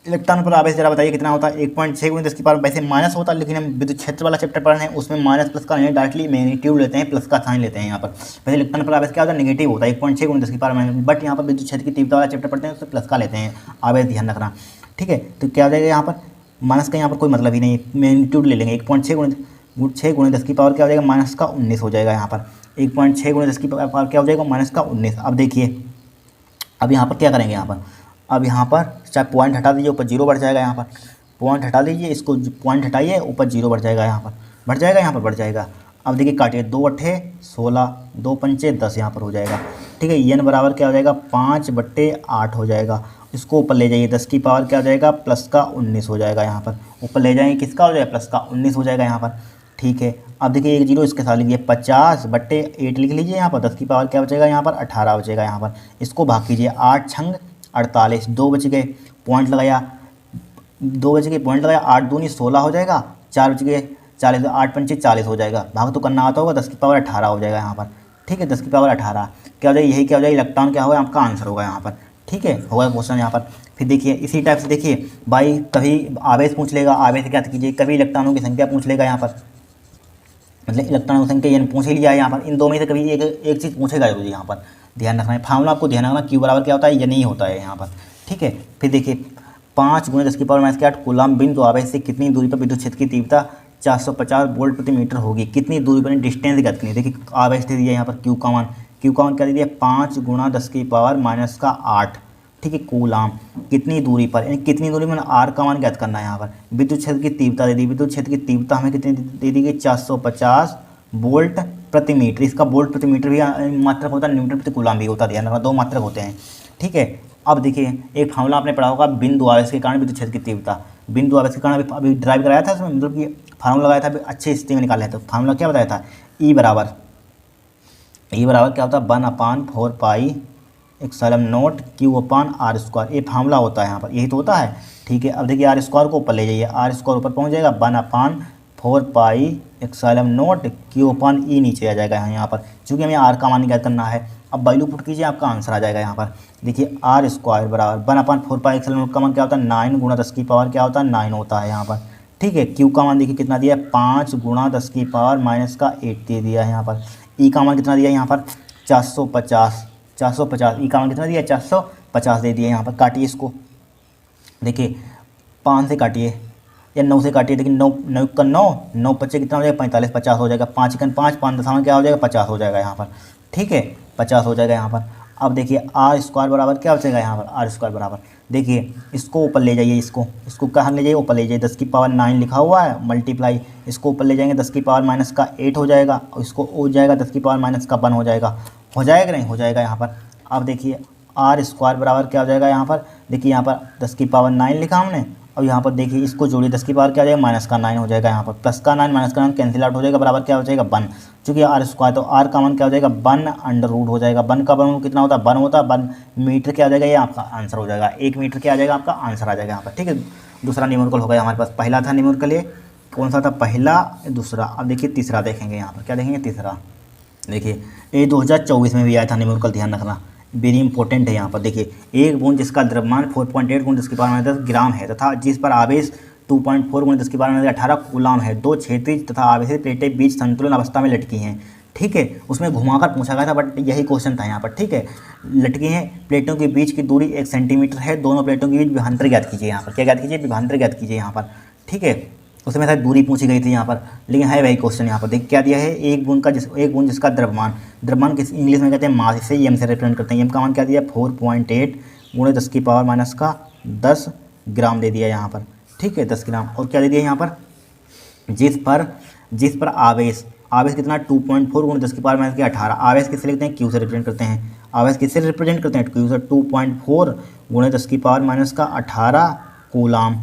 इलेक्ट्रॉन पर आवेश जरा बताइए कितना होता है 1.6 × 10⁻, वैसे माइनस होता है लेकिन हम विद्युत क्षेत्र वाला चैप्टर पढ़ रहे हैं उसमें माइनस प्लस का नहीं, डायरेक्टली मैग्नीट्यूड लेते हैं, प्लस का साइन लेते हैं यहाँ पर। वैसे इलेक्ट्रॉन पर आवेश क्या होता है नेगेटिव होता है 1.6 × 10⁻, बट यहाँ पर विद्युत क्षेत्र की तीव्रता वाला चैप्टर पढ़ते हैं उसमें प्लस का लेते हैं आवेश, ध्यान रखना। ठीक है, तो क्या हो जाएगा यहाँ पर माइनस का यहाँ पर कोई मतलब ही नहीं, मैग्नीट्यूड ले लेंगे 1.6 × 6 गुणे 10 की पावर क्या हो जाएगा माइनस का 19 हो जाएगा यहाँ पर। 1.6 गुणे 10 की पावर क्या हो जाएगा माइनस का 19। अब देखिए अब यहाँ पर क्या करेंगे यहाँ पर, अब यहाँ पर चाहे पॉइंट हटा दीजिए ऊपर जीरो बढ़ जाएगा, यहाँ पर पॉइंट हटा दीजिए, इसको पॉइंट हटाइए ऊपर जीरो बढ़ जाएगा, यहाँ पर बढ़ जाएगा, यहाँ पर बढ़ जाएगा। अब देखिए काटिए 2 अट्ठे 16, 2 पंचे 10 यहाँ पर हो जाएगा। ठीक है, एन बराबर क्या हो जाएगा 5/8 हो जाएगा। इसको ऊपर ले जाइए 10 की पावर क्या हो जाएगा प्लस का 19 हो जाएगा, यहाँ पर ऊपर ले जाएंगे किसका हो जाएगा प्लस का 19 हो जाएगा यहाँ पर। ठीक है, अब देखिए एक जीरो इसके साथ लीजिए 50/8 लिख लीजिए, यहाँ पर 10 की पावर क्या बचेगा यहाँ पर 18 बचेगा यहाँ पर। इसको भाग कीजिए 8 छंग 48, 2 बच गए, पॉइंट लगाया 2 बच गए, पॉइंट लगाया 8 दूनी 16 हो जाएगा, 4 बच गए 40, 8 पंचे 40 हो जाएगा, भाग तो करना आता होगा, 10 की पावर 18 हो जाएगा यहाँ पर। ठीक है, 10 की पावर 18 क्या हो जाएगा, यही क्या हो जाएगा इलेक्ट्रॉन क्या होगा आपका आंसर होगा यहाँ पर। ठीक है, होगा क्वेश्चन यहाँ पर। फिर देखिए इसी टाइप से देखिए भाई कभी आवेश पूछ लेगा, आवेश क्या कीजिए, कभी इलेक्ट्रॉनों की संख्या पूछ लेगा यहाँ पर, मतलब इलेक्ट्रॉनों की संख्या ये पूछ ही लिया है यहाँ पर, इन दो में से कभी एक चीज़ पूछेगा जरूर यहाँ पर, ध्यान रखना है। फार्मूला आपको ध्यान रखना, क्यू बराबर क्या होता है ये नहीं होता है यहाँ पर। ठीक है, फिर देखिए 5 गुणे 10 की पावर माइनस के 8 कूलम बिंदु आवेश से कितनी दूरी पर विद्युत क्षेत्र की तीव्रता 450 वोल्ट प्रति मीटर होगी, कितनी दूरी पर डिस्टेंस ज्ञात करनी है। देखिए आवेश दे दिया यहाँ पर क्यू का मान क्या दे दिया 5 गुणा 10 की पावर माइनस का 8। ठीक है, कूलाम कितनी दूरी पर, यानी कितनी दूरी में आर का मान ज्ञात करना है यहाँ पर। विद्युत क्षेत्र की तीव्रता दे दी, विद्युत क्षेत्र की तीव्रता हमें कितनी दे दी गई 450 वोल्ट प्रति मीटर। इसका वोल्ट प्रति मीटर भी मात्रक होता है, न्यूटन प्रति कूलाम भी होता है, ध्यान रखना 2 मात्रक होते हैं। ठीक है, अब देखिए एक फार्मूला आपने पढ़ा होगा बिंदु आवेश के कारण विद्युत क्षेत्र की तीव्रता, बिंदु आवेश के कारण अभी ड्राइव कराया था उसमें, मतलब कि फार्मूला लगाया था अभी अच्छे स्थिति में निकाला है। तो फार्मूला क्या बताया था, ई बराबर क्या होता है 1/4 pi epsilon naught Q upon are square, ये फार्मूला होता है यहाँ पर, यही तो होता है। ठीक है, अब देखिए आर स्क्वायर को ऊपर ले जाइए, आर स्क्वायर ऊपर पहुँच जाएगा 1/4 पाई एक्सलम नोट क्यू अपान ई नीचे आ जाएगा यहाँ पर, चूँकि हमें आर का मान ज्ञात करना है। अब वैल्यू पुट कीजिए आपका आंसर आ जाएगा यहाँ पर। देखिए आर स्क्वायर बराबर 1/4 पाई एक्सलम नोट का मान क्या होता है 9 गुणा 10 की पावर क्या होता है 9 होता है यहाँ पर। ठीक है, क्यू का मान देखिए कितना दिया है 5 गुणा 10 की पावर माइनस का 8 दे दिया है यहाँ पर। ई का मान कितना दिया है यहाँ पर 450, ई का मान कितना दिया 450 दे दिया यहाँ पर। काटिए इसको, देखिए 5 से काटिए या 9 से काटिए, देखिए 9 का 9 बच्चे कितना हो जाएगा 45, 50 हो जाएगा, 5 का 5 दशमलव क्या हो जाएगा 50 हो जाएगा यहाँ पर। ठीक है, 50 हो जाएगा यहाँ पर। अब देखिए आर स्क्वायर बराबर क्या बचेगा यहाँ पर, आर स्क्वायर बराबर देखिए इसको ऊपर ले जाइए, इसको कहाँ ले जाइए ऊपर ले जाइए, 10 की पावर 9 लिखा हुआ है मल्टीप्लाई, इसको ऊपर ले जाएंगे 10 की पावर माइनस का 8 हो जाएगा, और इसको हो जाएगा 10 की पावर माइनस का 1 हो जाएगा, हो जाएगा नहीं हो जाएगा यहाँ पर। अब देखिए आर स्क्वायर बराबर क्या हो जाएगा यहाँ पर, देखिए यहाँ पर 10 की पावर 9 लिखा हमने, और यहाँ पर देखिए इसको जोड़िए 10 की पावर क्या हो जाएगा माइनस का 9 हो जाएगा यहाँ पर, प्लस का 9 माइनस का 9 कैंसिल आउट हो जाएगा, बराबर क्या हो जाएगा 1, चूँकि आर स्क्वायर तो आर का मान क्या हो जाएगा 1/रूट हो जाएगा। 1 का वर्गमूल कितना होता है 1 होता है, 1 मीटर क्या आ जाएगा ये आपका आंसर हो जाएगा, 1 मीटर क्या आ जाएगा आपका आंसर आ जाएगा यहाँ पर। ठीक है, दूसरा न्यूमेरिकल हो गया हमारे पास, पहला था न्यूमेरिकल ये कौन सा था पहला, दूसरा। अब देखिए तीसरा देखेंगे यहाँ पर, क्या देखेंगे तीसरा, देखिए ये 2024 में भी आया था न्यूमेरिकल, ध्यान रखना वेरी इंपॉर्टेंट है यहाँ पर। देखिए एक बूंद जिसका द्रव्यमान 4.8 गुण 10 की पावर 10 ग्राम है तथा जिस पर आवेश 2.4 गुण 10 की पावर 18 कूलाम है, 2 क्षैतिज तथा आवेशित प्लेटें बीच संतुलन अवस्था में लटकी हैं। ठीक है, उसमें घुमाकर पूछा गया था बट यही क्वेश्चन था यहाँ पर। ठीक है, लटकी हैं, प्लेटों के बीच की दूरी 1 सेंटीमीटर है, दोनों प्लेटों के बीच विभवांतर ज्ञात कीजिए। यहाँ पर क्या ज्ञात कीजिए, विभवांतर ज्ञात कीजिए यहाँ पर। ठीक है, उसमें शायद दूरी पूछी गई थी यहाँ पर, लेकिन है वही क्वेश्चन यहाँ पर। देख क्या दिया है, एक बूंद जिसका द्रव्यमान किस इंग्लिश में कहते हैं मास, इसे एम से रिप्रेजेंट करते हैं। एम का मान क्या दिया 4.8 गुणे 10 की पावर माइनस का 10 ग्राम दे दिया यहाँ पर। ठीक है, 10 ग्राम। और क्या दे दिया यहाँ पर, जिस पर आवेश कितना 2.4 गुणे 10 की पावर माइनस के 18, आवेश किससे लिखते हैं क्यू से रिप्रेजेंट करते हैं, आवेश किससे रिप्रेजेंट करते हैं क्यू से, 2.4 गुणे 10 की पावर माइनस का 18 कूलाम।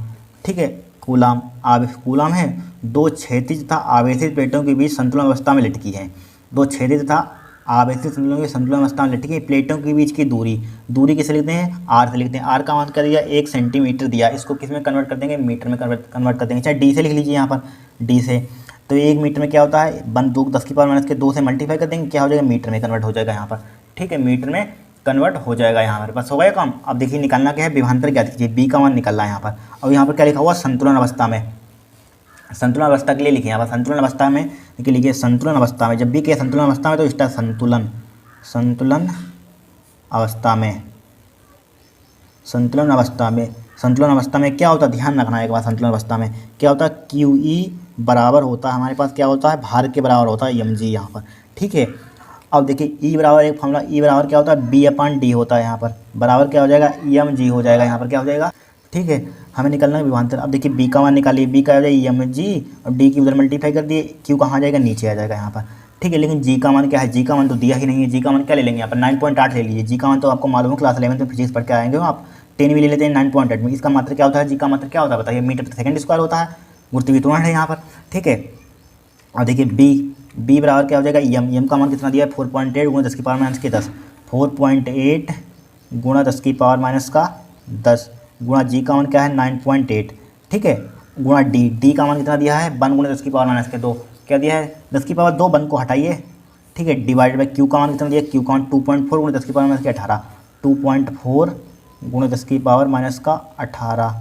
ठीक है, कूलाम आवेश कूलाम है, 2 क्षैतिज तथा आवेशित प्लेटों के बीच संतुलन अवस्था में लटकी है, 2 क्षैतिज तथा आवेशित संतुलन अवस्था में लटकी प्लेटों के बीच की दूरी किसे लिखते हैं आर से लिखते हैं। आर का मान कर दिया 1 सेंटीमीटर दिया, इसको किस में कन्वर्ट कर देंगे मीटर में कन्वर्ट कर देंगे, चाहे डी से लिख लीजिए यहाँ पर, डी से। तो 1 मीटर में क्या होता है 10 की पावर माइनस के 2 से मल्टीप्लाई कर देंगे, क्या हो जाएगा मीटर में कन्वर्ट हो जाएगा यहाँ पर। ठीक है, मीटर में कन्वर्ट हो जाएगा यहाँ पर, बस हो गया काम। अब देखिए निकालना क्या है, विभवांतर ज्ञात कीजिए, बी का मान निकालना है यहाँ पर। और यहाँ पर क्या लिखा हुआ संतुलन अवस्था में, संतुलन अवस्था के लिए लिखिए यहाँ पर, संतुलन अवस्था में देखिए लिखिए संतुलन अवस्था में, जब भी क्या संतुलन अवस्था में तो इसका संतुलन अवस्था में क्या होता है, ध्यान रखना एक बार, संतुलन अवस्था में क्या होता है क्यू ई बराबर होता है, हमारे पास क्या होता है, भार के बराबर होता है mg यहाँ पर, ठीक है। अब देखिए ई बराबर एक फॉर्मूला, ई बराबर क्या होता है, b/d होता है यहाँ पर, बराबर क्या हो जाएगा, mg हो जाएगा यहाँ पर, क्या हो जाएगा, ठीक है। हमें निकलना है विभवांतर। अब देखिए b का मान निकालिए, b का हो जाएगा mg और d की उधर मल्टीप्लाई कर दिए, q कहाँ जाएगा, नीचे आ जाएगा यहाँ पर, ठीक है। लेकिन g का मान क्या है, g का मान तो दिया ही नहीं है, g का मान क्या ले लेंगे यहाँ पर 9.8 ले लीजिए। g का मान तो आपको मालूम है, क्लास 11 में फिजिक्स पढ़ के आएंगे हो आप, 10 भी ले लेते हैं 9.8 में। इसका मात्र क्या होता है, g का मात्र क्या होता है बताइए, मीटर प्रति सेकंड स्क्वायर होता है, गुरुत्वीय त्वरण है यहाँ पर, ठीक है। और देखिए b बराबर क्या हो जाएगा, m का मान कितना दिया है 4.8 गुणा 10 की पावर माइनस के 10, 4.8 गुणा 10 की पावर माइनस का 10 गुणा g का मान क्या है 9.8, ठीक है, गुणा d का मान कितना दिया है 1 गुणा 10 की पावर माइनस के 2, क्या दिया है 10 की पावर 2, 1 को हटाइए, ठीक है, डिवाइड बाई q का मान कितना दिया है, q का मान 2.4 गुणा 10 की पावर माइनस के 18, 2.4 गुणा 10 की पावर माइनस का 18,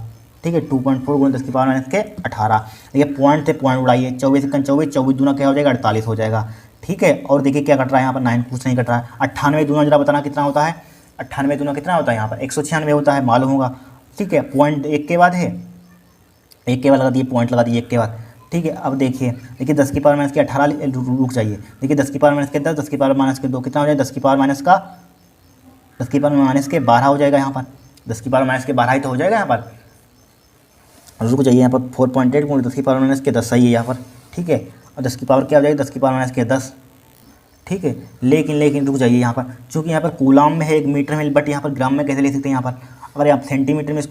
ठीक है, 2.4 गुणा 10 की पावर माइनस के 18। देखिए पॉइंट से पॉइंट उड़ाइए, 24 से 24 दूना क्या हो जाएगा 48 हो जाएगा, ठीक है। और देखिए क्या कट रहा है यहाँ पर 9 कुछ नहीं कट रहा है, 98 दूना जरा बताना कितना होता है, 98 दूना कितना होता है यहाँ पर 196 होता है, मालूम होगा, ठीक है। पॉइंट एक के बाद है, एक के बाद लगा दिए, पॉइंट लगा दिए एक के बाद, ठीक है। अब देखिए 10 की पावर माइनस के 18 रुक जाइए, देखिए 10 की पावर माइनस के 10, 10 की पावर माइनस के 2 कितना हो जाएगा, 10 की पावर माइनस के 12 हो जाएगा यहाँ पर, 10 की पावर माइनस के 12 ही तो हो जाएगा यहाँ पर। रुक जाइए यहाँ पर 4.8 गुणा 10 की पावर माइनस के 10 सही है यहाँ पर, ठीक है। और 10 की पावर क्या हो जाएगी, 10 की पावर माइनस के 10, ठीक है। लेकिन रुक जाइए यहाँ पर, चूँकि यहाँ पर कूलाम में है 1 मीटर में, बट यहाँ पर ग्राम में कैसे ले सकते हैं यहाँ पर, अगर आप सेंटीमीटर में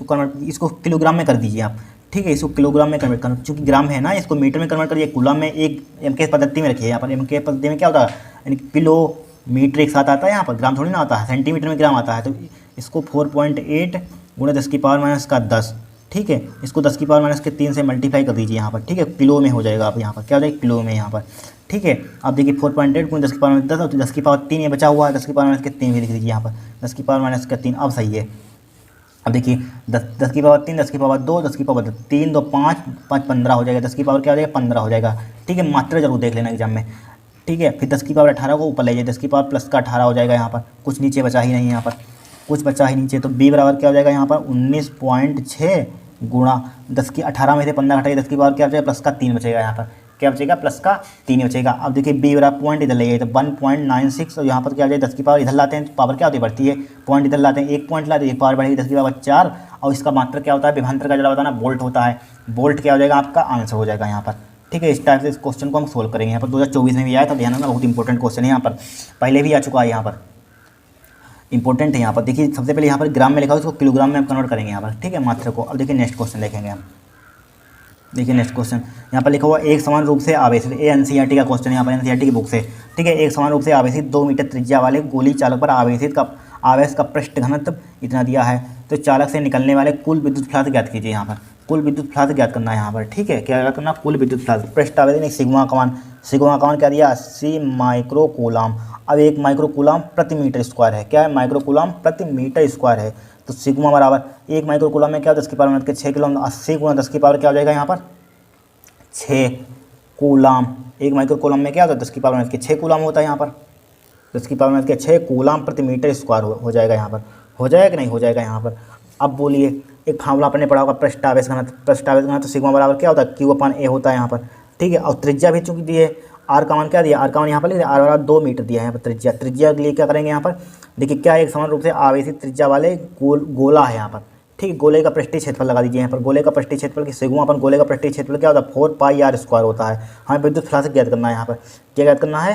इसको किलोग्राम में कर दीजिए आप, ठीक है, इसको किलोग्राम में कन्वर्ट करना, चूँकि ग्राम है ना, इसको मीटर में कन्वर्ट करिए, कूलाम में एक MK पद्धति में रखिए यहाँ पर, MK पद्धति में क्या होता है, यानी किलो मीटर एक साथ आता है यहाँ पर, ग्राम थोड़ी ना आता है, सेंटीमीटर में ग्राम आता है। तो इसको 4.8 गुणा 10 की पावर माइनस का 10, ठीक है, इसको 10 की पावर माइनस के 3 से मल्टीप्लाई कर दीजिए यहाँ पर, ठीक है, किलो में हो जाएगा, आप यहाँ पर क्या हो जाएगा किलो में यहाँ पर, ठीक है। अब देखिए 4.8 गुणा 10 की पावर माइनस 10 और 10 की पावर 3 ये बचा हुआ है, 10 की पावर माइनस के 3 भी लिख दीजिए यहाँ पर, 10 की पावर माइनस का 3 अब सही है। अब देखिए 10 की पावर 3, 10 की पावर 2, 10 की पावर 3 2 5 5 15 हो जाएगा, 10 की पावर क्या हो जाएगा 15 हो जाएगा, ठीक है, मात्रा जरूर देख लेना एग्जाम में, ठीक है। फिर 10 की पावर 18 को ऊपर ले जाइए, 10 की पावर प्लस का 18 हो जाएगा यहाँ पर, कुछ नीचे बचा ही नहीं यहाँ पर, कुछ बचा ही नीचे, तो b बराबर क्या हो जाएगा यहाँ पर 19.6 गुणा 10 की 18 में से 15 घटाइए, 10 की पावर क्या बचेगा प्लस का 3 बचेगा यहाँ पर, क्या बचेगा प्लस का 3 बचेगा। अब देखिए b बराबर पॉइंट इधर ले जाइए तो 1.96 और यहाँ पर क्या आ जाए 10 की पावर इधर लाते हैं तो पावर क्या होती है बढ़ती है, पॉइंट इधर लाते हैं, एक पॉइंट लाते हैं, एक पावर बढ़ेगी 10 की पावर 4 और इसका मात्र क्या होता है विभवांतर का जरा बताना वोल्ट होता है, वोल्ट क्या हो जाएगा आपका आंसर हो जाएगा यहाँ पर, ठीक है। इस टाइप से इस क्वेश्चन को हम सोल्व करेंगे। यहाँ पर 2024 में भी आया था, ध्यान रखना बहुत इंपॉर्टेंट क्वेश्चन है, यहाँ पर पहले भी आ चुका है, यहाँ पर इंपॉर्टेंट है। यहाँ पर देखिए सबसे पहले यहाँ पर ग्राम में लिखा हो, इसको किलोग्राम में हम कन्वर्ट करेंगे यहाँ पर, ठीक है, मात्रा को। अब देखिए नेक्स्ट क्वेश्चन देखेंगे हम, देखिए नेक्स्ट क्वेश्चन यहाँ पर लिखा हुआ एक समान रूप से आवेशित, ये NCERT का क्वेश्चन है यहाँ पर, NCERT की बुक से, ठीक है। एक समान रूप से आवेशित 2 मीटर त्रिज्या वाले गोली चालक पर आवेश का पृष्ठ घनत्व इतना दिया है, तो चालक से निकलने वाले कुल विद्युत फ्लक्स ज्ञात कीजिए। यहाँ पर कुल विद्युत फ्लक्स ज्ञात करना है यहाँ पर, ठीक है, क्या करना कुल विद्युत फ्लक्स, पृष्ठ आवेश सिग्मा का मान क्या दिया 80 माइक्रो कूलाम। अब 1 माइक्रो कूलाम प्रति मीटर स्क्वायर है, क्या है माइक्रो कूलाम प्रति मीटर स्क्वायर है, तो सिग्मा बराबर 1 माइक्रो कूलाम में क्या 10 की पावर माइनस के 6 किलो, 80 गुणा 10 की पावर क्या हो जाएगा यहाँ पर 6 कूलाम। 1 माइक्रो कूलाम में क्या होता है 10 की पावर माइनस के 6 कूलाम होता है यहाँ पर, 10 की पावर माइनस के 6 कूलाम प्रति मीटर स्क्वायर हो जाएगा यहाँ पर, हो जाएगा कि नहीं हो जाएगा यहाँ पर। अब बोलिए एक फार्मूला आपने पढ़ा होगा पृष्ठ आवेश घनत्व, तो सिग्मा बराबर क्या होता है Q/A होता है यहाँ पर, ठीक है। और त्रिज्या भी चूंकि दी है, R का मान क्या दिया, R का मान यहाँ पर लिख दिया, R बराबर 2 मीटर दिया है यहाँ पर त्रिज्या के लिए क्या करेंगे यहाँ पर, देखिए क्या एक समान रूप से आवेशित त्रिज्या वाले गोला है यहाँ पर, ठीक है। गोले का पृष्ठीय क्षेत्रफल लगा दीजिए यहाँ पर, गोले का पृष्ठीय क्षेत्रफल की सिग्मा अपन गोले का पृष्ठीय क्षेत्रफल क्या होता है 4πr² होता है। हमें विद्युत फ्लक्स ज्ञात करना है यहाँ पर, क्या ज्ञात करना है,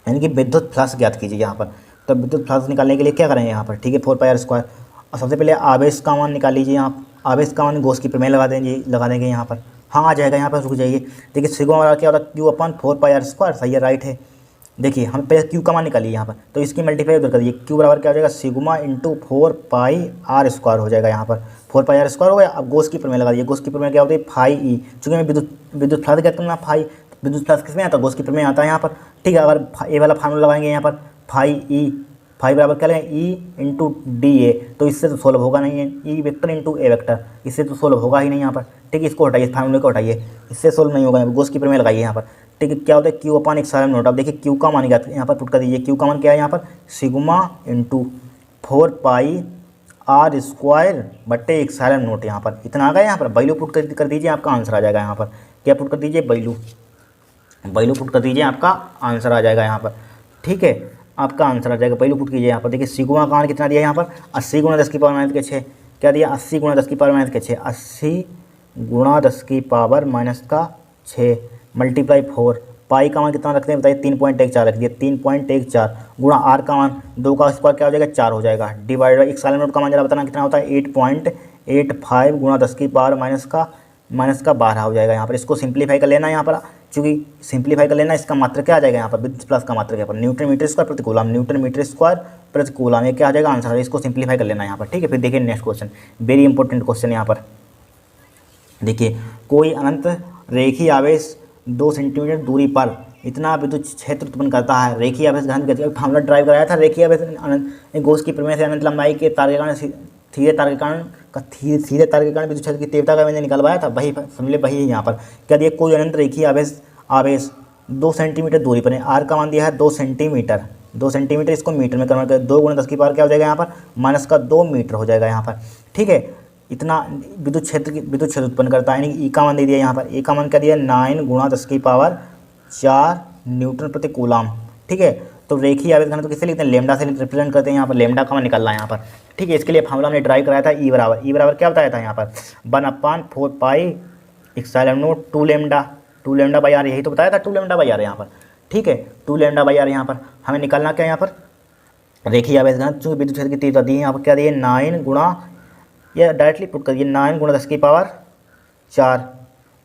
यानी कि विद्युत फ्लक्स ज्ञात कीजिए यहाँ पर। तो विद्युत फ्लक्स निकालने के लिए क्या करेंगे यहाँ पर, ठीक है 4πr²। और सबसे पहले आवेश का मान निकाल लीजिए आप, आवेश का मान गॉस की प्रमेय लगा देंगे यहाँ पर, हाँ आ जाएगा यहाँ पर, रुक जाइए। देखिए सिग्मा बराबर क्या होता है Q/4πr², सही है राइट है। देखिए हम पहले Q का मान निकालिए यहाँ पर, तो इसकी मल्टीप्लाई उधर कर दीजिए, Q बराबर क्या हो जाएगा सिग्मा इंटू 4πr² हो जाएगा यहाँ पर, 4πr² हो गया। अब गॉस की प्रमेय लगा दीजिए, गॉस की प्रमेय क्या होती है φe, चूँकि मैं विद्युत फ्लक्स क्या करना विद्युत फ्लक्स किसमें आता है गॉस की प्रमेय आता है यहाँ पर, ठीक है। अगर ए वाला फार्मूला लगाएंगे यहाँ पर φe बराबर क्या लेंगे E × dA, तो इससे तो सोल्व होगा नहीं है, E वेक्टर इंटू ए वेक्टर, इससे तो सोल्व होगा ही नहीं यहाँ पर, ठीक है। इसको हटाइए, फार्मूले को हटाइए, इससे सोल्व नहीं होगा, गॉस की प्रमेय लगाइए यहाँ पर, ठीक है। क्या होता है Q/1/0। अब देखिए Q का मान यहाँ पर पुट कर दीजिए, Q का मान क्या है यहाँ पर सिग्मा इंटू 4πr² बट्टे 1/0 यहाँ पर, इतना आ गया यहाँ पर, वैल्यू पुट कर दीजिए, आपका आंसर आ जाएगा यहाँ पर, क्या पुट कर दीजिए, वैल्यू, वैल्यू पुट कर दीजिए, आपका आंसर आ जाएगा यहाँ पर। ठीक है, आपका आंसर आ जाएगा, वैल्यू पुट कीजिए यहाँ पर। देखिए सी गुणा का मान कितना दिया यहाँ पर, 80 गुणा 10 की पावर माइनस के 6, क्या दिया 80 गुणा 10 की पावर माइनस के 6, 80 गुणा 10 की पावर माइनस का 6 मल्टीप्लाई 4, पाई का मान कितना रखते हैं बताइए, 3.14 रख दिए, 3.14 गुणा आर का मान 2 का स्क्वायर क्या हो जाएगा 4 हो जाएगा, डिवाइड बाई एक साइलेंट नोट का मान जरा बताना कितना होता है, 8.85 गुणा 10 की पावर माइनस का 12 हो जाएगा यहाँ पर। इसको सिंप्लीफाई कर लेना यहाँ पर, चूँकि सिंप्लीफाई कर लेना, इसका मात्र क्या आ जाएगा यहाँ पर, विद प्लस का मात्र क्या पर न्यूटन मीटर स्क्वायर प्रति कूलम, न्यूटन मीटर स्क्वायर प्रति कूलम, ये क्या आ जाएगा आंसर, इसको सिंप्लीफाई कर लेना यहाँ पर। ठीक है, फिर देखिए next question, very important question यहाँ पर। देखिए कोई अनंत रेखीय आवेश 2 सेंटीमीटर दूरी पर इतना विद्युत क्षेत्र उत्पन्न करता है, रेखीय आवेश घन गति हमला ड्राइव कराया था, रेखीय आवेश अनंत गोस की प्रमेय से अनंत लंबाई के तार के कारण सीधे तार के कारण विद्युत क्षेत्र की तीव्रता का मैंने निकलवाया था, वही समझ ले, वही है यहाँ पर। क्या दिया, कोई अनंत रेखीय आवेश 2 सेंटीमीटर दूरी पर है, आर का मान दिया है 2 सेंटीमीटर, 2 सेंटीमीटर, इसको मीटर में कन्वर्ट कर 2 गुणा 10 की पावर क्या हो जाएगा यहाँ पर, माइनस का 2 मीटर हो जाएगा यहाँ पर। ठीक है, इतना विद्युत क्षेत्र उत्पन्न करता है, यानी ई का मान दे दिया यहाँ पर, ए का मान क्या दिया 9 गुणा 10 की पावर 4 न्यूटन प्रति कूलम। ठीक है, तो रेखीय आवेश घनत्व किससे लिखते हैं, लेमडा से रिप्रेजेंट करते हैं यहाँ पर, लेमडा का मान निकालना है यहाँ पर। ठीक है, इसके लिए फार्मूला हमने ड्राइव कराया था, ई बराबर क्या बताया था यहाँ पर, 1/4 pi epsilon naught 2 lambda by r, यही तो बताया था 2 लेमडा बाई आर यहाँ पर। ठीक है, 2 लेमडा बाई आर यहाँ पर हमें निकालना क्या यहाँ पर, रेखीय आवेश घनत्व, चूँकि विद्युत क्षेत्र की तीव्रता दी है यहाँ पर, क्या दिए 9 गुणा, या डायरेक्टली पुट करिए 9 गुणा 10 की पावर 4,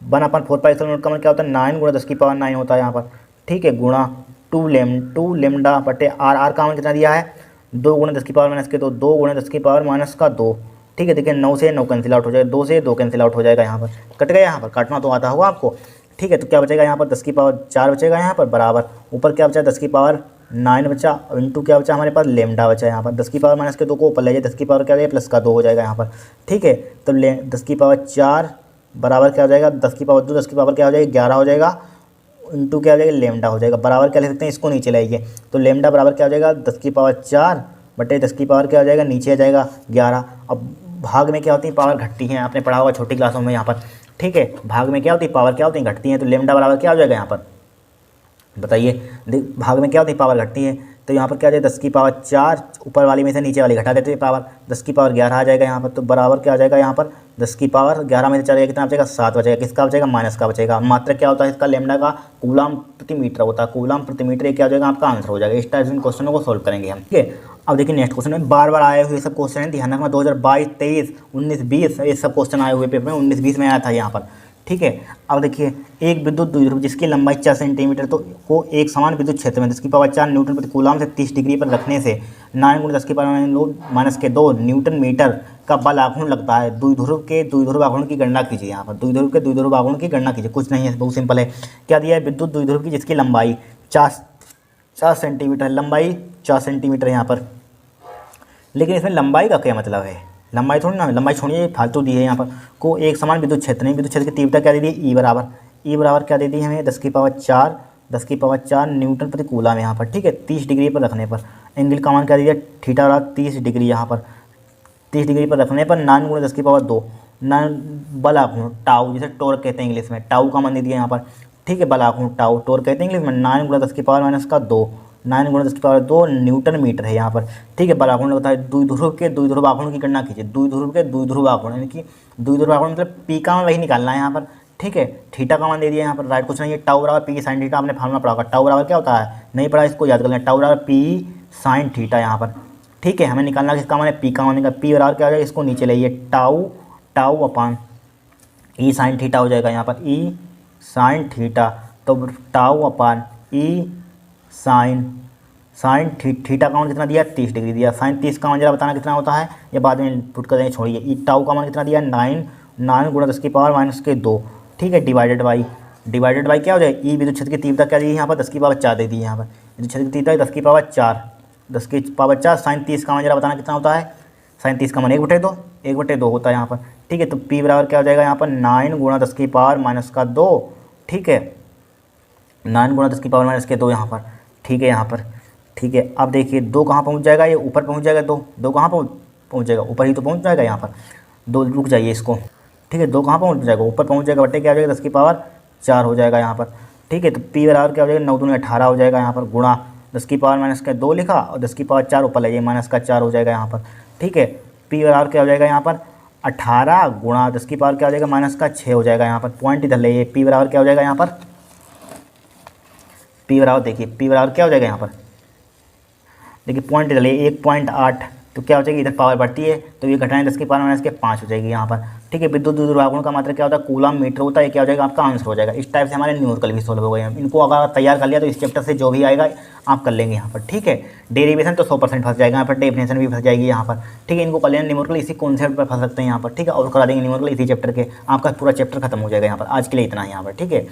1/4 पाई एप्सिलॉन नॉट का मतलब क्या होता है 9 गुणा 10 की पावर 9 होता है यहाँ पर। ठीक है, गुणा 2 लेमडा बटे आर का मान कितना दिया है 2 गुणा 10 की पावर माइनस के 2, 2 गुणा 10 की पावर माइनस का 2। ठीक है, देखिए 9 से 9 कैंसिल आउट हो जाएगा, 2 से 2 कैंसिल आउट हो जाएगा यहाँ पर, कट गया यहाँ पर, काटना तो आता होगा आपको। ठीक है, तो क्या बचेगा यहाँ पर 10 की पावर 4 बचेगा यहाँ पर, बराबर ऊपर क्या बचा 10 की पावर 9 बचा, इंटू क्या बचा हमारे पास लेमडा बचा यहाँ पर, 10 की पावर माइनस के 2 को ऊपर ले जाए, 10 की पावर क्या हो जाएगा प्लस का 2 हो जाएगा यहाँ पर। ठीक है, तो 10 की पावर 4 बराबर क्या हो जाएगा 10 की पावर 2, 10 की पावर क्या हो जाएगा 11 हो जाएगा, इंटू क्या हो जाएगा लेमडा हो जाएगा, बराबर क्या लिख सकते हैं, इसको नीचे लाइए, तो लेमडा बराबर क्या हो जाएगा 10 की पावर 4 बटे 10 की पावर क्या हो जाएगा नीचे आ जाएगा 11। अब भाग में क्या होती है, पावर घटती है, आपने पढ़ा होगा छोटी क्लासों में यहाँ पर। ठीक है, भाग में क्या होती है, पावर क्या होती है घटती है, तो लेमडा बराबर क्या हो जाएगा यहाँ पर बताइए, भाग में क्या होती है पावर घटती है, तो यहाँ पर क्या आ जाएगा 10 की पावर 4, ऊपर वाली में से नीचे वाली घटा देते हैं पावर, 10 की पावर 11 आ जाएगा यहाँ पर, तो बराबर क्या आ जाएगा यहाँ पर 10 की पावर 11 में से चलेगा कितना बचेगा 7 बचेगा, किसका बचेगा माइनस का बचेगा। मात्र क्या होता है इसका लेमडा का कूलम प्रति मीटर होता है, कूलम प्रति मीटर, ये क्या हो जाएगा आपका आंसर हो जाएगा। इस टाइप से क्वेश्चनों को सोल्व करेंगे हम। ठीक है, अब देखिए नेक्स्ट क्वेश्चन में बार बार आए हुए सब क्वेश्चन है, ध्यान रखना 2022, 23, 19, 20 ये सब क्वेश्चन आए हुए पेपर में, 19, 20 में आया था यहाँ पर। ठीक है, अब देखिए एक विद्युत द्विध्रुव जिसकी लंबाई 4 सेंटीमीटर तो को एक समान विद्युत क्षेत्र में 10 की पावर 4 न्यूटन प्रति कूलम से 30 डिग्री पर रखने से 9 गुणा 10 की पावर माइनस के 2 न्यूटन मीटर का बल आघूर्ण लगता है, द्विध्रुव आघूर्ण की गणना कीजिए। यहाँ पर द्विध्रुव आघूर्ण की गणना कीजिए, कुछ नहीं है, बहुत सिंपल है। क्या दिया है, विद्युत द्विध्रुव की जिसकी लंबाई 4 सेंटीमीटर, लंबाई 4 सेंटीमीटर यहाँ पर, लेकिन इसमें लंबाई का क्या मतलब है, लंबाई थोड़ी ना, लंबाई छोड़िए फालतू दी है यहाँ पर, को एक समान विद्युत क्षेत्र नहीं, विद्युत क्षेत्र की तीव्रता क्या दे दी ई बराबर क्या दे दी हमें 10 की पावर 4 न्यूटन प्रति कूलम यहाँ पर। ठीक है, 30 डिग्री पर रखने पर एंगल का मान क्या दे दिया थीटा रहा 30 डिग्री यहाँ पर, 30 डिग्री पर रखने पर 9 गुणा 10 की पावर 2 बल आघूर्ण टाउ, जैसे टॉर्क कहते हैं इंग्लिश में, टाउ का मान दे दिया यहाँ पर। ठीक है, बल आघूर्ण टाउ टॉर्क कहते हैं इंग्लिश में, 9 गुणा 10 की पावर माइनस का 2, 9 गुणा 10 की पावर 2 न्यूटन मीटर है यहाँ पर। ठीक है, बल आघूर्ण होता है, द्विध्रुव आघूर्ण की गणना कीजिए, द्विध्रुव आघूर्ण यानी कि द्विध्रुव आघूर्ण मतलब पी का मान वही निकालना है यहाँ पर। ठीक है, थीटा का मान दे दिया यहाँ पर, राइट कुछ नहीं है, टाउ बराबर पी साइन थीटा, आपने फार्मूला पढ़ा होगा, टाउ बराबर क्या होता है नहीं पढ़ा, इसको याद कर लें, टाउ बराबर पी साइन थीटा यहाँ पर। ठीक है, हमें निकालना किसका मान है पी का मान, पी बराबर क्या हो जाएगा, इसको नीचे लाइए, टाउ अपान ई साइन थीटा हो जाएगा यहाँ पर, ई साइन थीटा, तो टाउ अपान ई साइन थीटा का मान कितना दिया 30 डिग्री दिया, साइन 30 का मान जरा बताना कितना होता है, ये बाद में पुट कर देंगे, छोड़िए। ई टाउ का मान कितना दिया 9 गुणा 10 की पावर माइनस के 2। ठीक है, डिवाइडेड बाई क्या हो जाए, ई विद्युत क्षेत्र की तीव्रता क्या दी है यहाँ पर 10 की पावर 4 दे दी है यहाँ पर, विद्युत क्षेत्र की तीव्रता 10 की पावर 4 साइन 30 का मान जरा बताना कितना होता है, साइन 30 का मान 1/2 होता है यहाँ पर। ठीक है, तो पी बराबर क्या हो जाएगा यहाँ पर 9 गुणा 10 की पावर माइनस का 2। ठीक है, 9 गुणा 10 की पावर माइनस के 2 यहाँ पर। ठीक है, यहाँ पर ठीक है, अब देखिए 2 कहाँ पहुँच जाएगा, ये ऊपर पहुँच जाएगा, 2 कहाँ पहुँच जाएगा, ऊपर ही तो पहुँच जाएगा यहाँ पर, 2 रुक जाइए इसको। ठीक है, 2 कहाँ पहुँच जाएगा, ऊपर पहुँच जाएगा, बटे क्या हो जाएगा 10 की पावर 4 हो जाएगा यहाँ पर। ठीक है, तो पी बराबर क्या हो जाएगा, 9 दूनी 18 हो जाएगा यहाँ पर, गुणा 10 की पावर माइनस का 2 लिखा और 10 की पावर 4 ऊपर लाइए, माइनस का 4 हो जाएगा यहाँ पर। ठीक है, पी बराबर क्या हो जाएगा यहाँ पर 18 गुणा 10 की पावर क्या हो जाएगा माइनस का 6 हो जाएगा यहाँ पर। पॉइंट इधर लाइए, पी बराबर क्या हो जाएगा यहाँ पर, पी बराबर देखिए, पी बराबर क्या हो जाएगा यहाँ पर, देखिए पॉइंट इधर लाइए 1.8, तो क्या हो जाएगी इधर पावर बढ़ती है तो ये घटाएं 10 की पावर माइनस के 5 हो जाएगी यहाँ पर। ठीक है, विद्युत दुर्भागुण का मात्रा क्या होता है, कूलम मीटर होता है, क्या हो जाएगा आपका आंसर हो जाएगा। इस टाइप से हमारे न्यूमेरिकल भी सोल्व हो गए हैं। इनको अगर तैयार कर लिया तो इस चैप्टर से जो भी आएगा आप कर लेंगे यहाँ पर। ठीक है, डेरिवेशन तो 100% फंस जाएगा यहाँ पर, डेफिनेशन भी फंस जाएगी यहाँ पर। ठीक है, इनको कर लेना न्यूमेरिकल इसी कॉन्सेप्ट पर फंस सकते हैं यहाँ पर। ठीक है, और करा देंगे न्यूमेरिकल इसी चैप्टर के, आपका पूरा चैप्टर खत्म हो जाएगा यहाँ पर। आज के लिए इतना ही यहाँ पर। ठीक है।